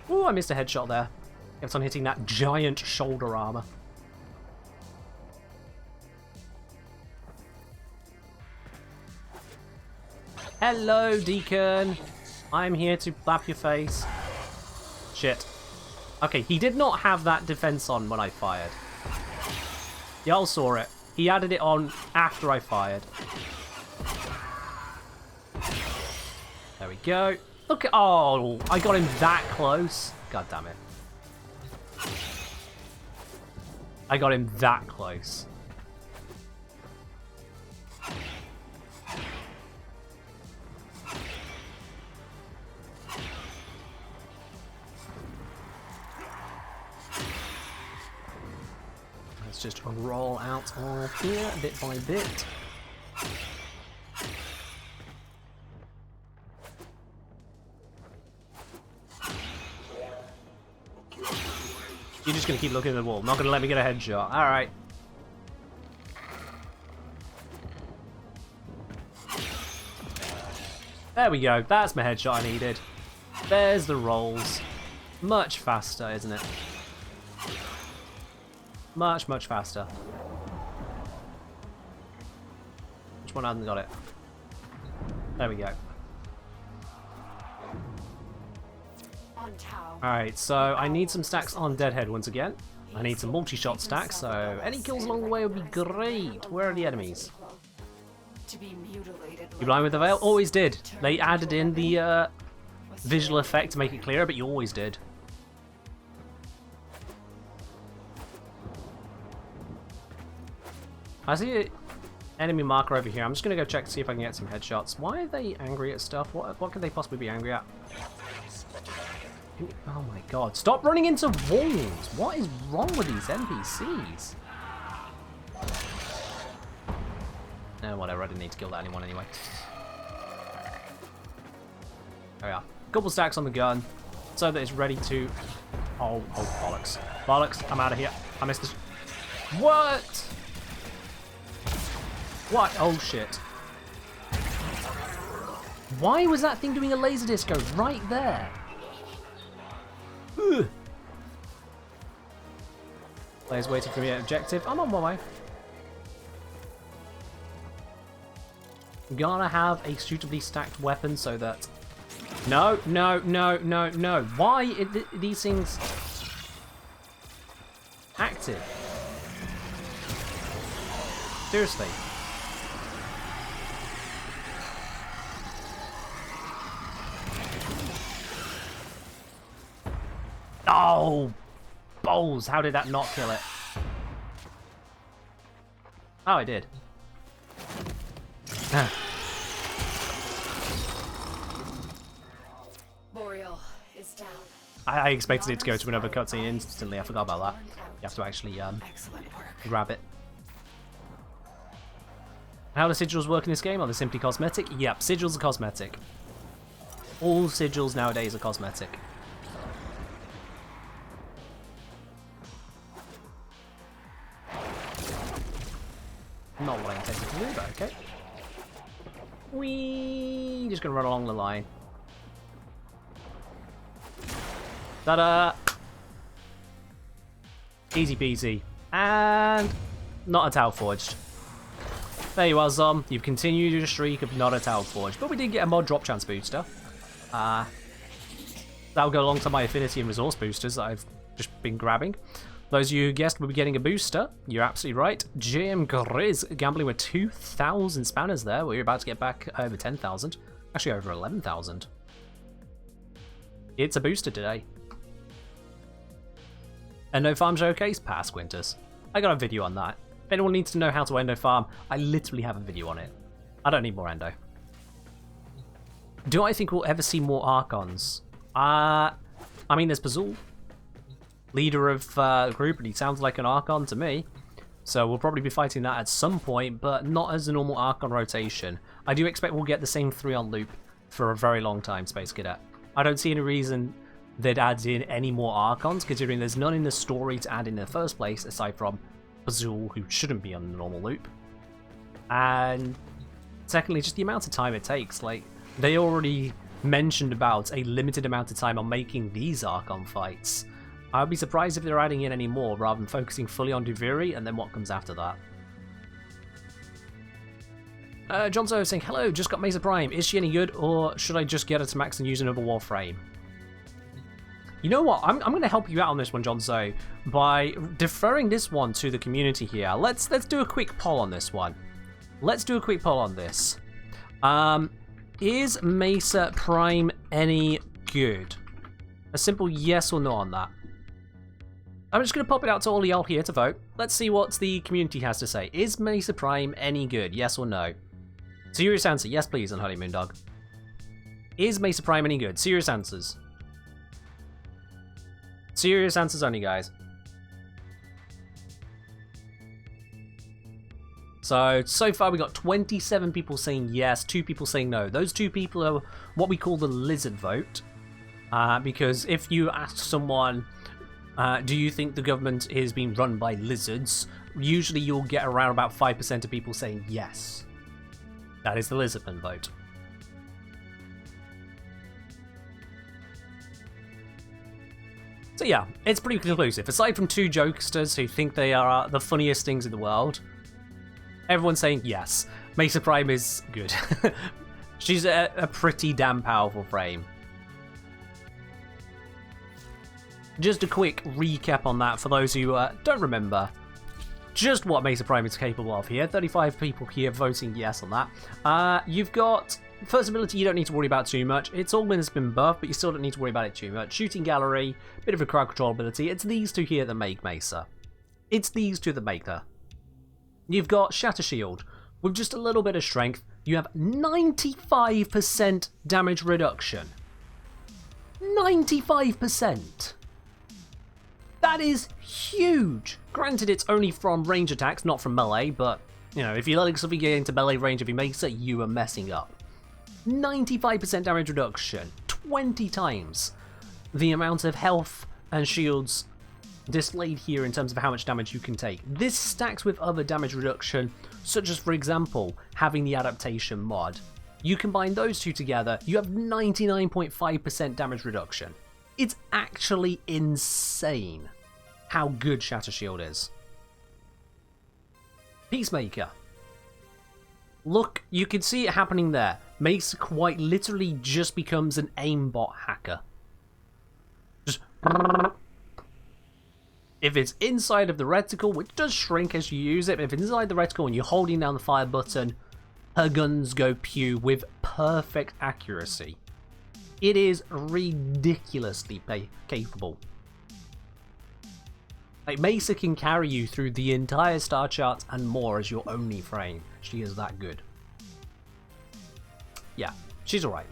Ooh, I missed a headshot there. Kept on hitting that giant shoulder armor. Hello, Deacon. I'm here to slap your face. Shit. Okay, he did not have that defense on when I fired. Y'all saw it. He added it on after I fired. There we go. Look at... Oh, I got him that close. God damn it. I got him that close. Let's just roll out of here bit by bit. You're just going to keep looking at the wall. Not going to let me get a headshot. Alright. There we go. That's my headshot I needed. There's the rolls. Much faster, isn't it? Much, much faster. Which one hasn't got it? There we go. Alright, so I need some stacks on Deadhead once again. I need some multi-shot stacks, so any kills along the way would be great. Where are the enemies? You blind with the veil? Always did. They added in the visual effect to make it clearer, but you always did. I see an enemy marker over here. I'm just going to go check to see if I can get some headshots. Why are they angry at stuff? What could they possibly be angry at? Oh my god. Stop running into walls! What is wrong with these NPCs? No, whatever. I didn't need to kill that anyone anyway. There we are. Couple stacks on the gun so that it's ready to... Oh, bollocks. Bollocks. I'm out of here. I missed this. What? What? Oh, shit. Why was that thing doing a laser disco right there? Ugh. Player's waiting for me at objective. I'm on my way. I'm gonna have a suitably stacked weapon so that... No, no, no, no, no. Why are these things active? Seriously. Oh, balls! How did that not kill it? Oh, I did. Boreal is down. I expected it to go to another cutscene instantly. I forgot about that. You have to actually grab it. How do sigils work in this game? Are they simply cosmetic? Yep, sigils are cosmetic. All sigils nowadays are cosmetic. Not what I intended to do, but okay. Whee! Just gonna run along the line. Ta-da! Easy peasy. And not a Tau Forged. There you are, Zom. You've continued your streak of not a Tau Forged. But we did get a mod drop chance booster. That'll go along to my affinity and resource boosters that I've just been grabbing. Those of you who guessed we'll be getting a booster, you're absolutely right. JM Grizz gambling with 2,000 spanners there. We're about to get back over 10,000. Actually, over 11,000. It's a booster today. Endo Farm Showcase? Pass, Quintus. I got a video on that. If anyone needs to know how to Endo Farm, I literally have a video on it. I don't need more Endo. Do I think we'll ever see more Archons? I mean, there's Pazul, leader of the group, and he sounds like an Archon to me. So we'll probably be fighting that at some point, but not as a normal Archon rotation. I do expect we'll get the same 3 on loop for a very long time, Space Cadet. I don't see any reason they'd add in any more Archons, considering there's none in the story to add in the first place, aside from Pazul, who shouldn't be on the normal loop. And secondly, just the amount of time it takes. Like, they already mentioned about a limited amount of time on making these Archon fights. I'd be surprised if they're adding in any more, rather than focusing fully on Duviri and then what comes after that. John Zo saying, hello, just got Mesa Prime. Is she any good, or should I just get her to max and use another Warframe? You know what? I'm going to help you out on this one, John Zo, by deferring this one to the community here. Let's do a quick poll on this one. Let's do a quick poll on this. Is Mesa Prime any good? A simple yes or no on that. I'm just going to pop it out to all y'all here to vote. Let's see what the community has to say. Is Mesa Prime any good? Yes or no? Serious answer. Yes, please, on Honeymoon Dog. Is Mesa Prime any good? Serious answers. Serious answers only, guys. So far we got 27 people saying yes, 2 people saying no. Those 2 people are what we call the lizard vote. Because if you ask someone, do you think the government is being run by lizards? Usually you'll get around about 5% of people saying yes. That is the lizardman vote. So yeah, it's pretty conclusive. Aside from 2 jokesters who think they are the funniest things in the world, everyone's saying yes. Mesa Prime is good. She's a pretty damn powerful frame. Just a quick recap on that for those who don't remember just what Mesa Prime is capable of here. 35 people here voting yes on that. You've got first ability you don't need to worry about too much. It's all been buffed, but you still don't need to worry about it too much. Shooting gallery, bit of a crowd control ability. It's these 2 here that make Mesa. It's these 2 that make her. You've got Shatter Shield. With just a little bit of strength, you have 95% damage reduction. 95%! That is huge! Granted, it's only from range attacks, not from melee, but, you know, if you're letting something get into melee range of your Mesa, you are messing up. 95% damage reduction. 20 times the amount of health and shields displayed here in terms of how much damage you can take. This stacks with other damage reduction, such as, for example, having the adaptation mod. You combine those 2 together, you have 99.5% damage reduction. It's actually insane how good Shatter Shield is. Peacemaker. Look, you can see it happening there. Mesa quite literally just becomes an aimbot hacker. Just... If it's inside of the reticle, which does shrink as you use it, if it's inside the reticle and you're holding down the fire button, her guns go pew with perfect accuracy. It is ridiculously capable. Like, Mesa can carry you through the entire star chart and more as your only frame. She is that good. Yeah, she's alright.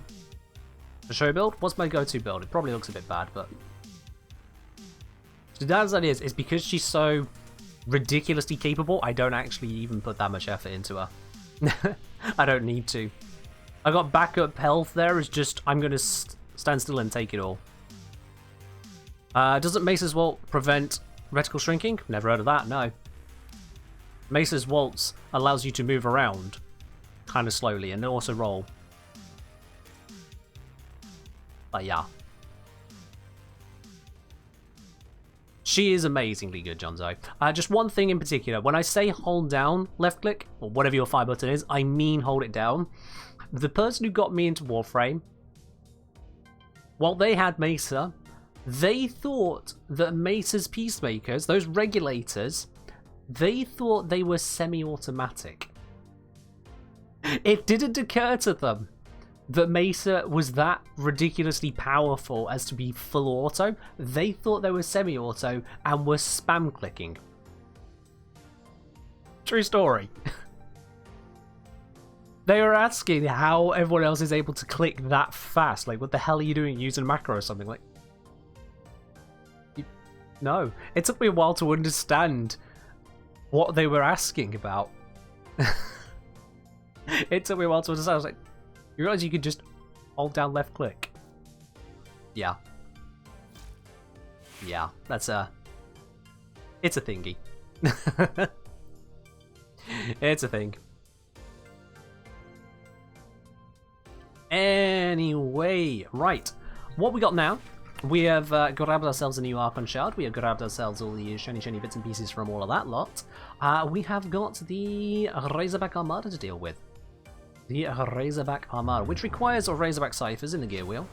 The show build? What's my go-to build? It probably looks a bit bad, but... The downside is because she's so ridiculously capable, I don't actually even put that much effort into her. I don't need to. I got backup health there, it's just I'm going to stand still and take it all. Doesn't Mesa's Vault prevent reticle shrinking? Never heard of that, no. Mesa's Waltz allows you to move around kind of slowly and also roll. But yeah. She is amazingly good, Jonzo. Just one thing in particular. When I say hold down left click, or whatever your fire button is, I mean hold it down. The person who got me into Warframe, while they had Mesa, they thought that Mesa's peacemakers, those regulators, they thought they were semi-automatic. It didn't occur to them that Mesa was that ridiculously powerful as to be full auto. They thought they were semi-auto and were spam clicking. True story. They were asking how everyone else is able to click that fast. Like, what the hell are you doing, using a macro or something? Like, no. It took me a while to understand what they were asking about. It took me a while to understand. I was like, you realize you could just hold down left click? Yeah. Yeah, that's it's a thingy. It's a thing. Anyway, right. What we got now? We have grabbed ourselves a new Archon shard. We have grabbed ourselves all the shiny bits and pieces from all of that lot. We have got the Razorback Armada to deal with. The Razorback Armada, which requires Razorback Ciphers in the gear wheel.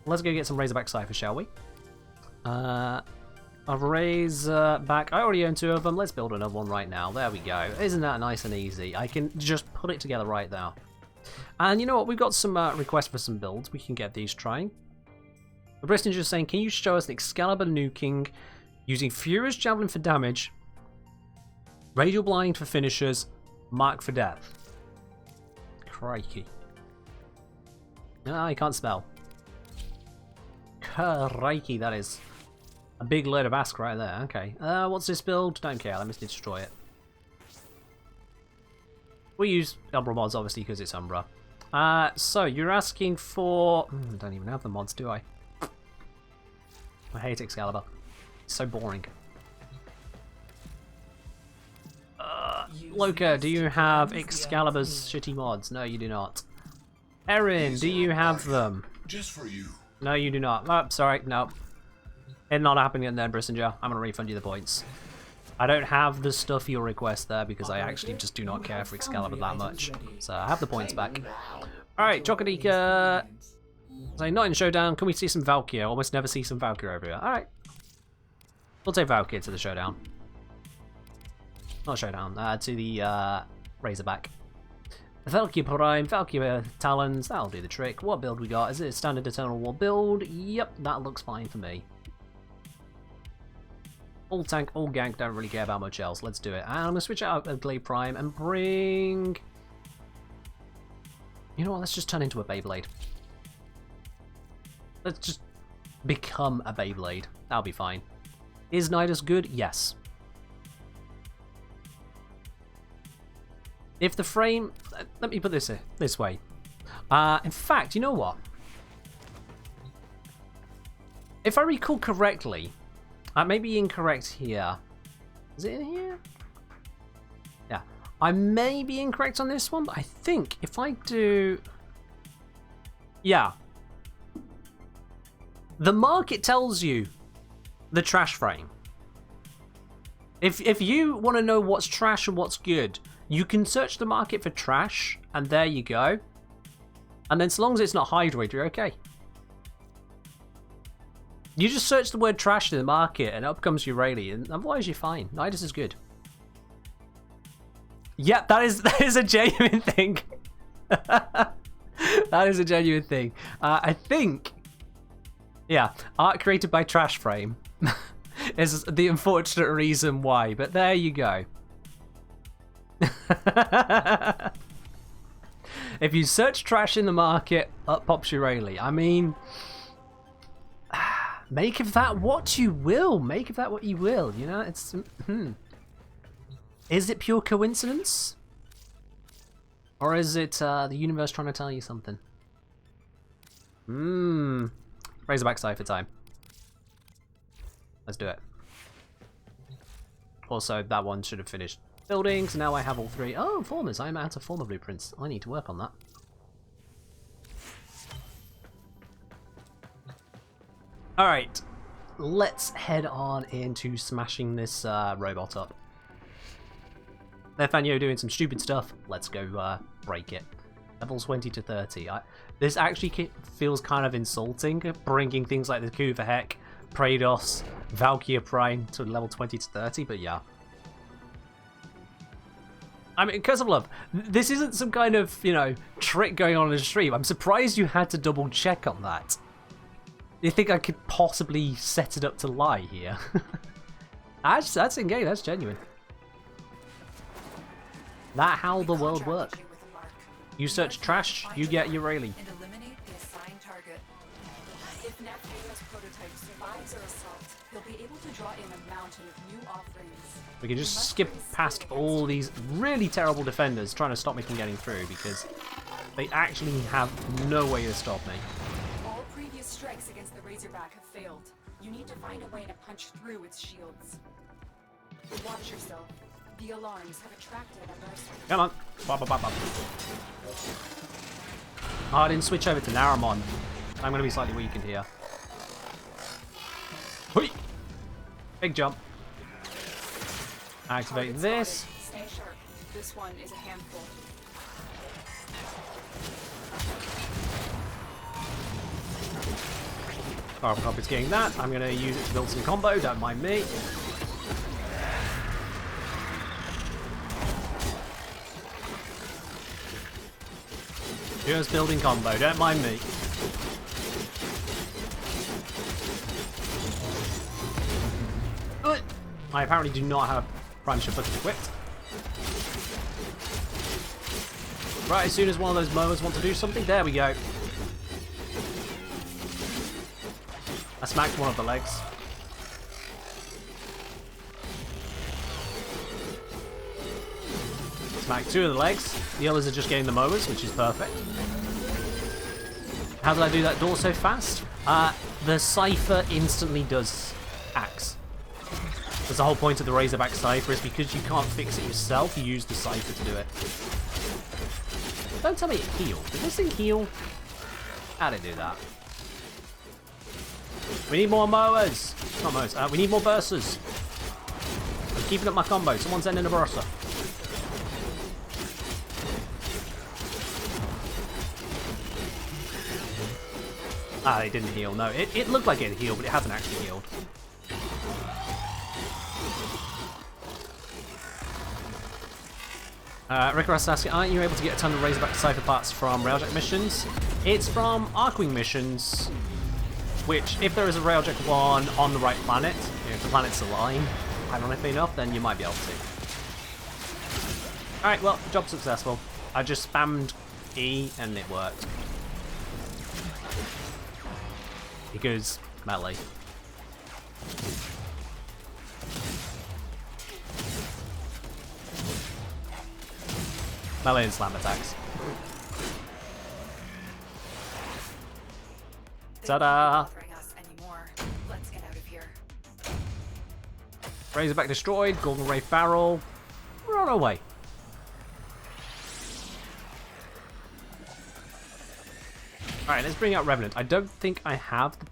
Let's go get some Razorback Ciphers, shall we? A Razorback. I already own 2 of them. Let's build another one right now. There we go. Isn't that nice and easy? I can just put it together right now. And you know what? We've got some requests for some builds. We can get these trying. The Bristol just saying, can you show us an Excalibur nuking using Furious Javelin for damage, Radial Blind for finishers, Mark for death? Crikey. No, I can't spell. Crikey, that is a big load of ask right there. Okay. What's this build? Don't care. Let me destroy it. We use Umbra mods, obviously, because it's Umbra. So, you're asking for... I don't even have the mods, do I? I hate Excalibur. It's so boring. Loka, do you have Excalibur's shitty mods? No, you do not. Erin, do you have them? Just for you. No, you do not. Oh, sorry, no. It's not happening then, Brissinger. I'm going to refund you the points. I don't have the stuff you request there because I actually just do not care for Excalibur that much. So I have the points back. Alright, Chocodika. So not in Showdown. Can we see some Valkyrie? I almost never see some Valkyrie over here. Alright. We'll take Valkyrie to the Showdown. Not Showdown. To the Razorback. Valkyrie Prime, Valkyrie Talons. That'll do the trick. What build we got? Is it a standard Eternal War build? Yep, that looks fine for me. All tank, all gank, don't really care about much else. Let's do it. And I'm going to switch out of Glade Prime and bring... You know what, let's just turn into a Beyblade. Let's just become a Beyblade. That'll be fine. Is Nidus good? Yes. If the frame... Let me put this way. In fact, you know what? If I recall correctly... I may be incorrect here. Is it in here? Yeah. I may be incorrect on this one, but I think if I do... Yeah. The market tells you the trash frame. If you want to know what's trash and what's good, you can search the market for trash, and there you go. And then so long as it's not Hydroid, you're okay. You just search the word trash in the market and up comes Urali, and otherwise you're fine. Nidus is good. Yeah, that is a genuine thing. That is a genuine thing. I think, yeah, art created by Trash Frame is the unfortunate reason why, but there you go. If you search trash in the market, up pops Urali. I mean... Make of that what you will. Make of that what you will. You know, it's... Is it pure coincidence? Or is it the universe trying to tell you something? Razorback Cypher time. Let's do it. Also, that one should have finished building, so now I have all 3. Oh, formers. I'm out of former blueprints. I need to work on that. Alright, let's head on into smashing this robot up. Lefanyo doing some stupid stuff. Let's go break it. Levels 20 to 30. This actually feels kind of insulting, bringing things like the Coup for Heck, Praedos, Valkyria Prime to level 20 to 30, but yeah. I mean, Curse of Love, this isn't some kind of, you know, trick going on in the stream. I'm surprised you had to double check on that. You think I could possibly set it up to lie here? That's in-game, that's genuine. That how the world works. You search trash, you get Urali. And eliminate the assigned target. If Neptune's prototype survives our assault, they'll be able to draw in a mountain of new offerings. We can just skip past all these really terrible defenders trying to stop me from getting through because they actually have no way to stop me. All previous strikes against the Razorback have failed. You need to find a way to punch through its shields. Watch yourself. The alarms have attracted a mercenary. Come on. Bop, bop, bop, bop. Oh, I didn't switch over to Naramon. I'm going to be slightly weakened here. Hui! Big jump. Activate this. Stay sharp. This one is a handful. Carbon copy's getting that. I'm going to use it to build some combo. Don't mind me. Just building combo, don't mind me. I apparently do not have Prime Shift equipped. Right, as soon as one of those mowers want to do something, there we go. I smacked one of the legs. Smacked two of the legs. The others are just getting the mowers, which is perfect. How did I do that door so fast? The Cypher instantly does axe. That's the whole point of the Razorback Cypher, is because you can't fix it yourself, you use the Cypher to do it. Don't tell me it healed. Did this thing heal? How did it do that? We need more mowers! Not mowers, we need more bursters. I'm keeping up my combo. Someone's ending a burster. Ah, they didn't heal. No, it looked like it healed, but it hasn't actually healed. Rick Ross asking, aren't you able to get a ton of Razorback Cypher parts from Railjack missions? It's from Archwing missions, which, if there is a Railjack one on the right planet, if the planets align, ironically enough, then you might be able to. Alright, well, job successful. I just spammed E and it worked. Because melee. Melee and slam attacks. Ta-da! Let's get out of here. Razorback destroyed, Golden Ray Barrel. We're on our way. Alright, let's bring out Revenant. I don't think I have the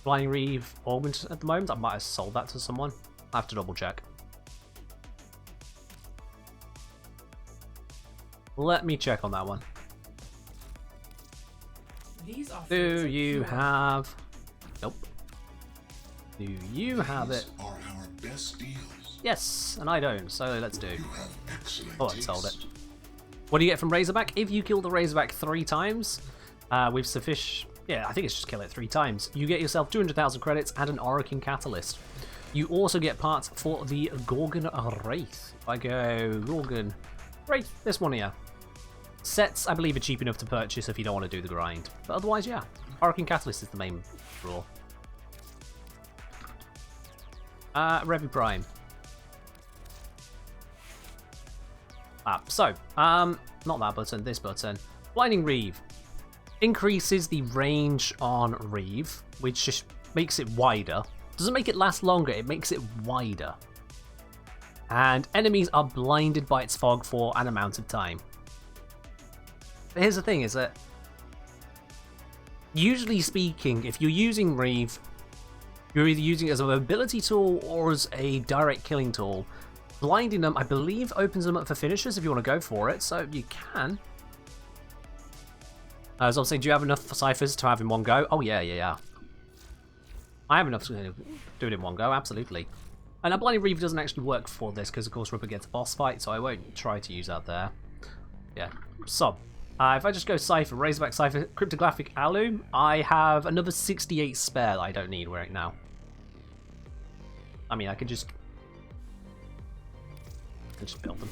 Flying Reeve augment at the moment. I might have sold that to someone. I have to double check. Let me check on that one. Do you have... Nope. Do you have it? Are our best deals. Yes, and I don't, so let's do. You have excellent Oh, I sold it. What do you get from Razorback? If you kill the Razorback 3 times, with sufficient... Yeah, I think it's just kill it 3 times. You get yourself 200,000 credits and an Archon Catalyst. You also get parts for the Gorgon Wraith. If I go Gorgon Wraith, this one here. Sets, I believe, are cheap enough to purchase if you don't want to do the grind. But otherwise, yeah. Archon Catalyst is the main draw. Revu Prime. Not that button, this button. Blinding Reeve. Increases the range on Reeve, which just makes it wider. Doesn't make it last longer, it makes it wider. And enemies are blinded by its fog for an amount of time. But here's the thing, is that usually speaking, if you're using Reeve, You're either using it as a mobility tool or as a direct killing tool. Blinding them, I believe, opens them up for finishers if you want to go for it, so you can. As I'm saying, do you have enough ciphers to have in one go? Oh, yeah. I have enough to do it in one go, absolutely. And a Blinding Reaver doesn't actually work for this because, of course, we're up against a boss fight, so I won't try to use that there. Yeah. So, if I just go Cypher, Razorback Cypher, Cryptographic Alum, I have another 68 spare that I don't need right now. I mean, I could just build them.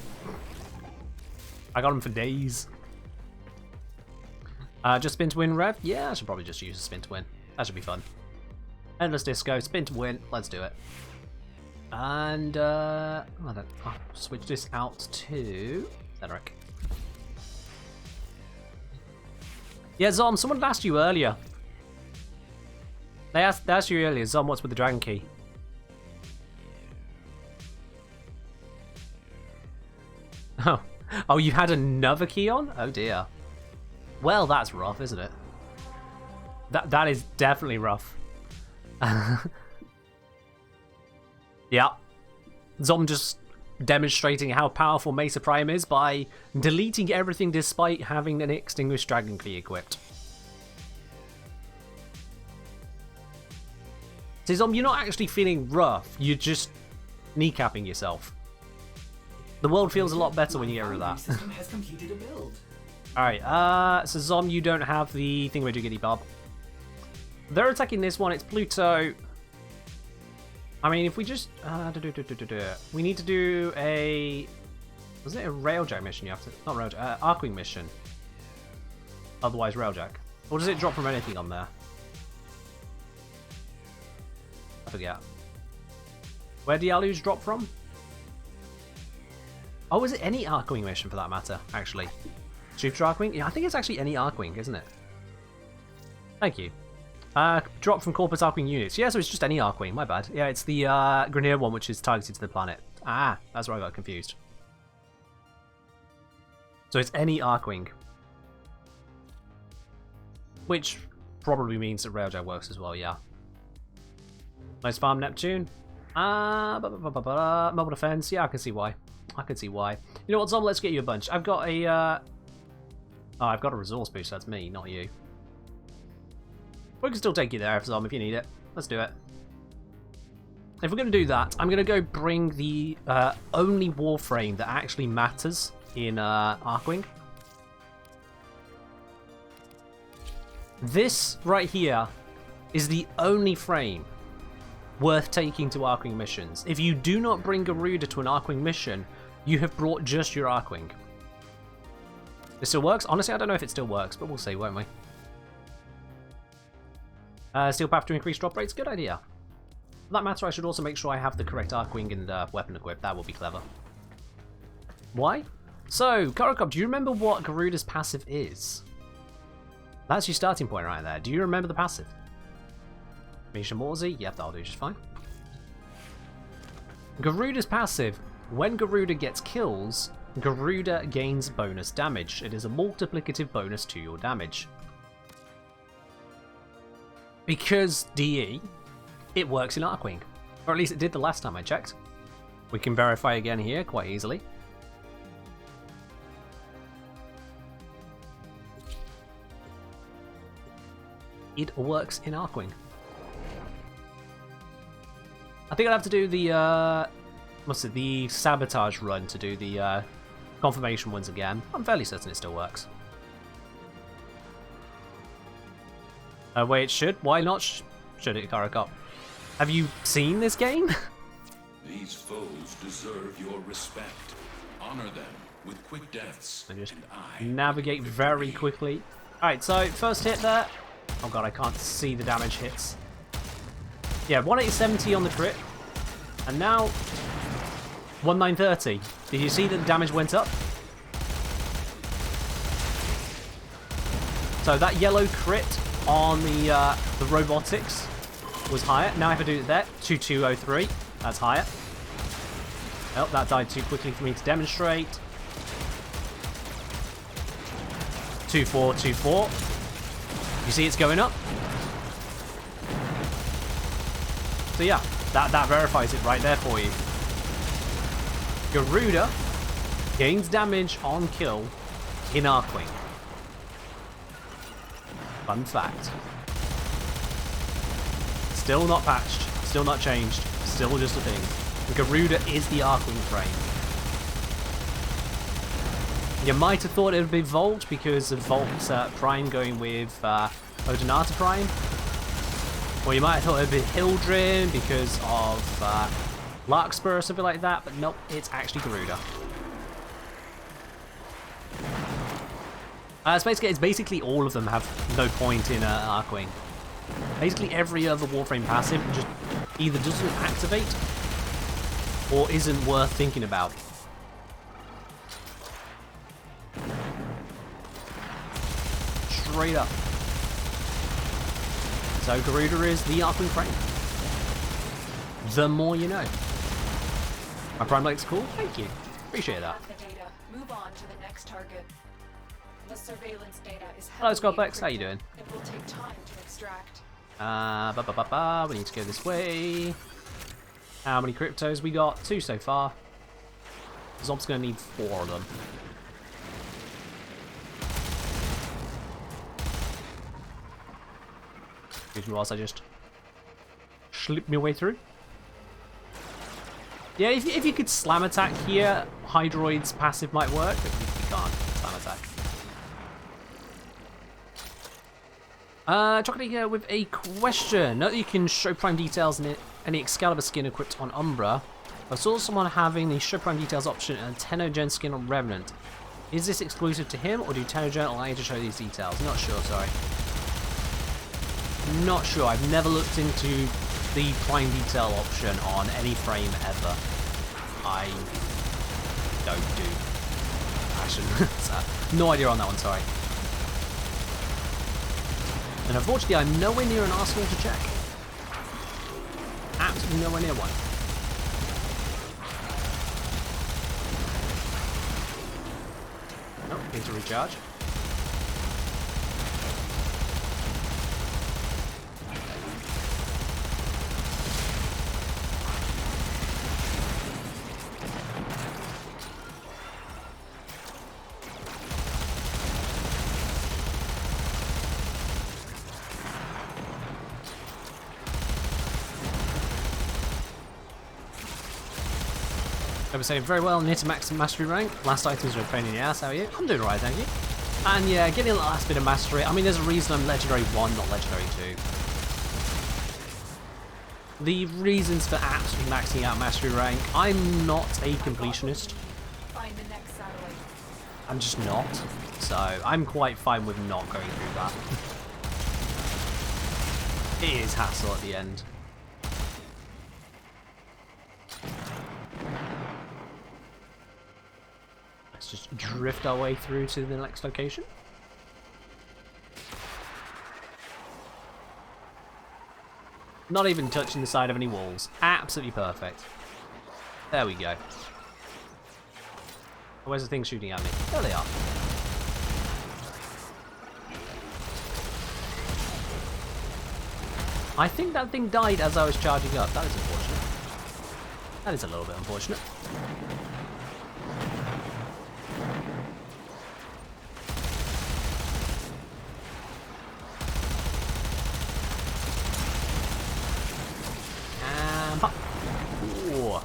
I got them for days. Just spin to win, Rev? Yeah, I should probably just use a spin to win. That should be fun. Endless Disco, spin to win. Let's do it. And, I'll switch this out to Cedric. Yeah, Zom, someone asked you earlier. They asked you earlier, Zom, what's with the Dragon Key? Oh, you had another key on? Oh dear. Well, that's rough, isn't it? That is definitely rough. Yeah. Zom just demonstrating how powerful Mesa Prime is by deleting everything despite having an Extinguished Dragon Key equipped. So Zom, you're not actually feeling rough, you're just kneecapping yourself. The world feels a lot better when you get rid of that. System has completed a build. Alright, so Zom, you don't have the thingamajiggy bob. They're attacking this one, it's Pluto. I mean, if we just... we need to do a... Was it a Railjack mission you have to... Not Railjack, Archwing mission. Otherwise Railjack. Or does it drop from anything on there? I forget. Where do the Alus drop from? Oh, is it any Archwing mission for that matter, actually? Jupiter Archwing? Yeah, I think it's actually any Archwing, isn't it? Thank you. Drop from Corpus Archwing units. Yeah, so it's just any Archwing, my bad. Yeah, it's the Grineer one, which is targeted to the planet. Ah, that's where I got confused. So it's any Archwing. Which probably means that Railjack works as well, yeah. Nice farm, Neptune. Mobile defense. Yeah, I can see why. I can see why. You know what, Zom? Let's get you a bunch. I've got a... Oh, I've got a resource boost. That's me, not you. We can still take you there, Zom, if you need it. Let's do it. If we're going to do that, I'm going to go bring the only Warframe that actually matters in Archwing. This right here is the only frame worth taking to Archwing missions. If you do not bring Garuda to an Archwing mission, you have brought just your Archwing. It still works? Honestly, I don't know if it still works, but we'll see, won't we? Steel path to increase drop rates, good idea. For that matter, I should also make sure I have the correct Archwing and weapon equipped. That will be clever. Why? So, Karakop, do you remember what Garuda's passive is? That's your starting point right there. Do you remember the passive? Misha Morzi? Yep, that'll do just fine. Garuda's passive. When Garuda gets kills, Garuda gains bonus damage. It is a multiplicative bonus to your damage. Because DE, it works in Archwing. Or at least it did the last time I checked. We can verify again here quite easily. It works in Archwing. I think I'd have to do the, the sabotage run to do the confirmation ones again. I'm fairly certain it still works. Wait, it should? Why not should it, Karakop? Have you seen this game? These foes deserve your respect. Honor them with quick deaths. And just navigate very quickly. Alright, so first hit there. Oh god, I can't see the damage hits. Yeah, 1870 on the crit. And now 1930. Did you see that the damage went up? So that yellow crit on the robotics was higher. Now if I do it there, 2203, that's higher. Oh, that died too quickly for me to demonstrate. 2424. You see it's going up. So yeah, that verifies it right there for you. Garuda gains damage on kill in Archwing. Fun fact. Still not patched, still not changed, still just a thing. Garuda is the Archwing frame. You might have thought it would be Volt because of Volt's Prime going with Odinata Prime. Or you might have thought it would be Hildrin because of Larkspur or something like that, but nope, it's actually Garuda. It's basically all of them have no point in Archwing. Basically every other Warframe passive just either doesn't activate or isn't worth thinking about. Straight up. So Garuda is the Archwing frame. The more you know. My Prime Lake's cool? Thank you. Appreciate that. The data. Move on to the next target. The surveillance data is Hello, heavily Scottbex. How you encrypted. doing? It will take time to extract. We need to go this way. How many cryptos we got? 2 so far. Zob's gonna need 4 of them. Excuse me whilst I just slip my way through. Yeah, if you could slam attack here, Hydroid's passive might work, but you can't slam attack. Chocolate here with a question. Note that you can show prime details in any Excalibur skin equipped on Umbra. I saw someone having the show prime details option and a Tennogen skin on Revenant. Is this exclusive to him, or do Tennogen allow you to show these details? Not sure, sorry. Not sure. I've never looked into the prime detail option on any frame ever. I don't do fashion. No idea on that one, sorry. And unfortunately, I'm nowhere near an arsenal to check. Absolutely nowhere near one. Oh, need to recharge. I was saying very well, near to max mastery rank. Last items were a pain in the ass. How are you? I'm doing alright, thank you. And yeah, getting the last bit of mastery. I mean, there's a reason I'm Legendary 1, not Legendary 2. The reasons for absolutely maxing out mastery rank, I'm not a completionist. Find the next satellite. I'm just not. So I'm quite fine with not going through that. It is hassle at the end. Let's just drift our way through to the next location. Not even touching the side of any walls. Absolutely perfect. There we go. Where's the thing shooting at me? There they are. I think that thing died as I was charging up. That is unfortunate. That is a little bit unfortunate. And pop. Ooh.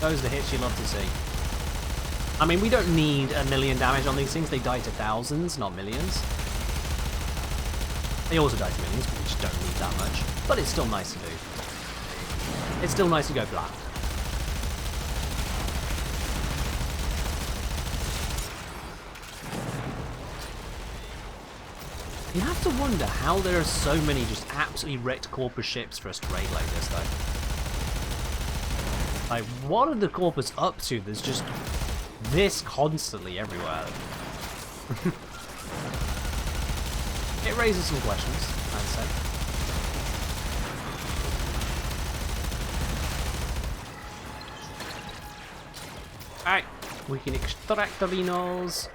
Those are the hits you love to see. I mean, we don't need 1,000,000 damage on these things. They die to thousands, not millions. They also die to millions, but we just don't need that much. But it's still nice to do. It's still nice to go black. You have to wonder how there are so many just absolutely wrecked Corpus ships for us to raid like this, though. Like, what are the Corpus up to? There's just this constantly everywhere. It raises some questions, I'd say. Alright, we can extract the Venos.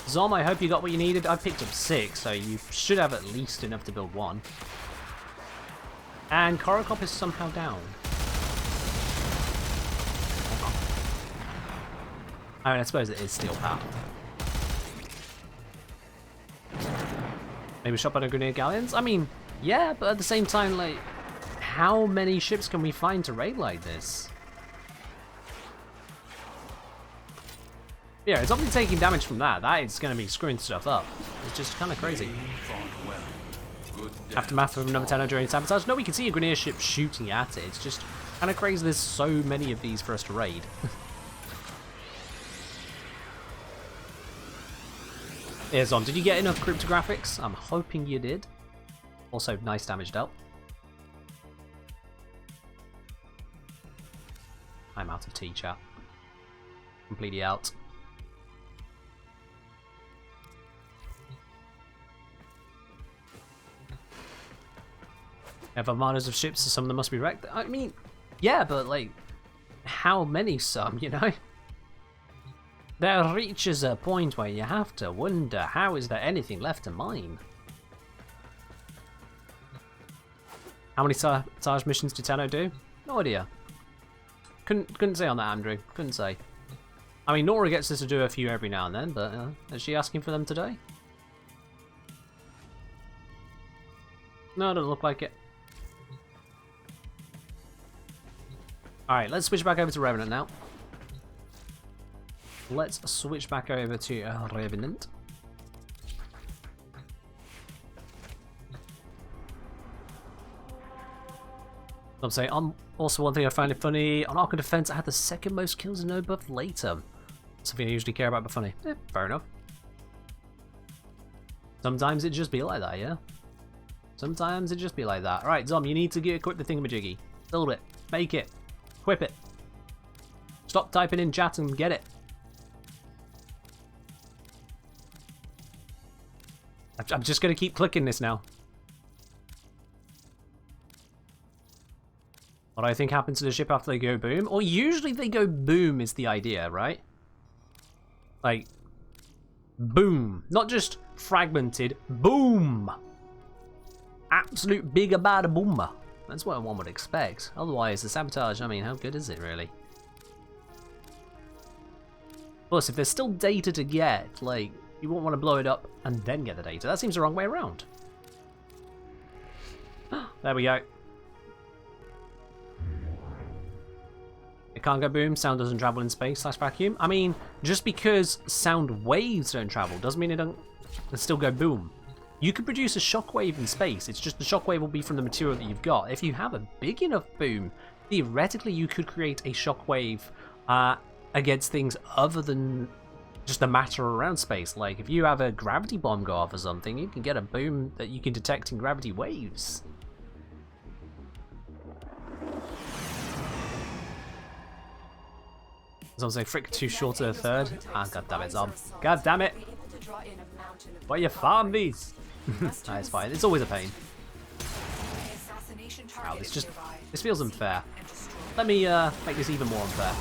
Zom, I hope you got what you needed. I picked up 6, so you should have at least enough to build 1. And Korokop is somehow down. I mean, I suppose it is Steel Path. Maybe shot by the Grenadier Galleons? I mean, yeah, but at the same time, like, how many ships can we find to raid like this? Yeah, it's obviously taking damage from that. That is going to be screwing stuff up. It's just kind of crazy. Aftermath of another 10 during sabotage. No, we can see a Grenadier ship shooting at it. It's just kind of crazy there's so many of these for us to raid. Here's on. Did you get enough cryptographics? I'm hoping you did. Also, nice damage dealt. I'm out of tea, chat. Completely out. Have armadas of ships, so some of them must be wrecked. I mean, yeah, but like, how many some, you know? There reaches a point where you have to wonder, how is there anything left to mine? How many sabotage missions did Tenno do? No idea. Couldn't say on that, Andrew. Couldn't say. I mean, Nora gets us to do a few every now and then, but is she asking for them today? No, it doesn't look like it. Alright, let's switch back over to Revenant now. Let's switch back over to Revenant. I'm saying, also one thing I find it funny, on Archon Defense I had the second most kills and no buff later. Something I usually care about but funny. Fair enough. Sometimes it just be like that, yeah? Sometimes it just be like that. Alright, Zom, you need to equip the thingamajiggy. Build it. Make it. Equip it. Stop typing in chat and get it. I'm just going to keep clicking this now. What do I think happens to the ship after they go boom? Or usually they go boom is the idea, right? Like, boom. Not just fragmented. Boom. Absolute big bada boomer. That's what one would expect. Otherwise, the sabotage, I mean, how good is it really? Plus, if there's still data to get, like, you won't want to blow it up and then get the data. That seems the wrong way around. There we go. It can't go boom, sound doesn't travel in space / vacuum. I mean, just because sound waves don't travel doesn't mean it'll still go boom. You could produce a shockwave in space, it's just the shockwave will be from the material that you've got. If you have a big enough boom, theoretically you could create a shockwave against things other than just the matter around space. Like, if you have a gravity bomb go off or something, you can get a boom that you can detect in gravity waves. Someone saying Frick too short to the third. Ah, god damn it, Zom. God damn it! Why you farm these? Nah, it's fine. It's always a pain. Wow, this feels unfair. Let me make this even more unfair.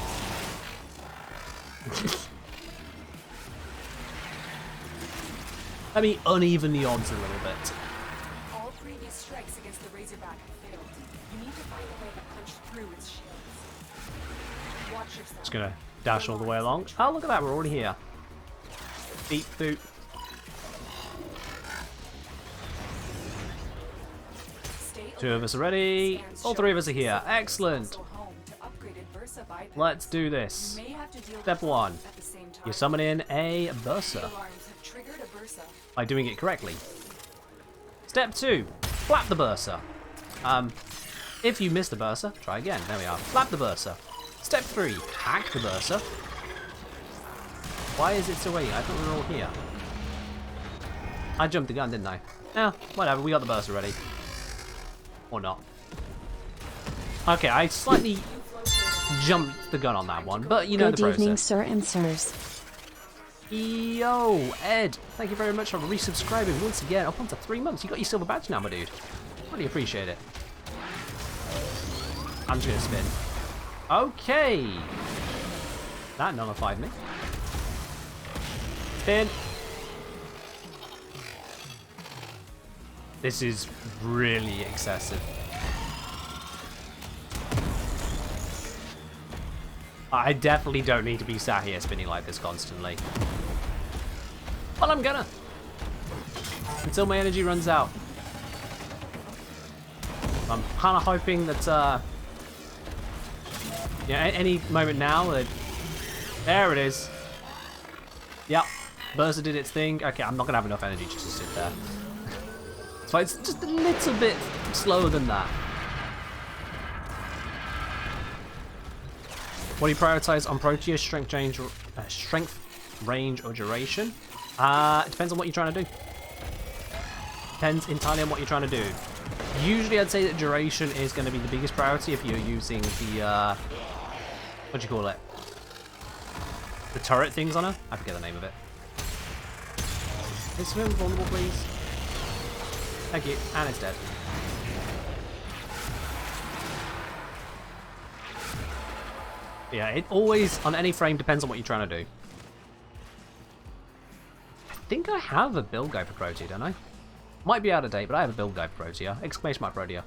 Let me uneven the odds a little bit. All previous strikes against the Razorback have failed. You need to find a way to punch through its shields. Watch yourself. Just gonna dash all the way along. Oh, look at that, we're already here. Beep boop. Two of us are ready. All three of us are here. Excellent. Let's do this. Step 1. You summon in a Bursa by doing it correctly. Step 2. Flap the Bursa. If you miss the Bursa, try again. There we are. Flap the Bursa. Step 3. Hack the Bursa. Why is it so wait? I thought we were all here. I jumped the gun, didn't I? Yeah, whatever. We got the Bursa ready. Or not. Okay, I slightly jumped the gun on that one, but you know the process. Good evening, sir and sirs. Yo, Ed, thank you very much for resubscribing once again. Up onto 3 months. You got your silver badge now, my dude. Really appreciate it. I'm just gonna spin. Okay. That nullified me. Spin. This is really excessive. I definitely don't need to be sat here spinning like this constantly. Well, I'm gonna. Until my energy runs out. I'm kind of hoping that, yeah, any moment now, there it is. Yep, Burster did its thing. Okay, I'm not gonna have enough energy just to sit there. So it's just a little bit slower than that. What do you prioritize on Proteus? Strength, range, or duration? It depends on what you're trying to do. Depends entirely on what you're trying to do. Usually I'd say that duration is going to be the biggest priority if you're using the, what do you call it? The turret things on her? I forget the name of it. Is swim vulnerable, please? Thank you. And it's dead. Yeah, it always, on any frame, depends on what you're trying to do. I think I have a build guide for Protea, don't I? Might be out of date, but I have a build guide for Protea. Exclamation mark Protea.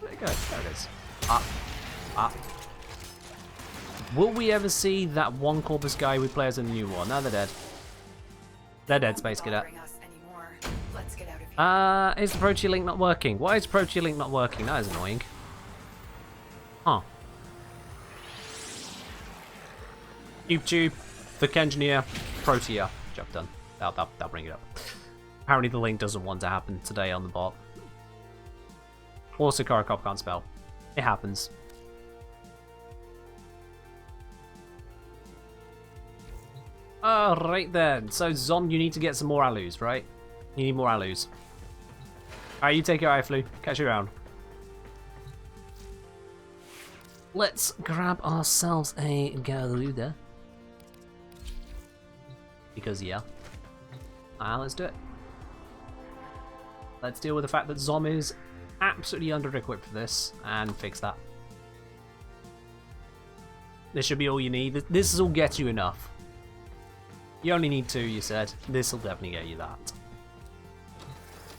There you go. There it is. Will we ever see that one Corpus guy we play as a new one? No, they're dead. They're dead, Space Cadet. Is the Protea link not working? Why is Protea link not working? That is annoying. Huh. YouTube, the engineer, Protea. Job done. That'll bring it up. Apparently the link doesn't want to happen today on the bot. Also, Karakop can't spell. It happens. Alright then. So, Zom, you need to get some more alus, right? You need more alus. Alright, you take your Iflu. Catch you around. Let's grab ourselves a Garuda. Because, yeah. Let's do it. Let's deal with the fact that Zom is absolutely under-equipped for this, and fix that. This should be all you need. This will get you enough. You only need 2, you said. This will definitely get you that.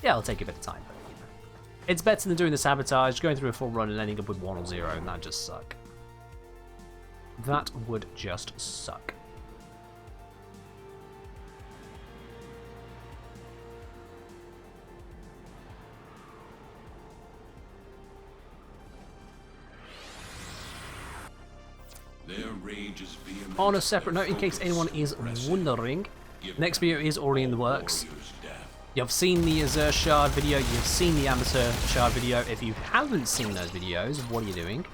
Yeah, it'll take a bit of time, but you know. It's better than doing the sabotage, going through a full run and ending up with 1 or 0, and that'd just suck. That would just suck. Their rage is vehement. On a separate note, in case anyone is wondering, next video is already in the works. You've seen the Azure Shard video, you've seen the Amateur Shard video. If you haven't seen those videos, what are you doing?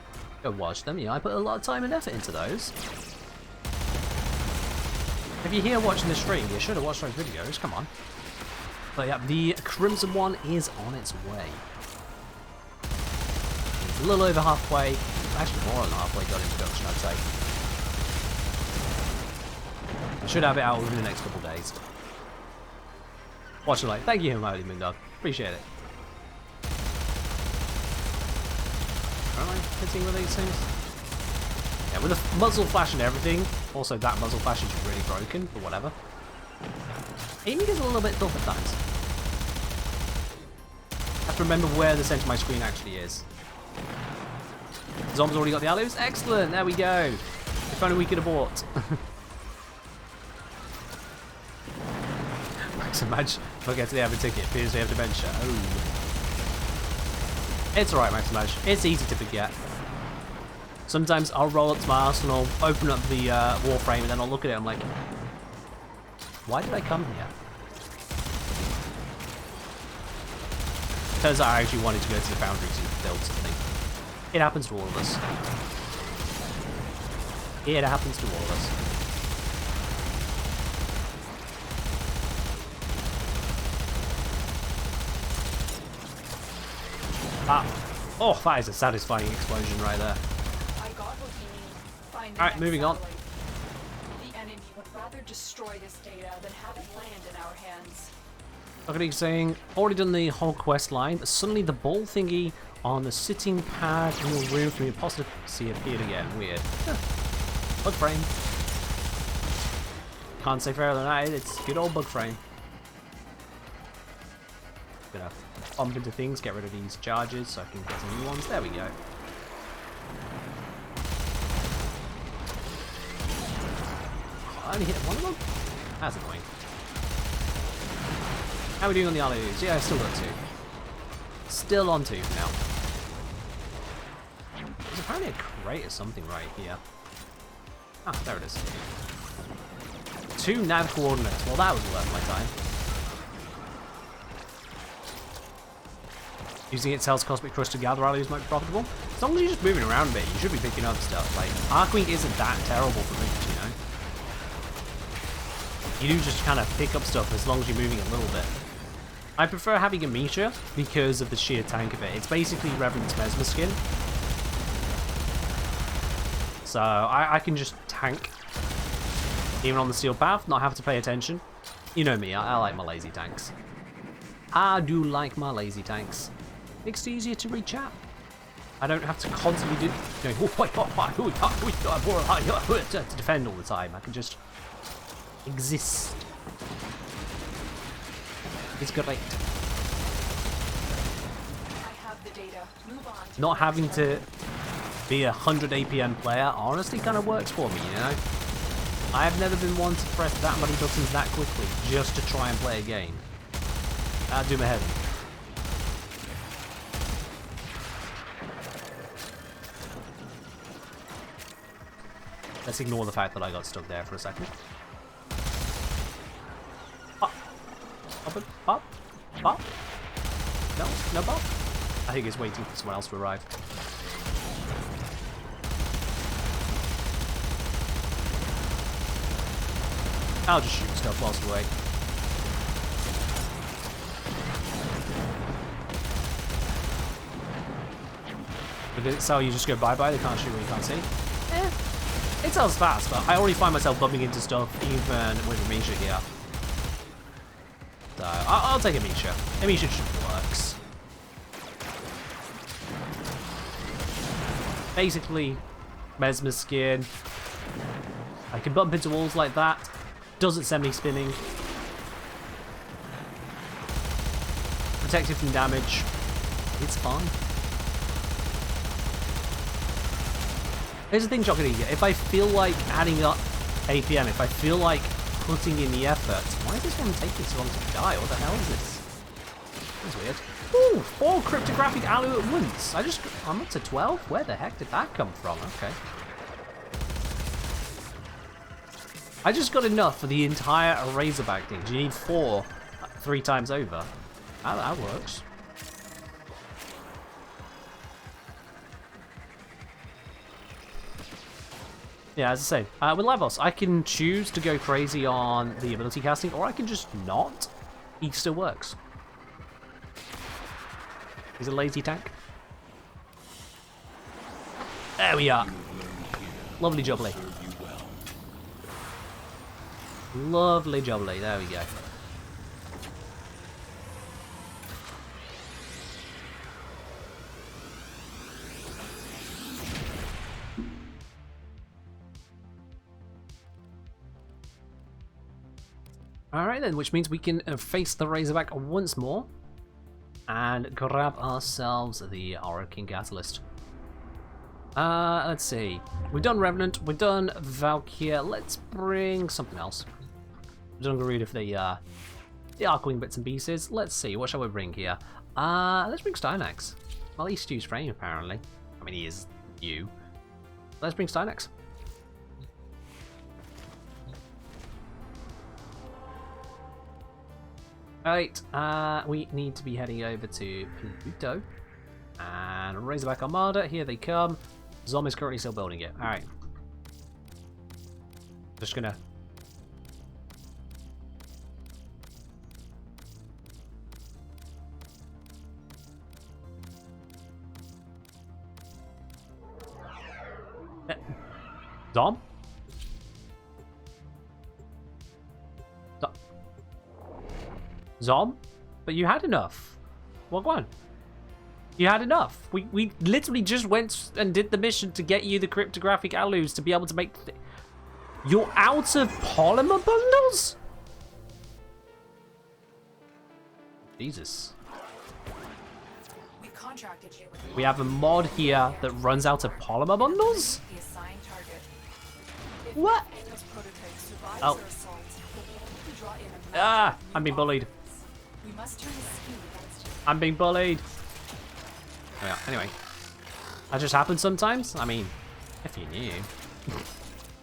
Go watch them. Yeah, I put a lot of time and effort into those. If you're here watching the stream, you should have watched those videos. Come on. But yeah, the Crimson one is on its way. It's a little over halfway. Actually, more than halfway done in production, I'd say. I should have it out within the next couple of days. Watch the light. Thank you, Holy Moondog. Appreciate it. Am I hitting with these things? Yeah, with the muzzle flash and everything. Also, that muzzle flash is really broken, but whatever. Aiming is a little bit tough at times. I have to remember where the centre of my screen actually is. Zom's already got the alus. Excellent. There we go. If only we could abort. Max and Madge forget they have a ticket. Appears they have dementia. Oh. It's alright, Max and Madge. It's easy to forget. Sometimes I'll roll up to my arsenal, open up the Warframe, and then I'll look at it and I'm like, why did I come here? Turns out I actually wanted to go to the foundry to build something. It happens to all of us. It happens to all of us. Ah. Oh, that is a satisfying explosion right there. Alright, moving on. The enemy would rather destroy this data than have it land in our hands. Look at it saying, already done the whole quest line, but suddenly the ball thingy on the sitting pad in your room from impossibility appeared again. Weird. Bug frame. Can't say fairer than that. It's good old bug frame. Gonna bump into things, get rid of these charges so I can get some new ones. There we go. I only hit one of them? That's annoying. How are we doing on the alley-oops? Yeah, I still got 2. Still on 2 now. There's apparently a crate or something right here. Ah, there it is. 2 nav coordinates. Well, that was worth my time. Using it tells Cosmic Crush to gather allies might be profitable. As long as you're just moving around a bit, you should be picking up stuff. Like, Archwing isn't that terrible for reach, you know? You do just kind of pick up stuff as long as you're moving a little bit. I prefer having a Misha because of the sheer tank of it. It's basically Reverend's Mesmer skin. So I can just tank, even on the steel path, not have to pay attention. You know me, I like my lazy tanks. I do like my lazy tanks. Makes it easier to reach out. I don't have to constantly to defend all the time. I can just exist. It's great. I have the data. Move on. Not having to be a 100 APM player honestly kind of works for me, you know? I've never been one to press that many buttons that quickly just to try and play a game. That'd do my head in. Let's ignore the fact that I got stuck there for a second. Pop. Pop. Pop. Pop. No? No pop? I think it's waiting for someone else to arrive. I'll just shoot stuff whilst we wait. So you just go bye-bye, they can't shoot what you can't see? It tells fast, but I already find myself bumping into stuff even with Amisha here. So I'll take Amisha. Amisha just works. Basically, Mesmer skin. I can bump into walls like that. Doesn't send me spinning. Protected from damage. It's fun. Here's the thing, Chocolate. If I feel like adding up APM, if I feel like putting in the effort, why is this one taking so long to die? What the hell is this? That's weird. Ooh, 4 cryptographic alloy at once. I'm up to 12? Where the heck did that come from? Okay. I just got enough for the entire Razorback thing. Do you need 4 3 times over? That works. Yeah, as I say, with Lavos, I can choose to go crazy on the ability casting, or I can just not. He still works. He's a lazy tank. There we are. Lovely jubbly. Lovely jubbly. There we go. Alright then, which means we can face the Razorback once more and grab ourselves the Archon Catalyst. Let's see. We've done Revenant, we've done Valkyr. Let's bring something else. We've done Garuda for the Archwing bits and pieces. Let's see, what shall we bring here? Let's bring Stynax. Well, he's Stu's frame apparently. I mean, he is you. Let's bring Stynax. Right, we need to be heading over to Pluto and Razorback Armada. Here they come. Zombie's currently still building it. Alright. Just gonna... Zom? Zom? But you had enough. Well, go on. You had enough. We literally just went and did the mission to get you the cryptographic alloys to be able to make... You're out of polymer bundles? Jesus. We contracted you with We have a mod here that runs out of polymer bundles? the assigned target. If What? those prototypes survive Oh. their assault, we'll draw in a Ah, massive I'm being bullied. We must turn the scheme against you. I'm being bullied. Oh, yeah. Anyway, that just happens sometimes. I mean, if you knew.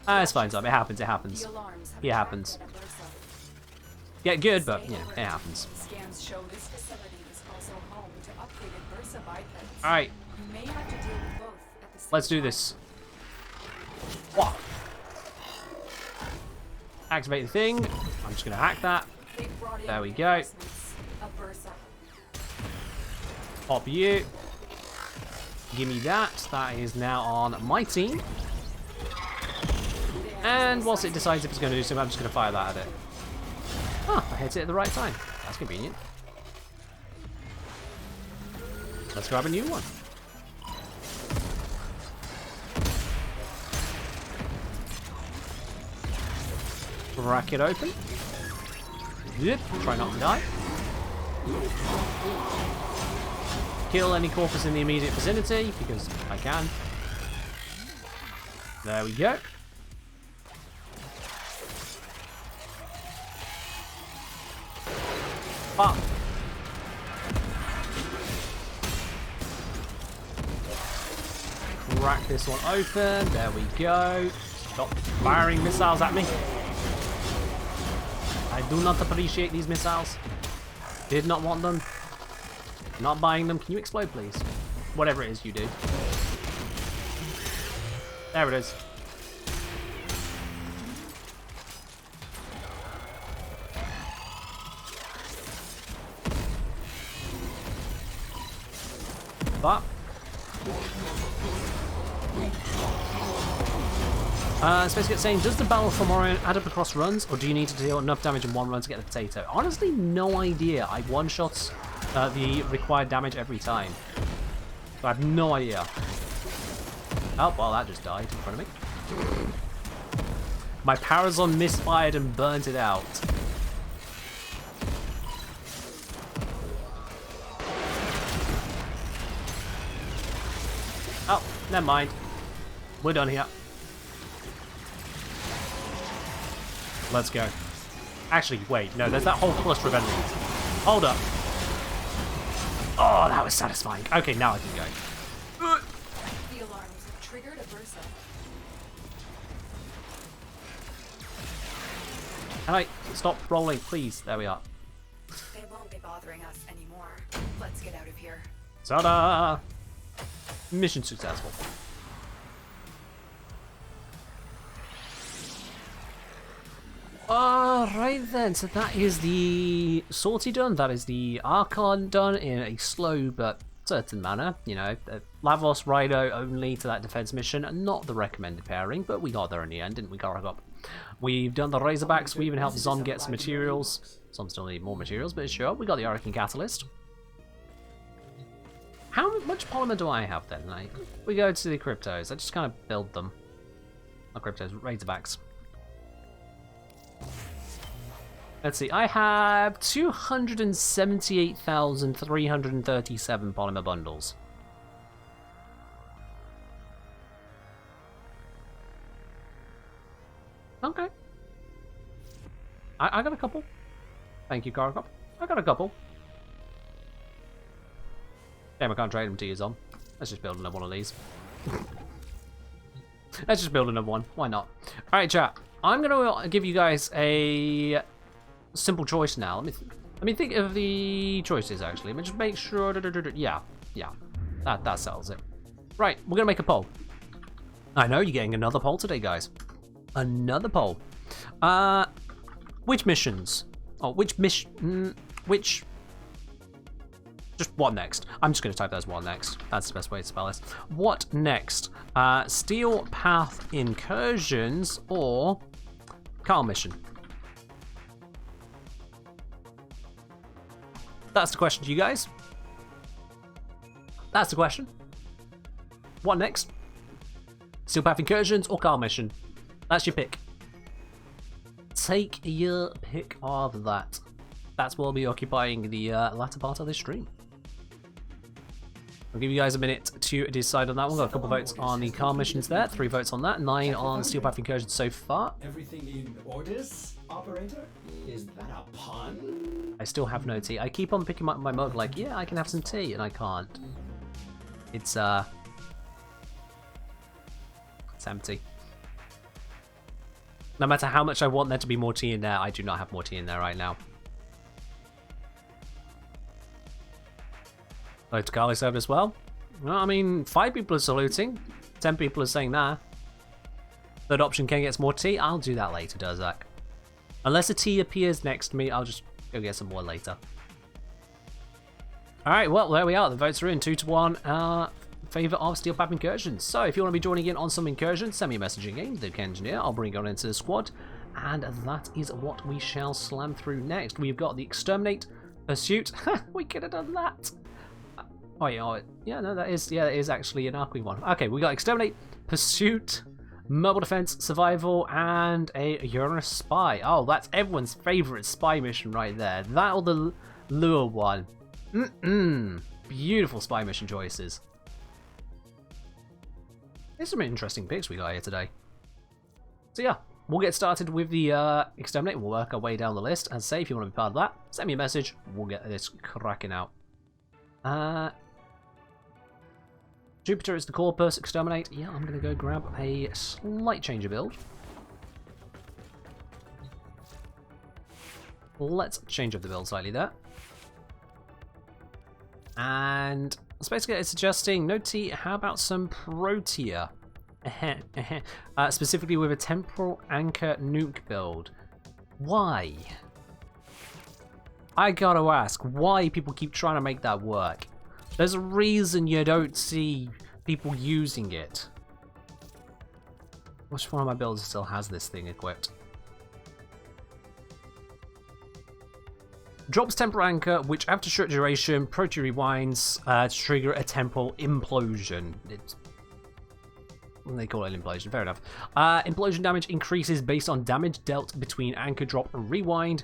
It's fine, Tom. It happens. It happens. The alarms have It happens. attracted a Bursa. Get good, but you know, it happens. Scans show this facility is also home to upgraded Bursa bipeds. All right, You may have to deal with both at the same let's do time. this. Whoa. Activate the thing. I'm just gonna hack that. They brought in There we go. reinforcements. A Bursa. Pop you. Give me that. That is now on my team. And whilst it decides if it's going to do something, I'm just going to fire that at it. Ah, I hit it at the right time. That's convenient. Let's grab a new one. Crack it open. Good. Try not to die. Kill any corpus in the immediate vicinity, because I can. There we go. Up. Crack this one open. There we go. Stop firing missiles at me. I do not appreciate these missiles. Did not want them. Not buying them. Can you explode, please? Whatever it is you do. There it is. But it's basically saying, does the battle from Orion add up across runs, or do you need to deal enough damage in one run to get the potato? Honestly, no idea. I one-shot the required damage every time. So I have no idea. Oh, well, that just died in front of me. My Parazon misfired and burnt it out. Oh, never mind. We're done here. Let's go. Actually, wait, no, there's that whole cluster of enemies. Hold up. Oh, that was satisfying. Okay, now I can go. The alarms have triggered a Bursa. Can I stop rolling, please? There we are. They won't be bothering us anymore. Let's get out of here. Ta-da! Mission successful. Alright then, so that is the sortie done, that is the Archon done in a slow but certain manner. You know, Lavos, Rhino only to that defense mission, not the recommended pairing, but we got there in the end, didn't we, Garagop? We've done the Razorbacks, we even helped Zom get some materials. Some still need more materials, but sure, we got the Archon Catalyst. How much polymer do I have then? Like, we go to the Cryptos, I just kind of build them. Not Cryptos, Razorbacks. Let's see, I have 278,337 polymer bundles. Okay. I got a couple. Thank you, Gargop. I got a couple. Damn, I can't trade them to you, Zom. Let's just build another one of these. Let's just build another one. Why not? Alright, chat. I'm going to give you guys a simple choice now. Let me think of the choices, actually. Let me just make sure. Yeah. That settles it. Right, we're going to make a poll. I know you're getting another poll today, guys. Another poll. Which missions? Oh, which mission? Which? Just what next? I'm just going to type that as what next. That's the best way to spell this. What next? Steel Path Incursions or Carl Mission? That's the question to you guys. That's the question. What next? Steel Path Incursions or Carl Mission? That's your pick. take your pick of that. That's what will be occupying the latter part of this stream. I'll give you guys a minute to decide on that one. Got a couple votes on the car missions there, 3 votes on that, 9 on Steel Path Incursion so far. Everything in orders, operator? Is that a pun? I still have no tea. I keep on picking up my mug like, yeah, I can have some tea, and I can't. It's empty. No matter how much I want there to be more tea in there, I do not have more tea in there right now. Oh, to Carly served as well? Well, I mean, 5 people are saluting. 10 people are saying nah. Third option, Ken gets more tea. I'll do that later, Durzak. Unless a tea appears next to me, I'll just go get some more later. Alright, well, there we are. The votes are in 2-1. Favour of Steel Path Incursions. So, if you want to be joining in on some incursions, send me a message in game, the Engineer. I'll bring you on into the squad. And that is what we shall slam through next. We've got the Exterminate, Pursuit. We could have done that. Oh yeah, no, that is actually an Archon one. Okay, we got Exterminate, Pursuit, Mobile Defense, Survival, and a Uranus Spy. Oh, that's everyone's favorite spy mission right there. That or the Lure one. Beautiful spy mission choices. There's some interesting picks we got here today. So yeah, we'll get started with the Exterminate. We'll work our way down the list. And say, if you want to be part of that, send me a message. We'll get this cracking out. Jupiter is the Corpus. Exterminate. Yeah, I'm going to go grab a slight change of build. Let's change up the build slightly there. And Space Gate is suggesting, no tea, how about some Protea? Specifically with a Temporal Anchor nuke build. Why? I gotta ask, why people keep trying to make that work? There's a reason you don't see people using it. Which one of my builds still has this thing equipped? Drops Temporal Anchor, which after short duration, Protea rewinds to trigger a temporal implosion. They call it an implosion, fair enough. Implosion damage increases based on damage dealt between Anchor Drop and Rewind.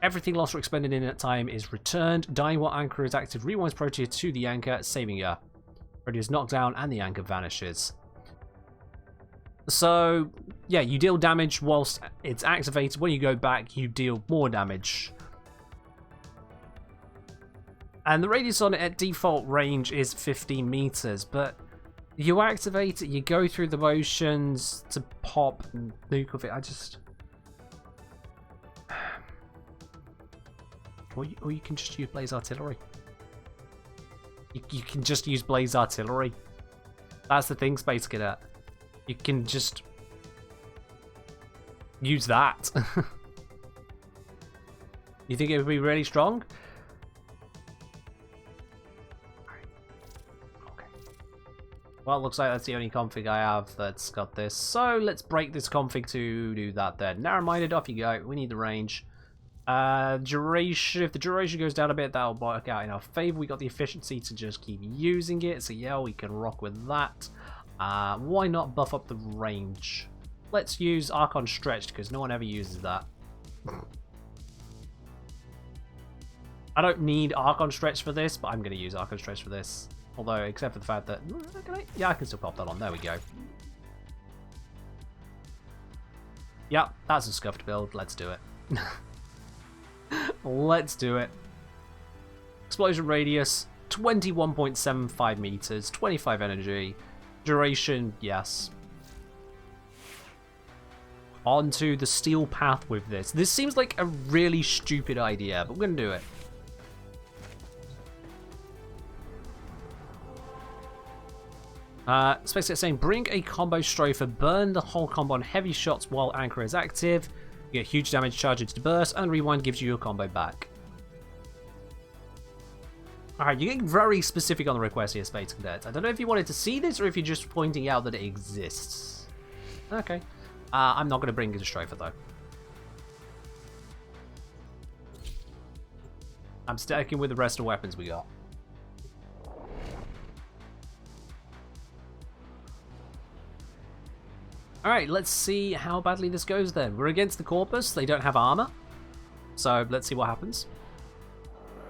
Everything lost or expended in that time is returned. Dying while Anchor is active rewinds Protea to the Anchor, saving her. Protea is knocked down and the Anchor vanishes. So, yeah, you deal damage whilst it's activated. When you go back, you deal more damage. And the radius on it at default range is 15 meters, but you activate it, you go through the motions to pop and nuke of it. I just... Or you can just use Blaze Artillery. You can just use Blaze Artillery. That's the thing, Space Cadet. You can just use that. You think it would be really strong? Okay. Well, it looks like that's the only config I have that's got this. So let's break this config to do that then. Narrow-minded, off you go. We need the range. Duration, if the duration goes down a bit, that'll work out in our favor. We got the efficiency to just keep using it, so yeah, we can rock with that. Why not buff up the range? Let's use Archon Stretched, because no one ever uses that. I don't need Archon Stretched for this, but I'm going to use Archon Stretched for this. Although, except for the fact that... Yeah, I can still pop that on. There we go. Yep, that's a scuffed build. Let's do it. Let's do it. Explosion radius, 21.75 meters, 25 energy. Duration, yes. Onto the steel path with this. This seems like a really stupid idea, but we're going to do it. Space Cat saying, bring a combo Strofer, burn the whole combo on heavy shots while Anchor is active. You get huge damage charge into burst, and Rewind gives you your combo back. Alright, you're getting very specific on the request here, Space Cadet. I don't know if you wanted to see this, or if you're just pointing out that it exists. Okay. I'm not going to bring a Strofer, though. I'm sticking with the rest of the weapons we got. Alright, let's see how badly this goes then. We're against the Corpus. They don't have armor. So let's see what happens.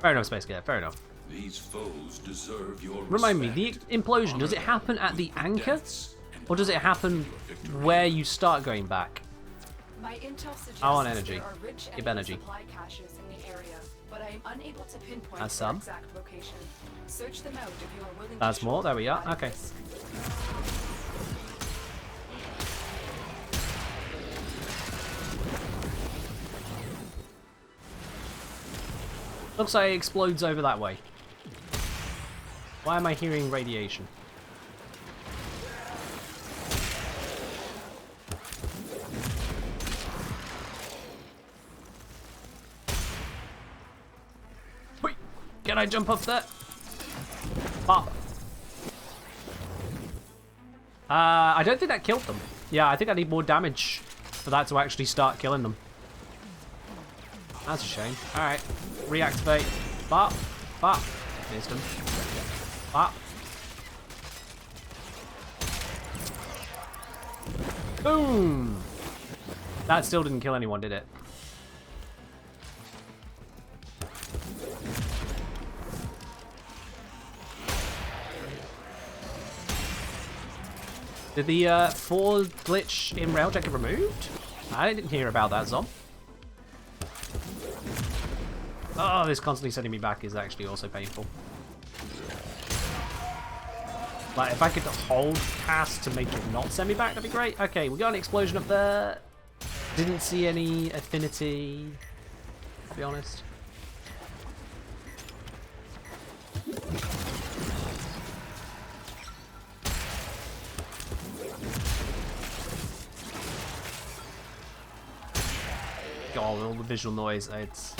Fair enough, Space Cadet. Fair enough. These foes deserve your Remind me, the respect. implosion, does it happen at the anchor? Or does it happen where you start going back? My intel suggests I want energy. there are rich Give enemy energy. supply caches in the area, but I am unable to pinpoint That's their some. exact location. Search them out if you are willing That's to more. shoulder There we are. that Okay. risk. Looks like it explodes over that way. Why am I hearing radiation? Wait, can I jump off that? Pop. I don't think that killed them. Yeah, I think I need more damage for that to actually start killing them. That's a shame. Alright. Reactivate. Bop. Bop. Missed him. Bop. Boom! That still didn't kill anyone, did it? Did the fall glitch in Railjack get removed? I didn't hear about that, Zom. Oh, this constantly sending me back is actually also painful. Like, if I could hold cast to make it not send me back, that'd be great. Okay, we got an explosion up there. Didn't see any affinity, to be honest. God, all the visual noise, it's...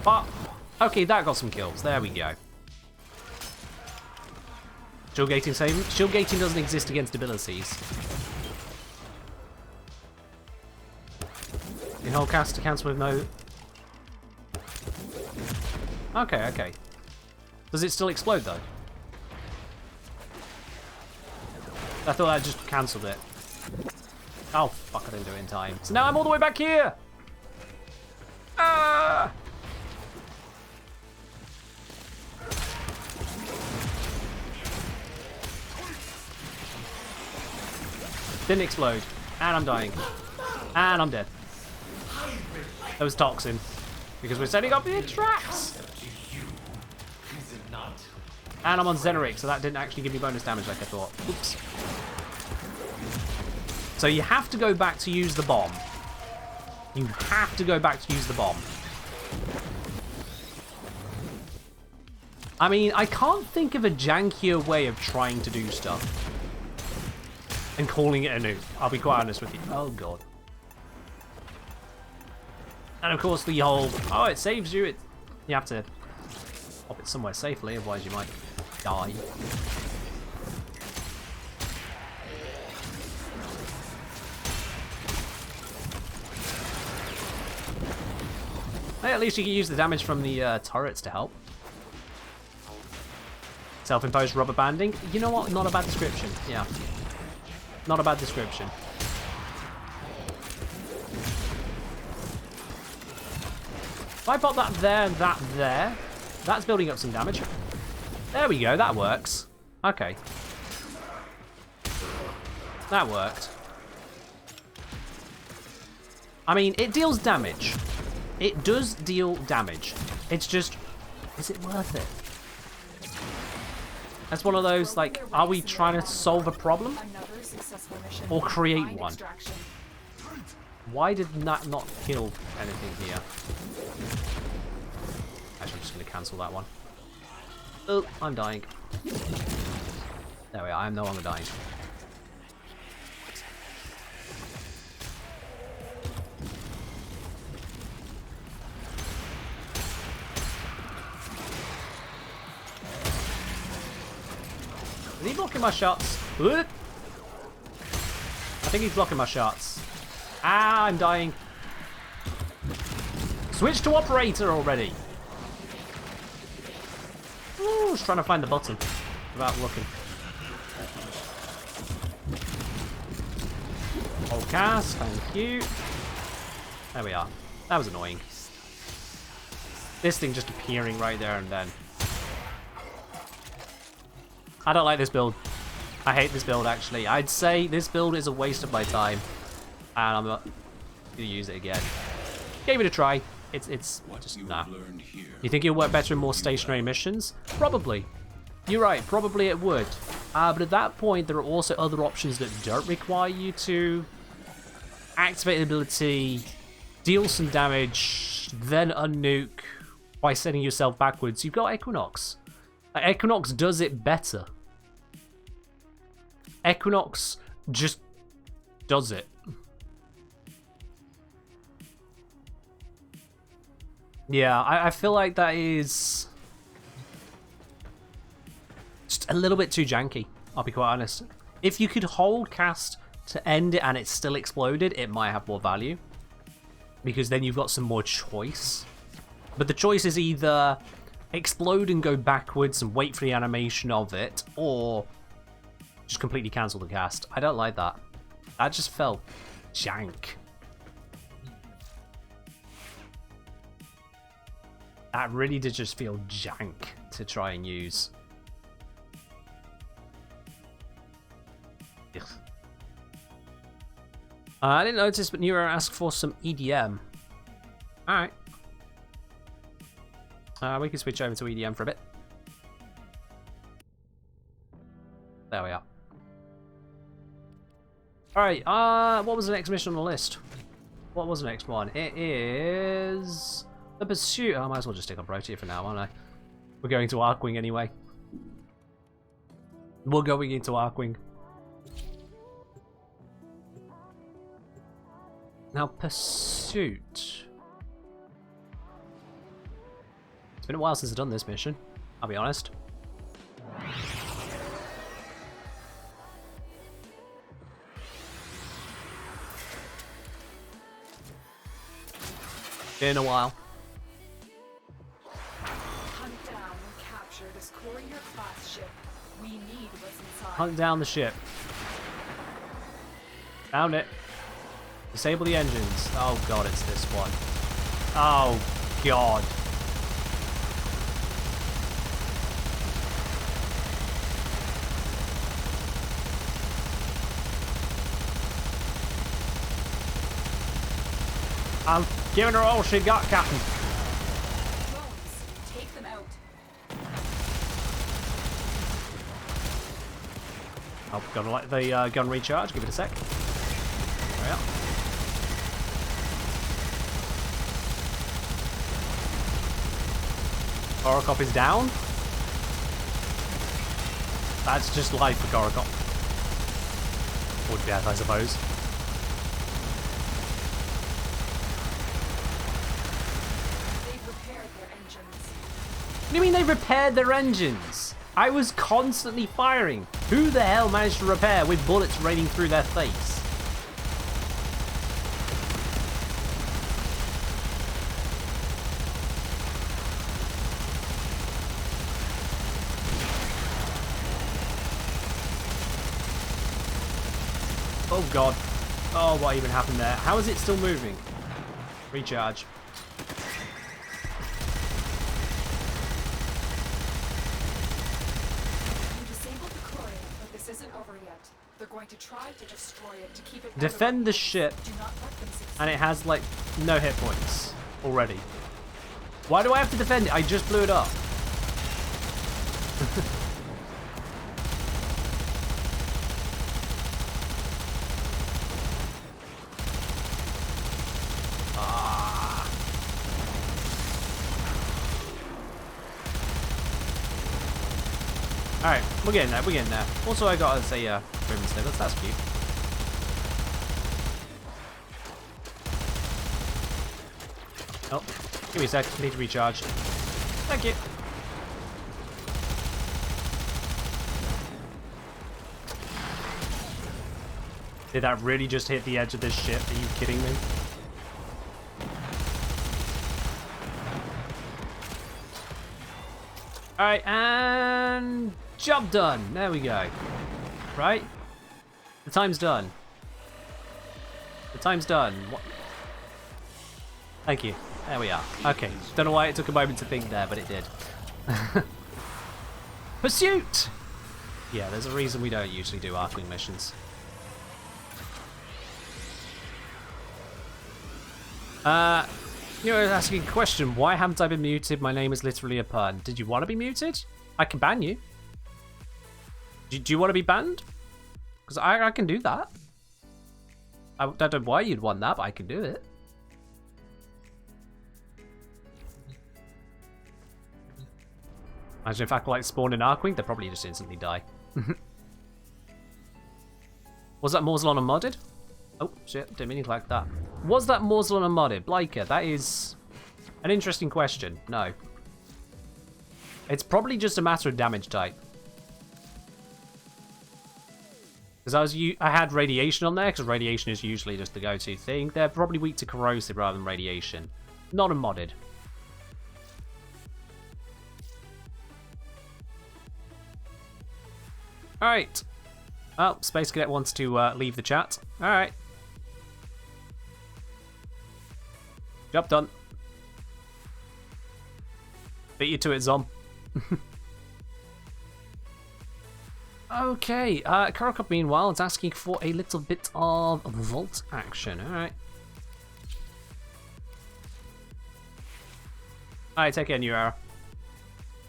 But, okay, that got some kills. There we go. Shield gating same. Shield gating doesn't exist against abilities. In whole cast to cancel with no... Okay, okay. Does it still explode though? I thought I just cancelled it. Oh, fuck, I didn't do it in time. So now I'm all the way back here! Ah! Didn't explode. And I'm dying. And I'm dead. That was toxin. Because we're setting up the traps! And I'm on Xeneric, so that didn't actually give me bonus damage like I thought. Oops. So you have to go back to use the bomb. You have to go back to use the bomb. I mean, I can't think of a jankier way of trying to do stuff. And calling it a nuke. I'll be quite honest with you. Oh, God. And, of course, the whole, oh, it saves you. You have to pop it somewhere safely, otherwise you might die. Hey, at least you can use the damage from the turrets to help. Self-imposed rubber banding. You know what? Not a bad description. Yeah. Not a bad description. If I pop that there and that there, that's building up some damage. There we go, that works. Okay. That worked. I mean, it deals damage. It does deal damage. It's just, is it worth it? That's one of those, like, are we trying to solve a problem? Or create one? Why did that not kill anything here? Actually, I'm just going to cancel that one. Oh, I'm dying. There we are, I'm no longer dying. Is he blocking my shots? I think he's blocking my shots. Ah, I'm dying. Switch to operator already. Ooh, I was trying to find the button without looking. Hold cast, thank you. There we are. That was annoying. This thing just appearing right there and then. I don't like this build. I hate this build, actually. I'd say this build is a waste of my time. And I'm not going to use it again. Gave it a try. It's just, nah. You think it'll work better in more stationary missions? Probably. You're right, probably it would. But at that point, there are also other options that don't require you to activate the ability, deal some damage, then unnuke by sending yourself backwards. You've got Equinox. Equinox does it better. Equinox just does it. Yeah, I feel like that is just a little bit too janky, I'll be quite honest. If you could hold cast to end it and it still exploded, it might have more value. Because then you've got some more choice. But the choice is either explode and go backwards and wait for the animation of it, or just completely cancel the cast. I don't like that. That just felt jank. That really did just feel jank to try and use. Ugh. I didn't notice, but Neuro asked for some EDM. Alright. We can switch over to EDM for a bit. There we are. Alright, what was the next mission on the list? What was the next one? It is the Pursuit. I might as well just stick on Protea for now, aren't I? We're going to Archwing anyway. We're going into Archwing. Now, Pursuit. It's been a while since I've done this mission, I'll be honest. Been a while. Hunt down and capture this courier-class ship. We need what's inside. Hunt down the ship. Found it. Disable the engines. Oh god, it's this one. Oh god. I'm giving her all she got, Captain. Drones, take them out. Oh, gotta let the gun recharge. Give it a sec. There we are. Korokop is down. That's just life for Korokop. Or death, I suppose. They've repaired their engines. What do you mean they repaired their engines? I was constantly firing. Who the hell managed to repair with bullets raining through their face? Oh god. Oh, what even happened there? How is it still moving? Recharge. You disabled the courier, but this isn't over yet. They're going to try to destroy it to keep it. Defend the ship, Do not let them succeed. and it has like no hit points already. Why do I have to defend it? I just blew it up. Alright, we're getting there, we're getting there. Also, I got us a room instead. That's cute. Oh, give me a sec. I need to recharge. Thank you. Did that really just hit the edge of this ship? Are you kidding me? Alright, and job done. There we go. Right? The time's done. The time's done. What? Thank you. There we are. Okay. Don't know why it took a moment to think there, but it did. Pursuit! Yeah, there's a reason we don't usually do Archon missions. You were asking a question. Why haven't I been muted? My name is literally a pun. Did you want to be muted? I can ban you. Do you want to be banned? Because I can do that. I don't know why you'd want that, but I can do it. Imagine if Acolytes spawned in Archwing, they'd probably just instantly die. Was that Morzelon unmodded? Oh, shit, didn't mean to like that. Was that Morzelon unmodded? Bliker, that is an interesting question. No. It's probably just a matter of damage type. Because I had radiation on there, because radiation is usually just the go-to thing. They're probably weak to corrosive rather than radiation. Not unmodded. Alright. Oh, Space Cadet wants to leave the chat. Alright. Job done. Beat you to it, Zom. Okay, Karakop meanwhile is asking for a little bit of vault action. Alright. Alright, take care, New Era.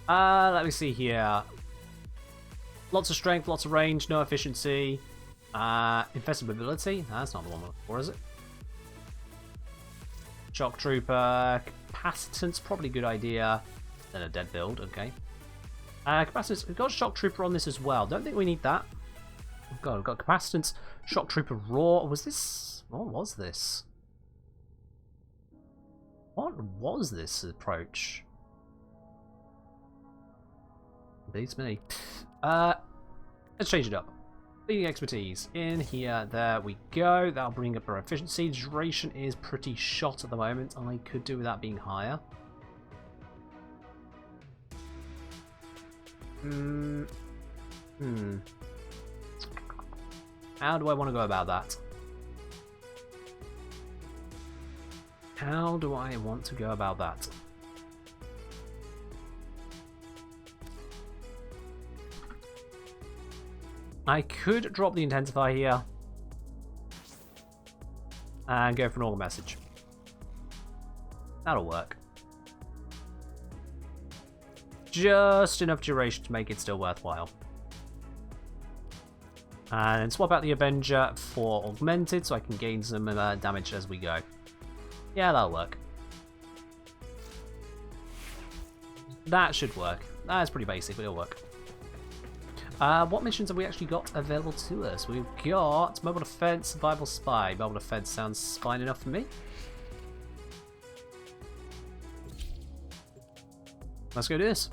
Let me see here. Lots of strength, lots of range, no efficiency. Infested mobility. That's not the one we're looking for, is it? Shock Trooper. Capacitance, probably a good idea. Then a dead build, okay. Capacitance, we've got Shock Trooper on this as well. Don't think we need that. We've got Capacitance, Shock Trooper Raw. Was this... What was this? What was this approach? Beats me. Let's change it up. Leading expertise in here. There we go. That'll bring up our efficiency. Duration is pretty shot at the moment. I could do with that being higher. How do I want to go about that? How do I want to go about that? I could drop the Intensify here and go for an Augur Message. That'll work. Just enough duration to make it still worthwhile. And swap out the Avenger for Augmented so I can gain some damage as we go. Yeah, that'll work. That should work. That's pretty basic, but it'll work. What missions have we actually got available to us? We've got Mobile Defense, Survival Spy. Mobile Defense sounds fine enough for me. Let's go do this.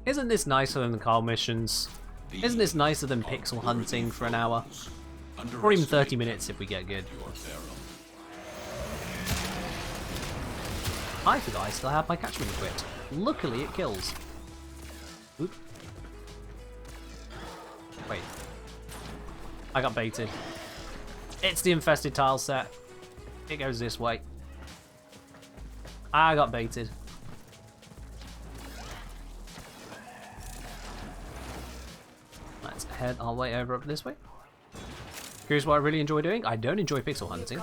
Isn't this nicer than the car missions? Isn't this nicer than pixel hunting for an hour? Or even 30 minutes if we get good. I forgot I still have my catchment equipped. Luckily it kills. Oop. Wait. I got baited. It's the infested tile set. It goes this way. I got baited. Let's head our way over up this way. Here's what I really enjoy doing. I don't enjoy pixel hunting.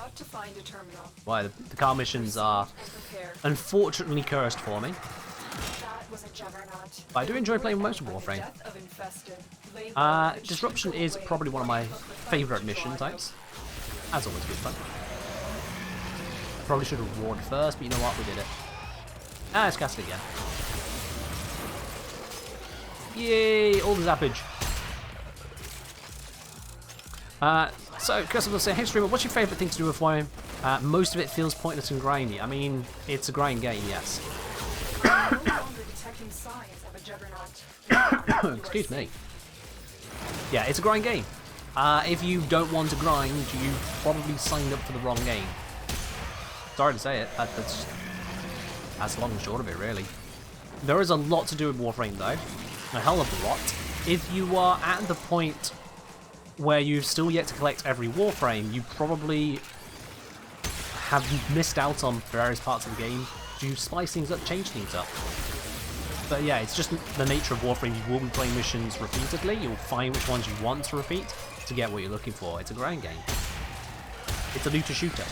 Why, the car missions are unfortunately cursed for me. But I do enjoy playing most of Warframe. Disruption is probably one of my favourite mission types. As always, good fun. Probably should have warned first, but you know what? We did it. Let's cast it again. Yay! All the zappage. So, Customer will say, hey streamer, what's your favourite thing to do with Warframe? Most of it feels pointless and grindy. I mean, it's a grind game, yes. Excuse me. Yeah, it's a grind game. If you don't want to grind, you probably signed up for the wrong game. Sorry to say it. That's long and short of it, really. There is a lot to do with Warframe, though. A hell of a lot. If you are at the point where you've still yet to collect every Warframe, you probably have missed out on various parts of the game to spice things up, change things up. But yeah, it's just the nature of Warframe. You will be playing missions repeatedly. You'll find which ones you want to repeat to get what you're looking for. It's a grind game. It's a looter-shooter.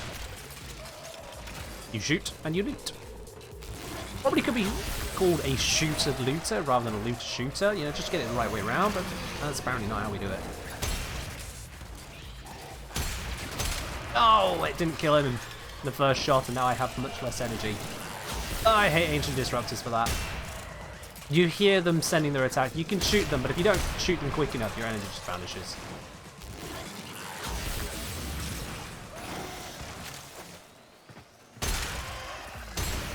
You shoot and you loot. Probably could be called a shooter-looter rather than a looter-shooter. You know, just to get it the right way around, but that's apparently not how we do it. Oh, it didn't kill him in the first shot, and now I have much less energy. I hate Ancient Disruptors for that. You hear them sending their attack. You can shoot them, but if you don't shoot them quick enough, your energy just vanishes.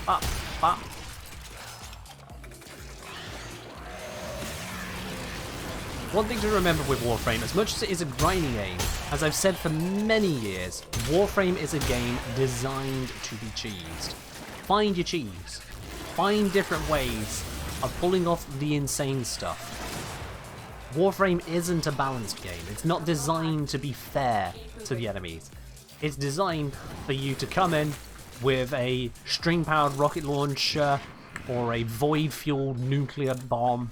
Up, up. One thing to remember with Warframe, as much as it is a grinding game, as I've said for many years, Warframe is a game designed to be cheesed. Find your cheese. Find different ways of pulling off the insane stuff. Warframe isn't a balanced game. It's not designed to be fair to the enemies. It's designed for you to come in with a string-powered rocket launcher, or a void-fueled nuclear bomb,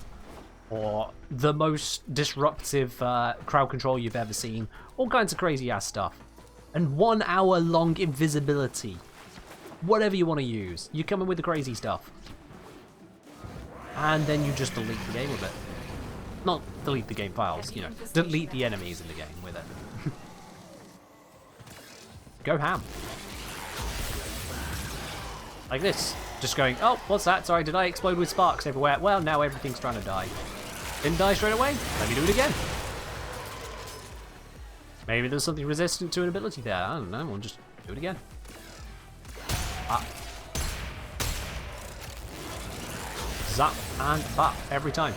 or the most disruptive crowd control you've ever seen. All kinds of crazy-ass stuff. And 1 hour long invisibility. Whatever you want to use. You come in with the crazy stuff. And then you just delete the game with it. Not delete the game files, you know. Delete the enemies in the game with it. Go ham. Like this. Just going, oh, what's that? Sorry, did I explode with sparks everywhere? Well, now everything's trying to die. Didn't die straight away? Let me do it again. Maybe there's something resistant to an ability there. I don't know. We'll just do it again. Ah. Zap and bap every time.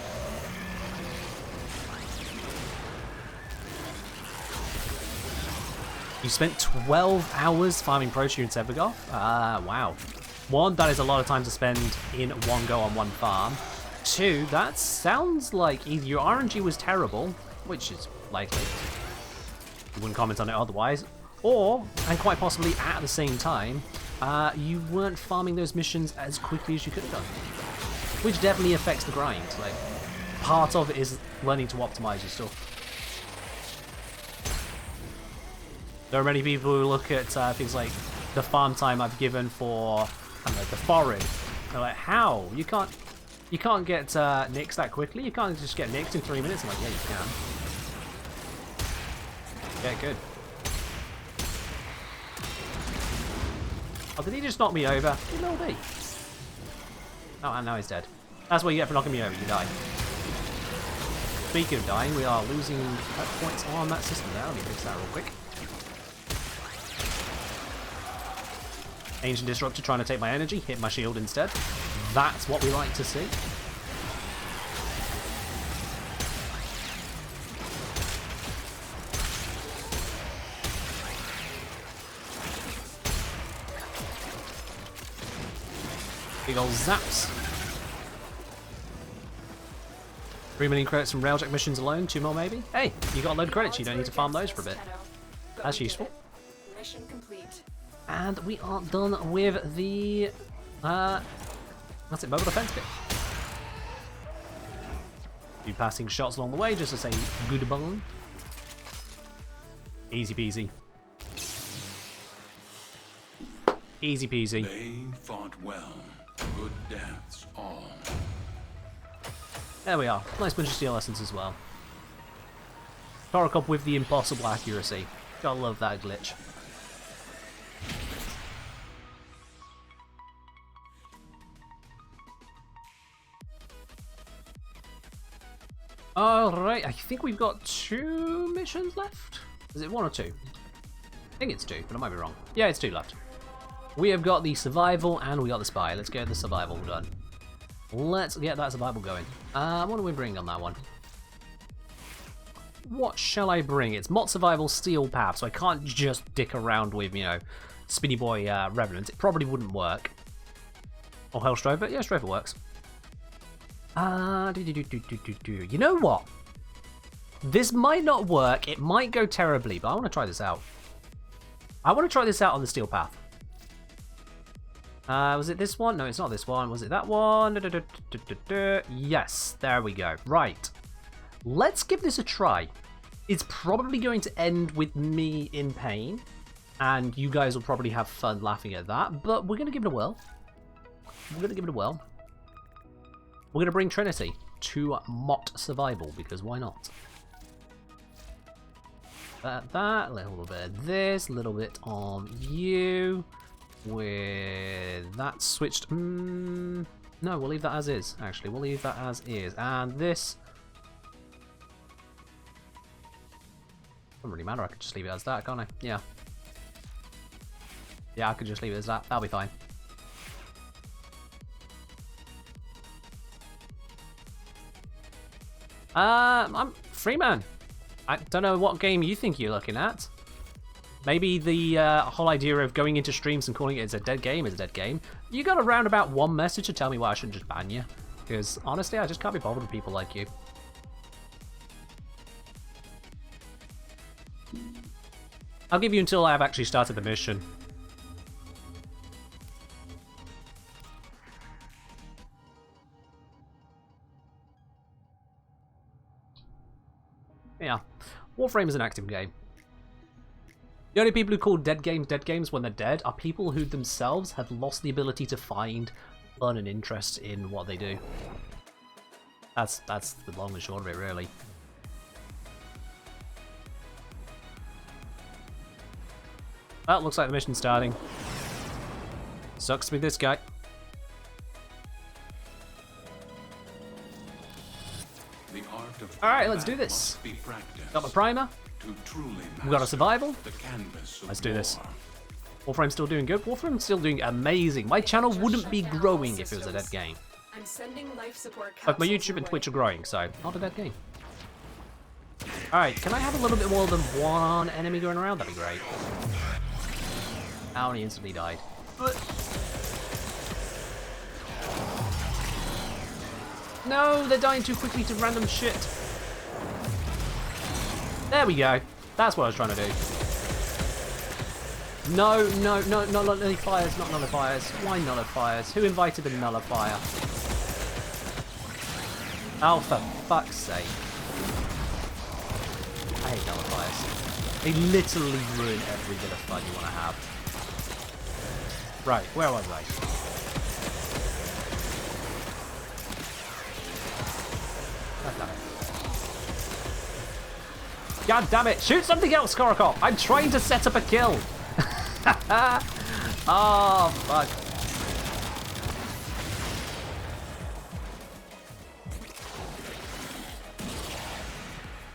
You spent 12 hours farming Proteus and Severgoth? Wow. One, that is a lot of time to spend in one go on one farm. Two, that sounds like either your RNG was terrible, which is likely, you wouldn't comment on it otherwise, or, and quite possibly at the same time, you weren't farming those missions as quickly as you could have done. Which definitely affects the grind. Like, part of it is learning to optimize your stuff. There are many people who look at things like the farm time I've given for, I don't know, the foreign. They're like, how? You can't get nicks that quickly? You can't just get nicks in 3 minutes? I'm like, yeah, you can. Yeah, good. Oh, did he just knock me over? You little bee. Oh, and now he's dead. That's what you get for knocking me over, you die. Speaking of dying, we are losing points on that system there. Let me fix that real quick. Ancient Disruptor trying to take my energy, hit my shield instead. That's what we like to see. Big old zaps. 3 million credits from Railjack missions alone, 2 more maybe? Hey, you got a load of credits, you don't need to farm those for a bit. That's useful. Mission complete. And we are done with the, what's it, mobile defense bit. Few passing shots along the way just to say goodbye. Easy peasy. Easy peasy. They fought well. Good deaths all. There we are. Nice bunch of steel essence as well. Torok with the impossible accuracy. Gotta love that glitch. Alright, I think we've got 2 missions left. Is it 1 or 2? I think it's 2, but I might be wrong. Yeah, it's 2 left. We have got the survival and we got the spy. Let's get the survival done. Let's get that survival going. What do we bring on that one? What shall I bring? It's Mod Survival Steel Path, so I can't just dick around with, you know, Spinny Boy Revenant. It probably wouldn't work. Or Hell Strover? Yeah, Strover works. You know what? This might not work. It might go terribly, but I want to try this out. I want to try this out on the Steel Path. Was it this one? No, it's not this one. Was it that one? Yes, there we go. Right. Let's give this a try. It's probably going to end with me in pain, and you guys will probably have fun laughing at that, but we're going to give it a whirl. We're going to give it a whirl. We're going to bring Trinity to Mott Survival, because why not? That, a little bit of this, a little bit on you. With that switched... no, we'll leave that as is, actually. We'll leave that as is. And this... Doesn't really matter, I could just leave it as that, can't I? Yeah. Yeah, I could just leave it as that. That'll be fine. I'm Freeman. I don't know what game you think you're looking at. Maybe the whole idea of going into streams and calling it as a dead game is a dead game. You got around about one message to tell me why I shouldn't just ban you. Because honestly, I just can't be bothered with people like you. I'll give you until I have actually started the mission. Yeah. Warframe is an active game. The only people who call dead games when they're dead are people who themselves have lost the ability to find fun and interest in what they do. That's the long and short of it, really. Well, looks like the mission's starting. Sucks with this guy. Alright, let's do this. Got my primer. We've got a survival. Let's do this. Warframe's still doing good. Warframe's still doing amazing. My channel wouldn't be growing if it was a dead game. I'm sending life support But my YouTube and Twitch are growing, so not a dead game. Alright, can I have a little bit more than one enemy going around? That'd be great. Ow, and he instantly died. No, they're dying too quickly to random shit. There we go. That's what I was trying to do. No, not nullifiers, not nullifiers. Why nullifiers? Who invited the nullifier? Oh, for fuck's sake. I hate nullifiers. They literally ruin every bit of fun you want to have. Right, where was I? God damn it. God damn it! Shoot something else, Korokop! I'm trying to set up a kill! Oh, fuck.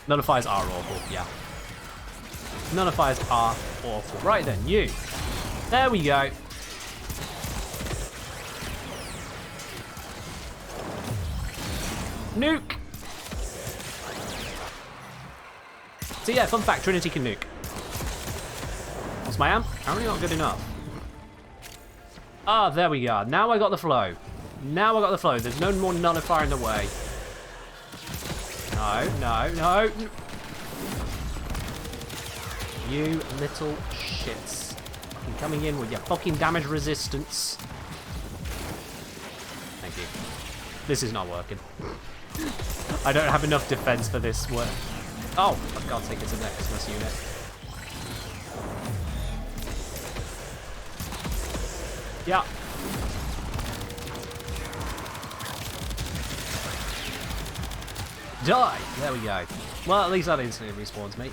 Nullifiers are awful, yeah. Nullifiers are awful. Right then, you. There we go. Nuke! So yeah, fun fact, Trinity can nuke. What's my amp? Apparently not good enough. Ah, there we are. Now I got the flow. Now I got the flow. There's no more nullifier in the way. No. You little shits. Fucking coming in with your fucking damage resistance. Thank you. This is not working. I don't have enough defense for this work. Oh, for God's sake, it's a Nexus unit. Yeah. Die! There we go. Well, at least that instantly respawns me.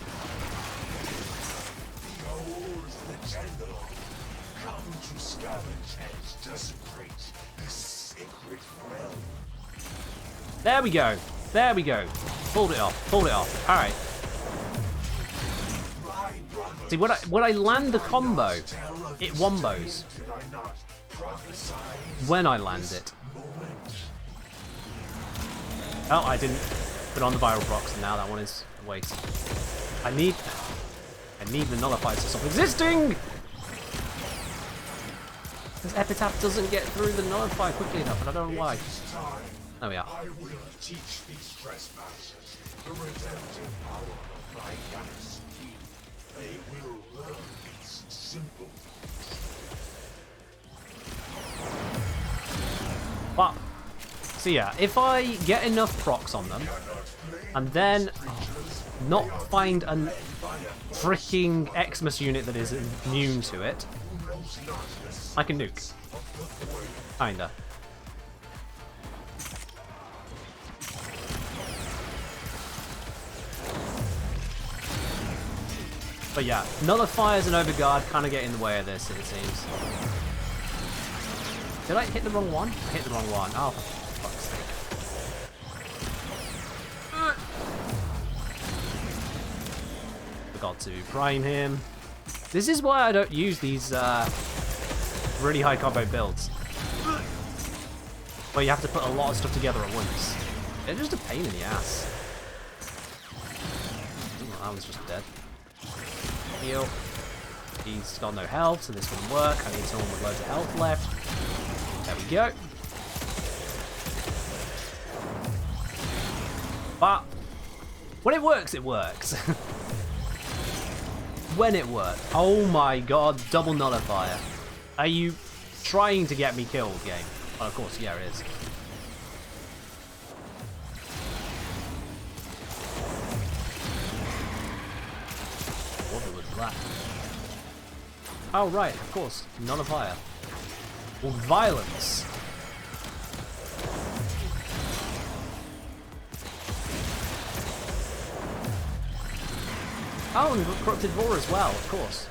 There we go. There we go. Pulled it off. Pulled it off. Alright. See, when I land the combo, it wombos. When I land it. Oh, I didn't put on the viral procs, and now that one is a waste. I need the nullifiers to stop existing! This Epitaph doesn't get through the nullifier quickly enough, and I don't know why. There we are. I will teach these trespassers the redemptive power of my Goddess. They will learn its simple. But, so yeah, if I get enough procs on them, and then not find a freaking Xmas unit that is immune to it, I can nuke. Kinda. But yeah, nullifiers and overguard kind of get in the way of this, it seems. Did I hit the wrong one? I hit the wrong one. Oh, for fuck's sake. Forgot to prime him. This is why I don't use these really high combo builds. Where you have to put a lot of stuff together at once. They're just a pain in the ass. Ooh, that one's just dead. Heal. He's got no health, so this wouldn't work. I need someone with loads of health left. There we go. But when it works, it works. When it works. Oh my god, double nullifier. Are you trying to get me killed, game? Oh, of course, yeah, it is. What was that? Oh, right, of course. Nullifier. Or violence. Oh, and Corrupted Roar as well, of course.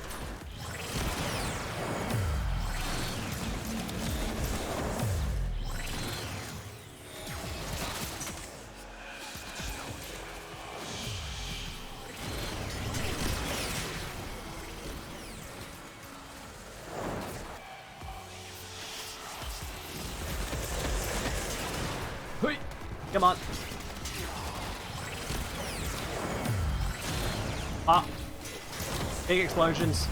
Hui! Come on. Ah. Big explosions.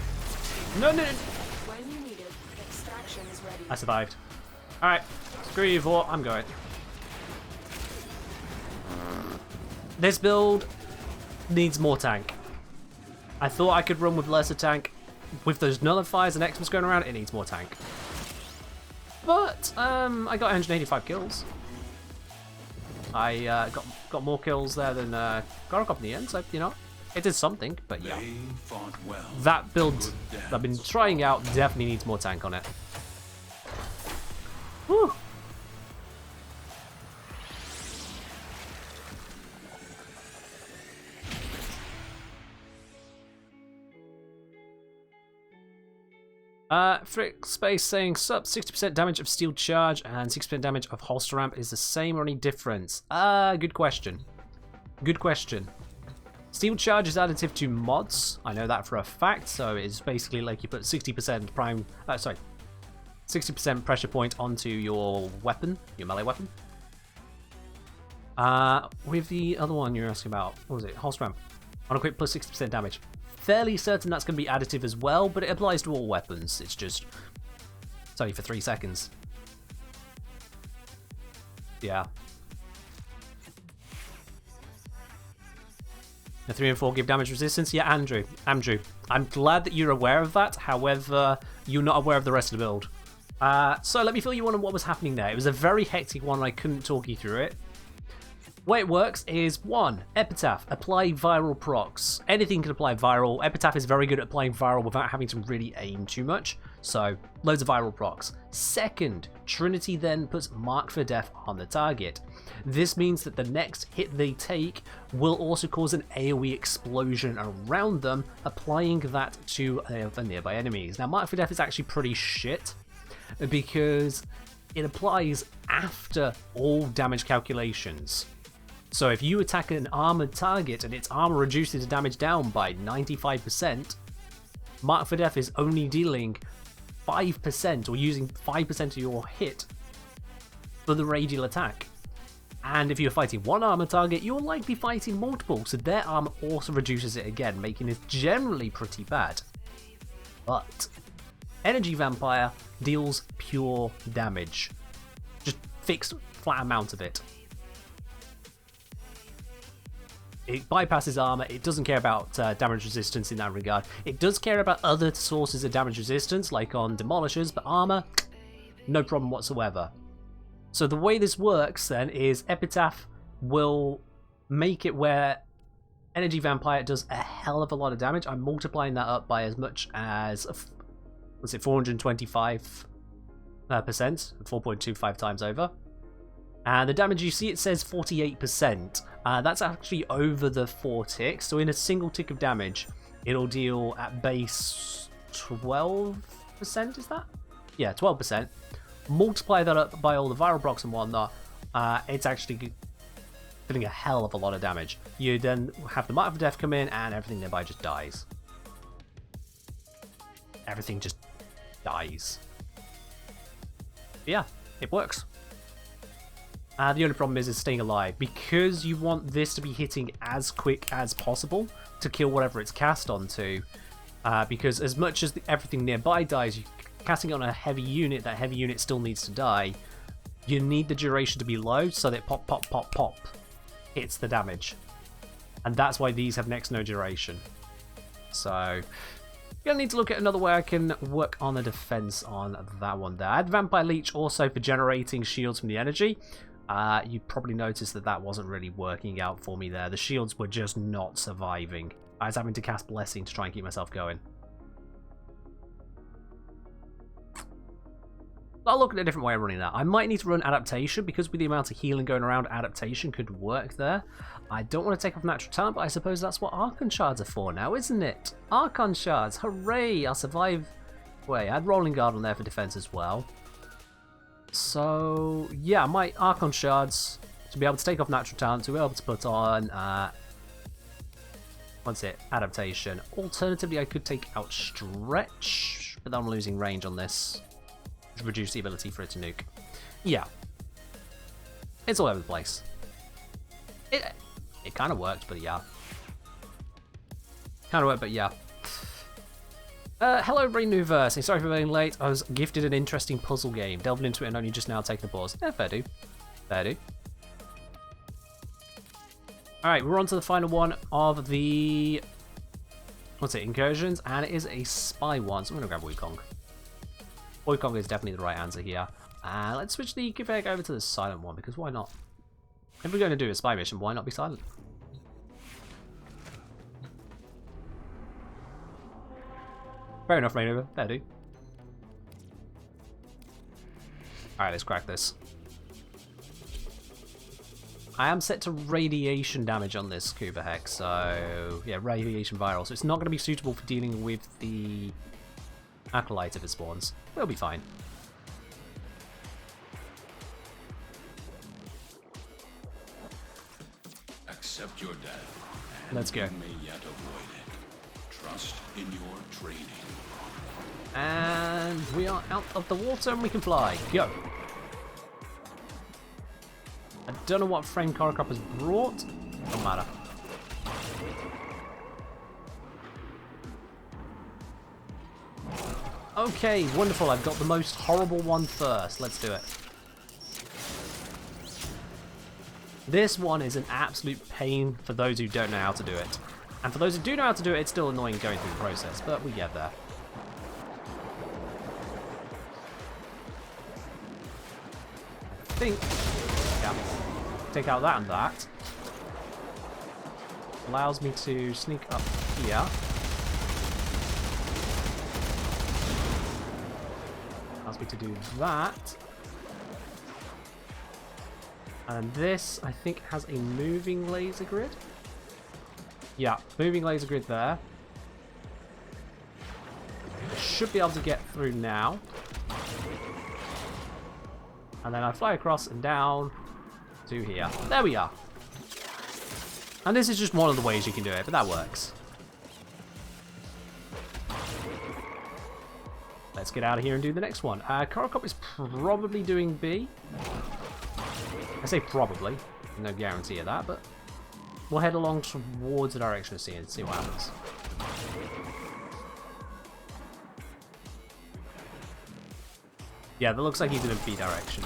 No, no, no. When you need it, extraction is ready. I survived. Alright. Screw you, Vor. I'm going. This build needs more tank. I thought I could run with lesser tank. With those nullifiers and Xmas going around, it needs more tank. But, I got 185 kills. I got more kills there than Gorok got in the end, so, you know, it did something, but yeah. They fought well. That build that I've been trying out definitely needs more tank on it. Woo! Frick Space saying sub 60% damage of steel charge and 60% damage of holster ramp is the same or any difference? Good question. Good question. Steel charge is additive to mods. I know that for a fact. So it's basically like you put 60% prime, 60% pressure point onto your weapon, your melee weapon. With the other one you're asking about, what was it? Holster ramp. On a quick plus 60% damage. Fairly certain that's going to be additive as well, but it applies to all weapons. It's just it's only for 3 seconds. Yeah. The 3 and 4 give damage resistance. Yeah, Andrew. I'm glad that you're aware of that. However, you're not aware of the rest of the build. So let me fill you in on what was happening there. It was a very hectic one. I couldn't talk you through it. The way it works is 1. Epitaph, apply viral procs. Anything can apply viral. Epitaph is very good at applying viral without having to really aim too much. So, loads of viral procs. 2nd, Trinity then puts Mark for Death on the target. This means that the next hit they take will also cause an AoE explosion around them, applying that to the nearby enemies. Now, Mark for Death is actually pretty shit, because it applies after all damage calculations. So if you attack an armored target and its armor reduces the damage down by 95%, Mark for Death is only dealing 5% or using 5% of your hit for the radial attack. And if you're fighting one armored target, you're likely fighting multiple, so their armor also reduces it again, making it generally pretty bad. But Energy Vampire deals pure damage. Just fixed, flat amount of it. It bypasses armor, it doesn't care about damage resistance in that regard. It does care about other sources of damage resistance, like on Demolishers, but armor, no problem whatsoever. So the way this works then is Epitaph will make it where Energy Vampire does a hell of a lot of damage. I'm multiplying that up by as much as, what's it, 425%, 4.25 times over. And the damage you see, it says 48%. That's actually over the 4 ticks. So in a single tick of damage, it'll deal at base 12%, is that? Yeah, 12%. Multiply that up by all the viral procs and whatnot, it's actually doing a hell of a lot of damage. You then have the Might of Death come in and everything nearby just dies. Everything just dies. Yeah, it works. The only problem is staying alive. Because you want this to be hitting as quick as possible to kill whatever it's cast onto. Because as much as everything nearby dies, you're casting it on a heavy unit, that heavy unit still needs to die. You need the duration to be low so that pop, pop, pop, pop hits the damage. And that's why these have next no duration. So, gonna need to look at another way I can work on the defense on that one there. I had Vampire Leech also for generating shields from the energy. You probably noticed that that wasn't really working out for me there. The shields were just not surviving. I was having to cast Blessing to try and keep myself going. I'll look at a different way of running that. I might need to run Adaptation, because with the amount of healing going around, Adaptation could work there. I don't want to take off Natural Talent, but I suppose that's what Archon Shards are for now, isn't it? Archon Shards, hooray! I'll survive. Wait, I had Rolling Guard on there for defense as well. So, yeah, my Archon Shards, to be able to take off Natural Talent, to be able to put on, what's it, Adaptation. Alternatively, I could take out Stretch, but I'm losing range on this. Reduce the ability for it to nuke. Yeah. It's all over the place. It kind of worked, but yeah. Kind of worked, but yeah. Hello, Brain New Verse. Sorry for being late. I was gifted an interesting puzzle game. Delving into it and only just now taking the pause. Yeah, fair do. Fair do. Alright, we're on to the final one of the... what's it? Incursions. And it is a spy one. So I'm going to grab Wukong. Wukong is definitely the right answer here. Let's switch the Kivek over to the silent one, because why not? If we're going to do a spy mission, why not be silent? Fair enough, Rainover. Fair do. Alright, let's crack this. I am set to radiation damage on this Kuba Hex, so yeah, radiation viral. So it's not going to be suitable for dealing with the Acolyte if it spawns. We'll be fine. Accept your death. Let's go. You may yet avoid it. Trust in your training. And we are out of the water and we can fly. Go. I don't know what frame Korokop has brought. Don't matter. Okay, wonderful. I've got the most horrible one first. Let's do it. This one is an absolute pain for those who don't know how to do it. And for those who do know how to do it, it's still annoying going through the process, but we get there. I think, yeah, take out that and that. Allows me to sneak up here. Allows me to do that. And this, I think, has a moving laser grid. Yeah, moving laser grid there. Should be able to get through now. And then I fly across and down to here. There we are. And this is just one of the ways you can do it, but that works. Let's get out of here and do the next one. Korokop is probably doing B. I say probably. No guarantee of that, but we'll head along towards the direction of C and see what happens. Yeah, that looks like he's in a B direction.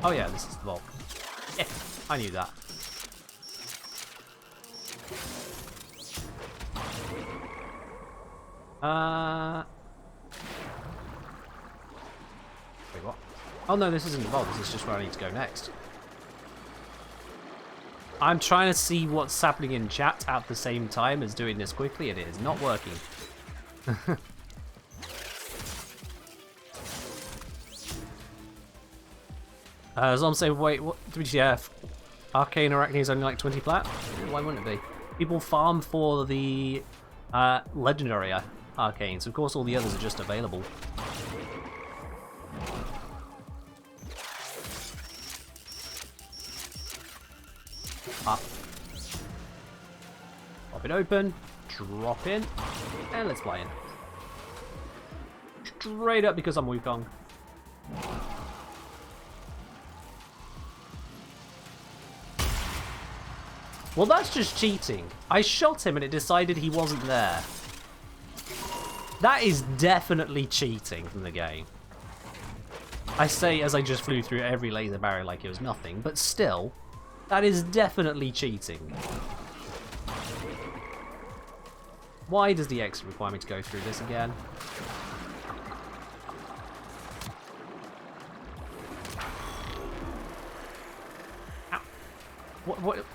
Oh yeah, this is the vault. Yeah, I knew that. Wait, what? Oh no, this isn't the vault, this is just where I need to go next. I'm trying to see what's happening in chat at the same time as doing this quickly, and it is not working. As I'm saying, wait, what? Yeah, Arcane Arachne is only like 20 plat? Why wouldn't it be? People farm for the legendary Arcanes. Of course, all the others are just available. Up. Pop it open, drop in, and let's fly in. Straight up because I'm Wukong. Well, that's just cheating. I shot him and it decided he wasn't there. That is definitely cheating from the game. I say as I just flew through every laser barrier like it was nothing, but still, that is definitely cheating. Why does the exit require me to go through this again?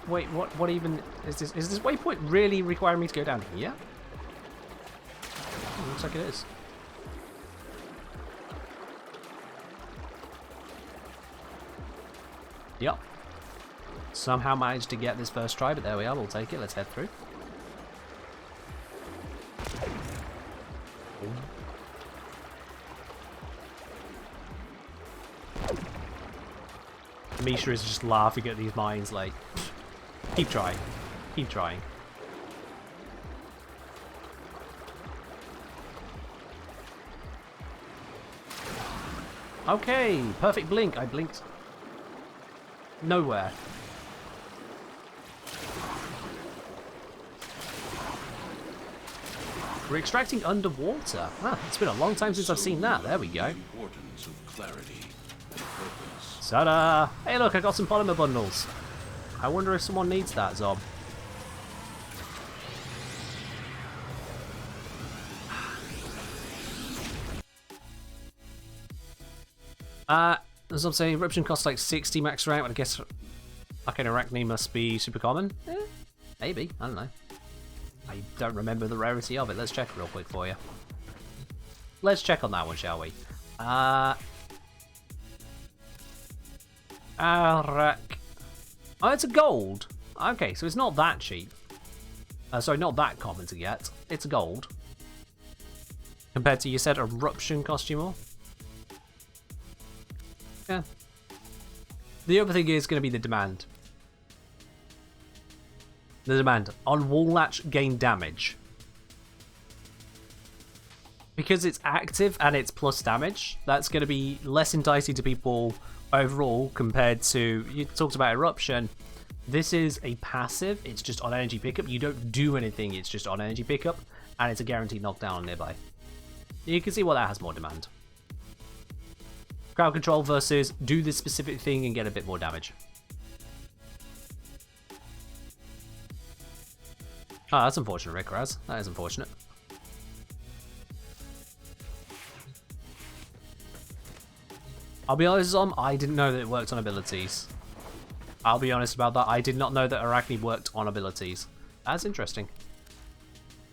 Wait, what even is this? Is this waypoint really requiring me to go down here? Looks like it is. Yep. Somehow managed to get this first try, but there we are. We'll take it. Let's head through. Misha is just laughing at these mines like, keep trying, keep trying. Okay, perfect blink. I blinked. Nowhere. We're extracting underwater. Ah, it's been a long time since I've seen that. There we go. Importance of clarity and purpose. Ta-da! Hey look, I got some polymer bundles. I wonder if someone needs that, Zob. As I'm saying, eruption costs like 60 max rank, but I guess Arcane Arachne must be super common. Maybe, I don't know. I don't remember the rarity of it. Let's check real quick for you. Let's check on that one, shall we? Oh, it's a gold. Okay, so it's not that cheap. Sorry, not that common to get. It's gold. Compared to, you said, eruption cost you more? Yeah. The other thing is going to be the demand. The demand on wall latch gain damage. Because it's active and it's plus damage, that's going to be less enticing to people overall compared to, you talked about eruption. This is a passive, it's just on energy pickup. You don't do anything, it's just on energy pickup, and it's a guaranteed knockdown on nearby. You can see why that has more demand. Crowd control versus do this specific thing and get a bit more damage. Oh, that's unfortunate, Rick Raz. That is unfortunate. I'll be honest, I didn't know that it worked on abilities. I'll be honest about that. I did not know that Arachne worked on abilities. That's interesting.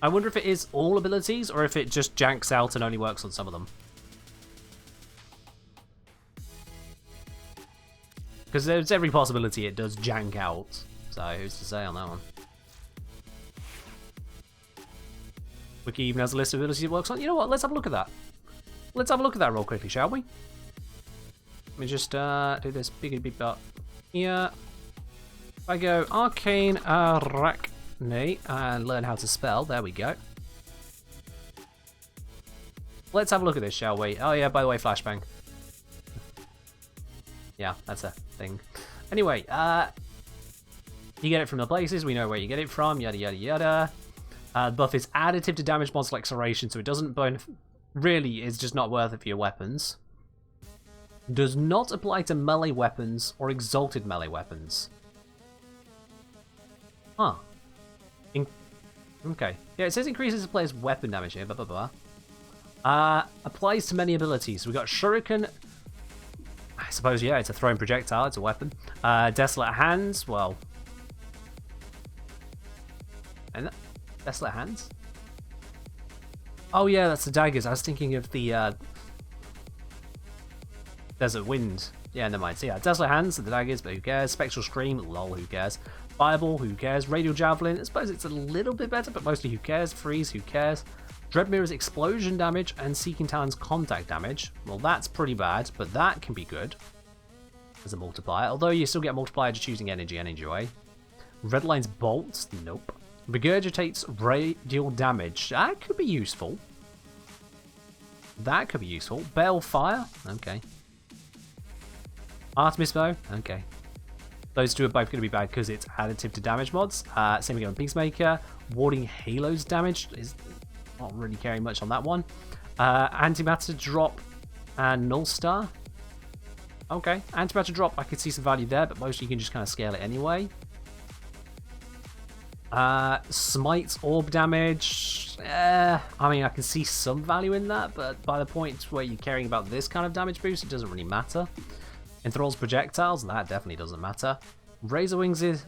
I wonder if it is all abilities or if it just janks out and only works on some of them. Because there's every possibility it does jank out. So who's to say on that one? Wiki even has a list of abilities it works on. You know what? Let's have a look at that. Let's have a look at that real quickly, shall we? Let me just do this big beep up. Here. If I go Arcane Arachne and learn how to spell. There we go. Let's have a look at this, shall we? Oh yeah, by the way, flashbang. Yeah, that's a thing. Anyway, you get it from the places, we know where you get it from, yada yada yada. The buff is additive to damage model acceleration, so it doesn't burn. Really, it's just not worth it for your weapons. Does not apply to melee weapons or exalted melee weapons. Huh. Okay. Yeah, it says increases the player's weapon damage here. Blah, blah, blah. Applies to many abilities. We've got Shuriken. I suppose, yeah, it's a thrown projectile. It's a weapon. Desolate Hands. Well. And Desolate Hands? Oh, yeah, that's the daggers. I was thinking of the Desert Wind. Yeah, never mind. So, yeah, Desolate Hands are the daggers, but who cares? Spectral Scream. Lol, who cares? Fireball, who cares? Radial Javelin, I suppose it's a little bit better, but mostly who cares? Freeze, who cares? Dread Mirror's explosion damage and Seeking Talon's contact damage. Well, that's pretty bad, but that can be good as a multiplier, although you still get a multiplier just choosing energy anyway. Redline's bolts, nope. Regurgitates radial damage, that could be useful. That could be useful. Balefire, okay. Artemis Bow, okay. Those two are both going to be bad because it's additive to damage mods. Same again with Peacemaker. Warding Halo's damage is not really caring much on that one. Antimatter Drop and Null Star. Okay, Antimatter Drop, I could see some value there, but mostly you can just kind of scale it anyway. Smite's Orb damage. I mean, I can see some value in that, but by the point where you're caring about this kind of damage boost, it doesn't really matter. Enthrall's projectiles, that definitely doesn't matter. Razor Wings is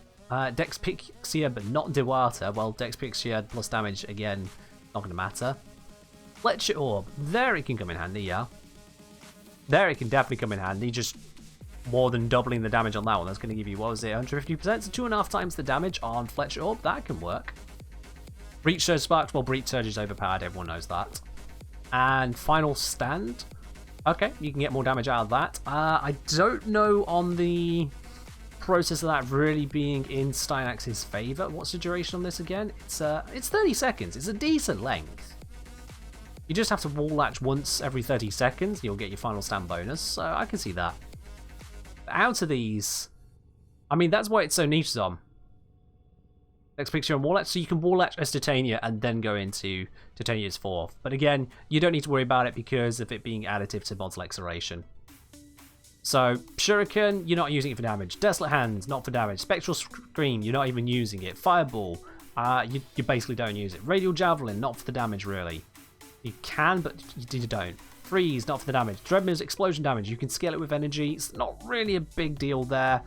Dex Pixia, but not Dewata. Well, Dex Pixia plus damage, again, not going to matter. Fletcher Orb, there it can come in handy, yeah. There it can definitely come in handy, just more than doubling the damage on that one. That's going to give you, what was it, 150%? So 2.5 times the damage on Fletcher Orb, that can work. Breach Surge Sparks, well, Breach Surge is overpowered, everyone knows that. And Final Stand. Okay, you can get more damage out of that. I don't know on the process of that really being in Stynax's favor. What's the duration on this again? It's 30 seconds. It's a decent length. You just have to wall latch once every 30 seconds. And you'll get your final stand bonus, so I can see that. But out of these, I mean, that's why it's so niche, Zom. Next picture on wall latch, so you can wall latch as Titania and then go into Titania's fourth. But again, you don't need to worry about it because of it being additive to mod's acceleration. So, Shuriken, you're not using it for damage. Desolate Hands, not for damage. Spectral Scream, you're not even using it. Fireball, you basically don't use it. Radial Javelin, not for the damage really. You can, but you don't. Freeze, not for the damage. Dreadmir's explosion damage, you can scale it with energy. It's not really a big deal there.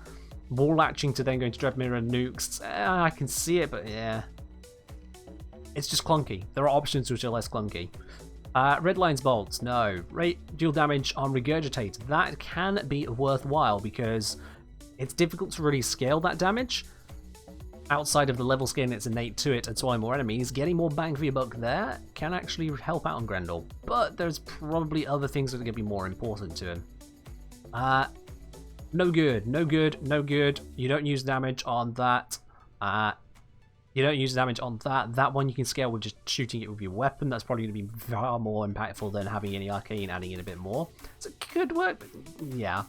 Wall latching to then go into Dreadmir and nukes, I can see it, but yeah. It's just clunky. There are options which are less clunky. Redline's bolts, no. Radial damage on Regurgitate, that can be worthwhile because it's difficult to really scale that damage. Outside of the level scaling that's innate to it and swallowing more enemies, getting more bang for your buck there can actually help out on Grendel. But there's probably other things that are going to be more important to him. No good, no good, no good. You don't use damage on that. You don't use damage on that. That one you can scale with just shooting it with your weapon. That's probably going to be far more impactful than having any arcane adding in a bit more. So it could work, but yeah.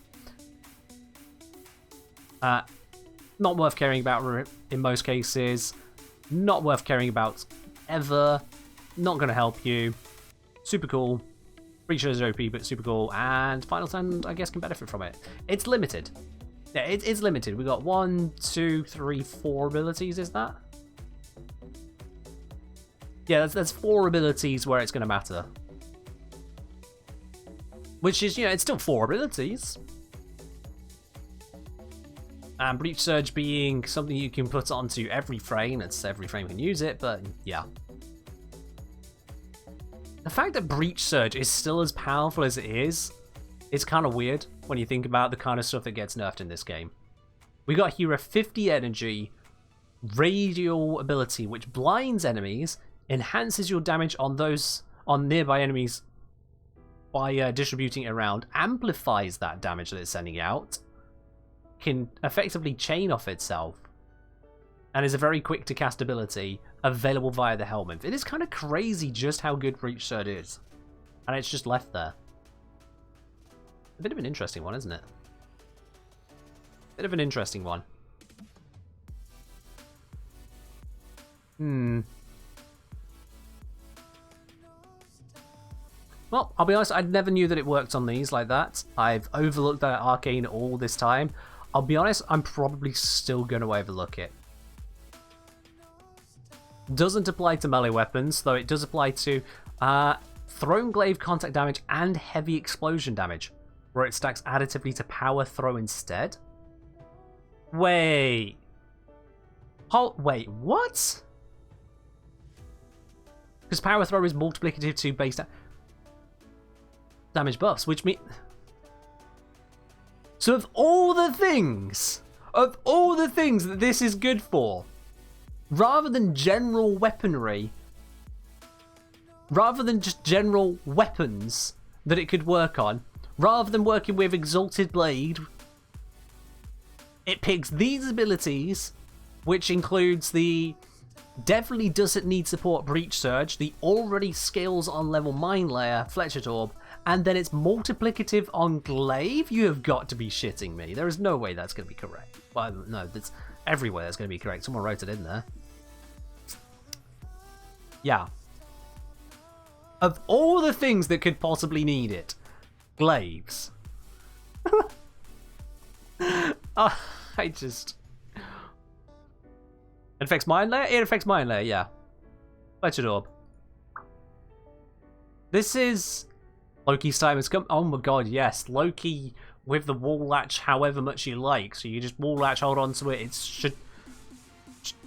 Not worth caring about in most cases. Not worth caring about ever. Not going to help you. Super cool. Breach is OP, but super cool. And Final Stand, I guess, can benefit from it. It's limited. Yeah, it's limited. We got 1, 2, 3, 4 abilities, is that? Yeah, there's 4 abilities where it's going to matter. Which is, you know, it's still 4 abilities. And Breach Surge being something you can put onto every frame. It's every frame can use it, but yeah. The fact that Breach Surge is still as powerful as it is kind of weird when you think about the kind of stuff that gets nerfed in this game. We got here a 50 energy radial ability which blinds enemies, enhances your damage on nearby enemies by distributing it around, amplifies that damage that it's sending out, can effectively chain off itself, and is a very quick to cast ability available via the helmet. It is kind of crazy just how good Breach Surge is, and it's just left there. A bit of an interesting one, isn't it? Bit of an interesting one. Well, I'll be honest, I never knew that it worked on these like that. I've overlooked that Arcane all this time. I'll be honest, I'm probably still going to overlook it. Doesn't apply to melee weapons, though it does apply to thrown glaive contact damage and heavy explosion damage, where it stacks additively to power throw instead. Wait. Wait, what? Because power throw is multiplicative to base damage buffs, which means... So of all the things that this is good for, rather than general weaponry, rather than just general weapons that it could work on, rather than working with Exalted Blade, it picks these abilities, which includes the definitely doesn't need support Breach Surge, the already scales on level Mind Layer, Fletcher Orb, and then it's multiplicative on Glaive? You have got to be shitting me. There is no way that's going to be correct. Well, no, that's everywhere that's going to be correct. Someone wrote it in there. Yeah. Of all the things that could possibly need it, Glaives. I just... It affects Mind Layer? It affects Mind Layer, yeah. Fletcher Orb. This is... Loki's time has come. Oh my god, yes. Loki with the wall latch however much you like. So you just wall latch, hold on to it. It should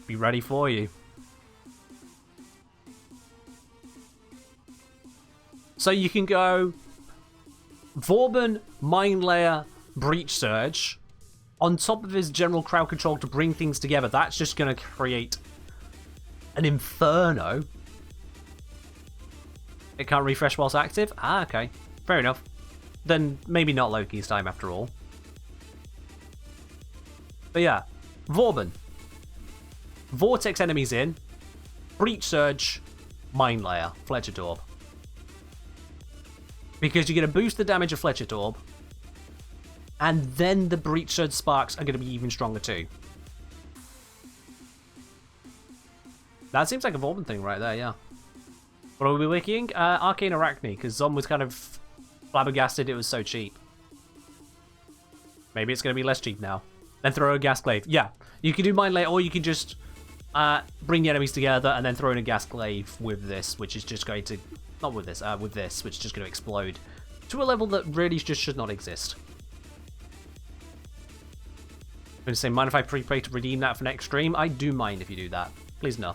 be ready for you. So you can go Vauban, Mind Layer, Breach Surge. On top of his general crowd control to bring things together. That's just going to create an inferno. It can't refresh whilst active? Ah, okay. Fair enough. Then maybe not Loki's time after all. But yeah, Vauban. Vortex enemies in. Breach Surge. Mind Layer. Fletcher Orb. Because you're going to boost the damage of Fletcher Orb. And then the Breach Surge sparks are going to be even stronger too. That seems like a Vauban thing right there, yeah. What are we wikiing? Arcane Arachne, because Zom was kind of flabbergasted it was so cheap. Maybe it's going to be less cheap now. Then throw a Gas Glaive. Yeah, you can do Mind Layer, or you can just bring the enemies together and then throw in a Gas Glaive with this, which is just going to... Not with this, which is just going to explode to a level that really just should not exist. I'm going to say, mind if I prepay to redeem that for next stream? I do mind if you do that. Please no.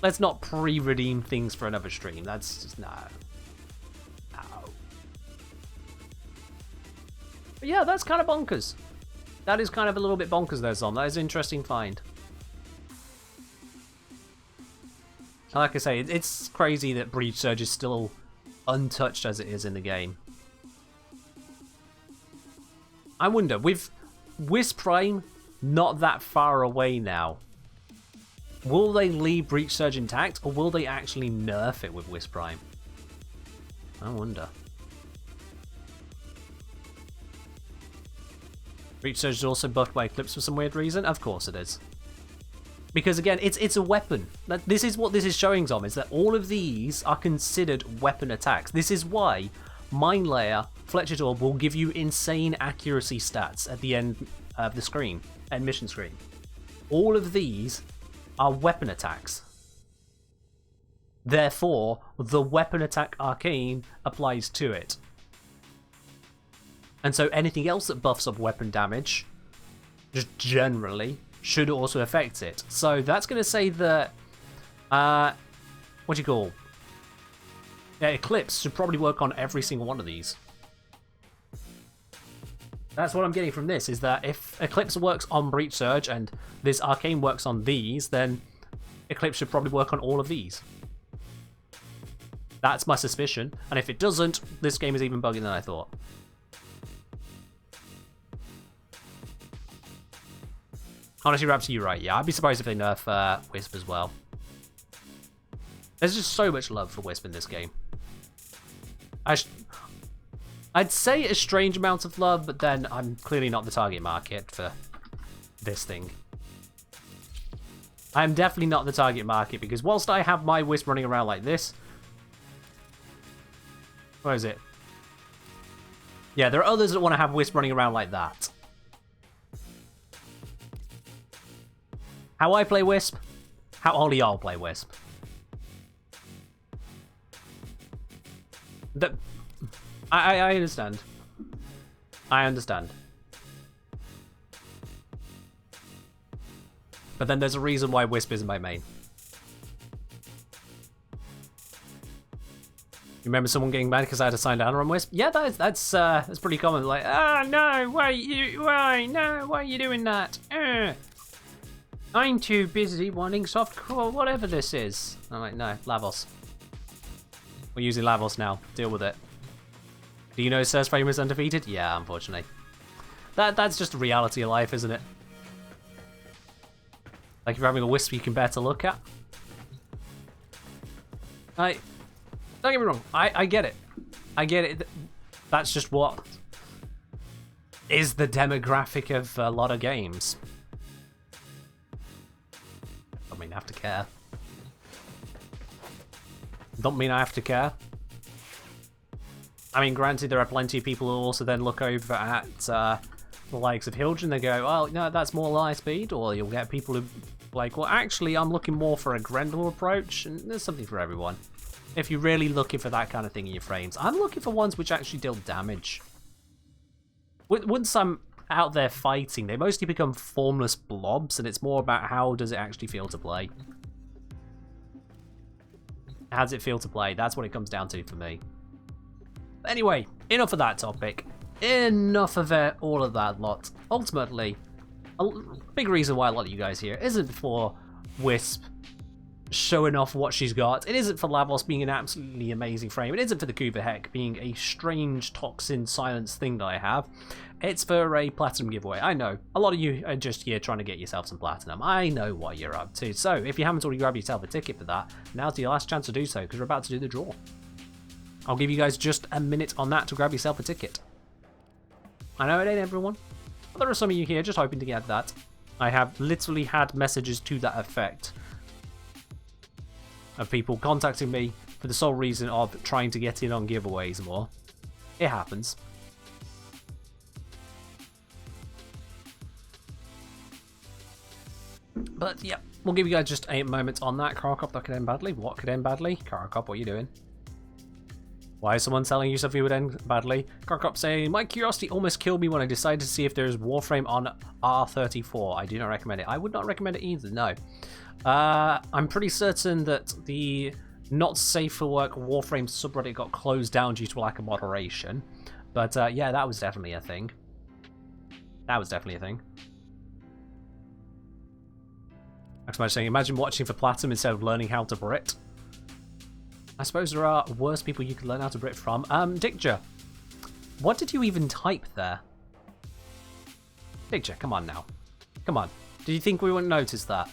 Let's not pre-redeem things for another stream. That's just... No. No. But yeah, that's kind of bonkers. That is kind of a little bit bonkers there, Zom. That is an interesting find. Like I say, it's crazy that Breach Surge is still untouched as it is in the game. I wonder, with Wisp Prime not that far away now, will they leave Breach Surge intact, or will they actually nerf it with Wisp Prime? I wonder. Breach Surge is also buffed by Eclipse for some weird reason? Of course it is. Because again, it's a weapon. This is what this is showing, Zom, is that all of these are considered weapon attacks. This is why Mind Layer, Fletcher Orb will give you insane accuracy stats at the end of the screen, end mission screen. All of these are weapon attacks. Therefore, the weapon attack arcane applies to it. And so anything else that buffs up weapon damage, just generally, should also affect it. So that's going to say that, what do you call? Yeah, Eclipse should probably work on every single one of these. That's what I'm getting from this, is that if Eclipse works on Breach Surge and this Arcane works on these, then Eclipse should probably work on all of these. That's my suspicion, and if it doesn't, this game is even buggier than I thought. Honestly, Raptor, you're right. Yeah, I'd be surprised if they nerf Wisp as well. There's just so much love for Wisp in this game. I'd say a strange amount of love, but then I'm clearly not the target market for this thing. I'm definitely not the target market, because whilst I have my Wisp running around like this, What is it? Yeah, there are others that want to have Wisp running around like that. How I play Wisp? How all y'all play Wisp? I understand. I understand. But then there's a reason why Wisp isn't my main. You remember someone getting mad because I had to sign down on Wisp? Yeah, that's pretty common. Like, no, why are you doing that? I'm too busy wanting softcore, whatever this is. I'm like, no, Lavos. We're using Lavos now. Deal with it. Do you know Frame is undefeated? Yeah, unfortunately. That's just the reality of life, isn't it? Like if you're having a Wisp you can bear to look at. Don't get me wrong, I get it. I get it. That's just what is the demographic of a lot of games. Don't mean I have to care. Don't mean I have to care. I mean, granted, there are plenty of people who also then look over at the likes of Hildren and they go, oh, no, that's more light speed. Or you'll get people who like, well, actually, I'm looking more for a Grendel approach. And there's something for everyone. If you're really looking for that kind of thing in your frames. I'm looking for ones which actually deal damage. Once I'm out there fighting, they mostly become formless blobs. And it's more about how does it actually feel to play. How does it feel to play? That's what it comes down to for me. Anyway, enough of that topic. Enough of it, all of that lot. Ultimately, a big reason why a lot of you guys here isn't for Wisp showing off what she's got. It isn't for Lavos being an absolutely amazing frame. It isn't for the Kuva Heck being a strange toxin silence thing that I have. It's for a platinum giveaway. I know, a lot of you are just here trying to get yourself some platinum. I know what you're up to. So, if you haven't already grabbed yourself a ticket for that, now's your last chance to do so, because we're about to do the draw. I'll give you guys just a minute on that to grab yourself a ticket. I know it ain't everyone, but there are some of you here just hoping to get that. I have literally had messages to that effect of people contacting me for the sole reason of trying to get in on giveaways more. It happens. But yeah, we'll give you guys just a moment on that. Karakop, that could end badly. What could end badly? Karakop, what are you doing? Why is someone telling you something would end badly? Karakop saying, my curiosity almost killed me when I decided to see if there's Warframe on R34. I do not recommend it. I would not recommend it either, no. I'm pretty certain that the not safe for work Warframe subreddit got closed down due to a lack of moderation. But yeah, that was definitely a thing. That was definitely a thing. Max saying, imagine watching for Platinum instead of learning how to Brit. I suppose there are worse people you could learn how to Brit from. Dickja, what did you even type there? Dickja, come on now. Come on. Did you think we wouldn't notice that?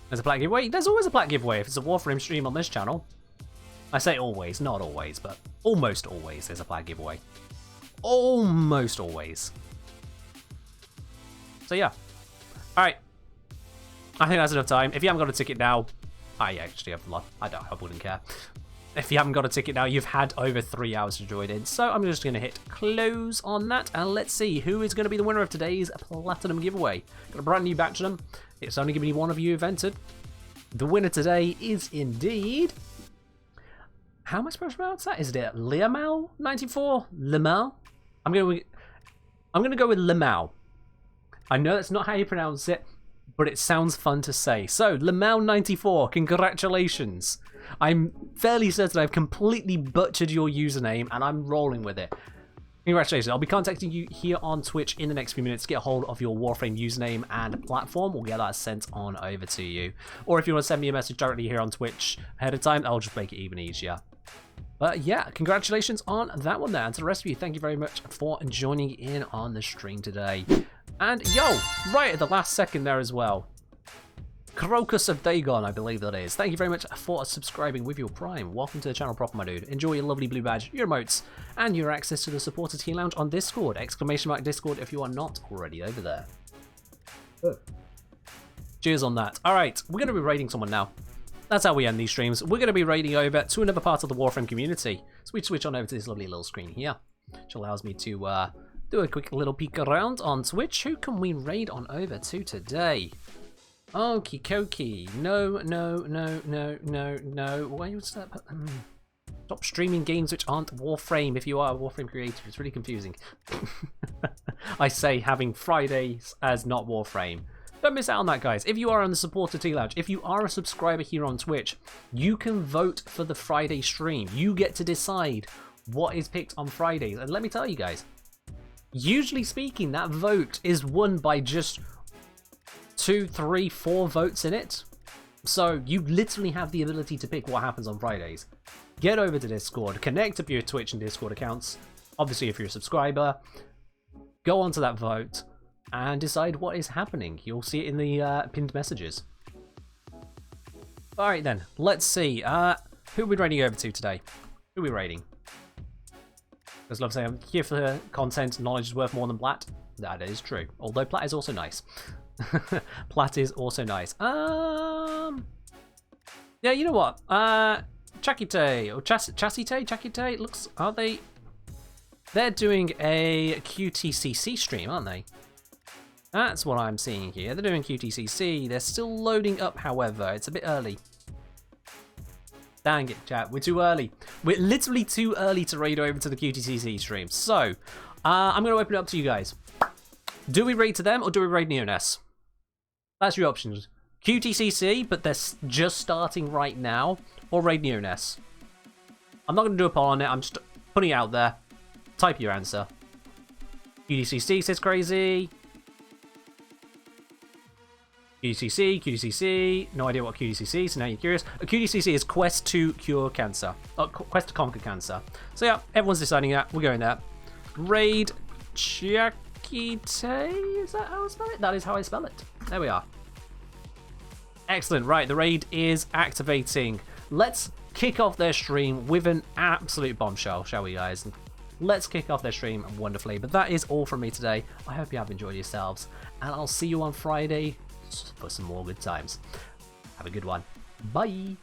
There's a plat giveaway? There's always a plat giveaway if it's a Warframe stream on this channel. I say always, not always, but almost always there's a plat giveaway. Almost always. So yeah. Alright. I think that's enough time. If you haven't got a ticket now, I actually have a lot. I wouldn't care. If you haven't got a ticket now, you've had over 3 hours to join in. So I'm just going to hit close on that. And let's see who is going to be the winner of today's Platinum giveaway. Got a brand new batch of them. It's only going to be one of you who've entered. The winner today is indeed... How am I supposed to pronounce that? Is it Liamal94? Limal? I'm going to go with Limal. I know that's not how you pronounce it, but it sounds fun to say. So, Limal94, congratulations. I'm fairly certain I've completely butchered your username, and I'm rolling with it. Congratulations. I'll be contacting you here on Twitch in the next few minutes to get a hold of your Warframe username and platform. We'll get that sent on over to you. Or if you want to send me a message directly here on Twitch ahead of time, I'll just make it even easier. But yeah, congratulations on that one there. And to the rest of you, thank you very much for joining in on the stream today. And yo, right at the last second there as well, Crocus of Dagon, I believe that is. Thank you very much for subscribing with your Prime. Welcome to the channel proper, my dude. Enjoy your lovely blue badge, your emotes, and your access to the supporter tier lounge on Discord. ! Discord if you are not already over there. Cheers on that. Alright, we're going to be raiding someone now. that's how we end these streams. We're going to be raiding over to another part of the Warframe community. So we switch on over to this lovely little screen here, which allows me to do a quick little peek around on Twitch. Who can we raid on over to today? Okie dokie. No. Why was that? Stop streaming games which aren't Warframe if you are a Warframe creator. It's really confusing. I say having Fridays as not Warframe. Don't miss out on that, guys. If you are on the supporter T-Lounge, if you are a subscriber here on Twitch, you can vote for the Friday stream. You get to decide what is picked on Fridays. And let me tell you guys, usually speaking, that vote is won by just 2, 3, 4 votes in it. So you literally have the ability to pick what happens on Fridays. Get over to Discord, connect up your Twitch and Discord accounts. Obviously, if you're a subscriber, go onto that vote and decide what is happening. You'll see it in the pinned messages. Alright then, let's see. Who are we raiding over to today? Who are we raiding? Because love saying I'm here for content, knowledge is worth more than plat. That is true. Although plat is also nice. Plat is also nice. Yeah, you know what? Chakite or Chakite looks. Are they? They're doing a QTCC stream, aren't they? That's what I'm seeing here. They're doing QTCC. They're still loading up, however. It's a bit early. Dang it, chat. We're too early. We're literally too early to raid over to the QTCC stream. So, I'm going to open it up to you guys. Do we raid to them or do we raid Neoness? That's your options. QTCC, but they're just starting right now, or raid Neoness. I'm not going to do a poll on it. I'm just putting it out there. Type your answer. QTCC says crazy. QTCC, no idea what QTCC, so now you're curious. QTCC is Quest to Cure Cancer. Quest to Conquer Cancer. So yeah, everyone's deciding that. We're going there. Raid Chakite, is that how I spell it? That is how I spell it. There we are. Excellent, right, the raid is activating. Let's kick off their stream with an absolute bombshell, shall we, guys? Let's kick off their stream wonderfully. But that is all from me today. I hope you have enjoyed yourselves, and I'll see you on Friday for some more good times. Have a good one. Bye.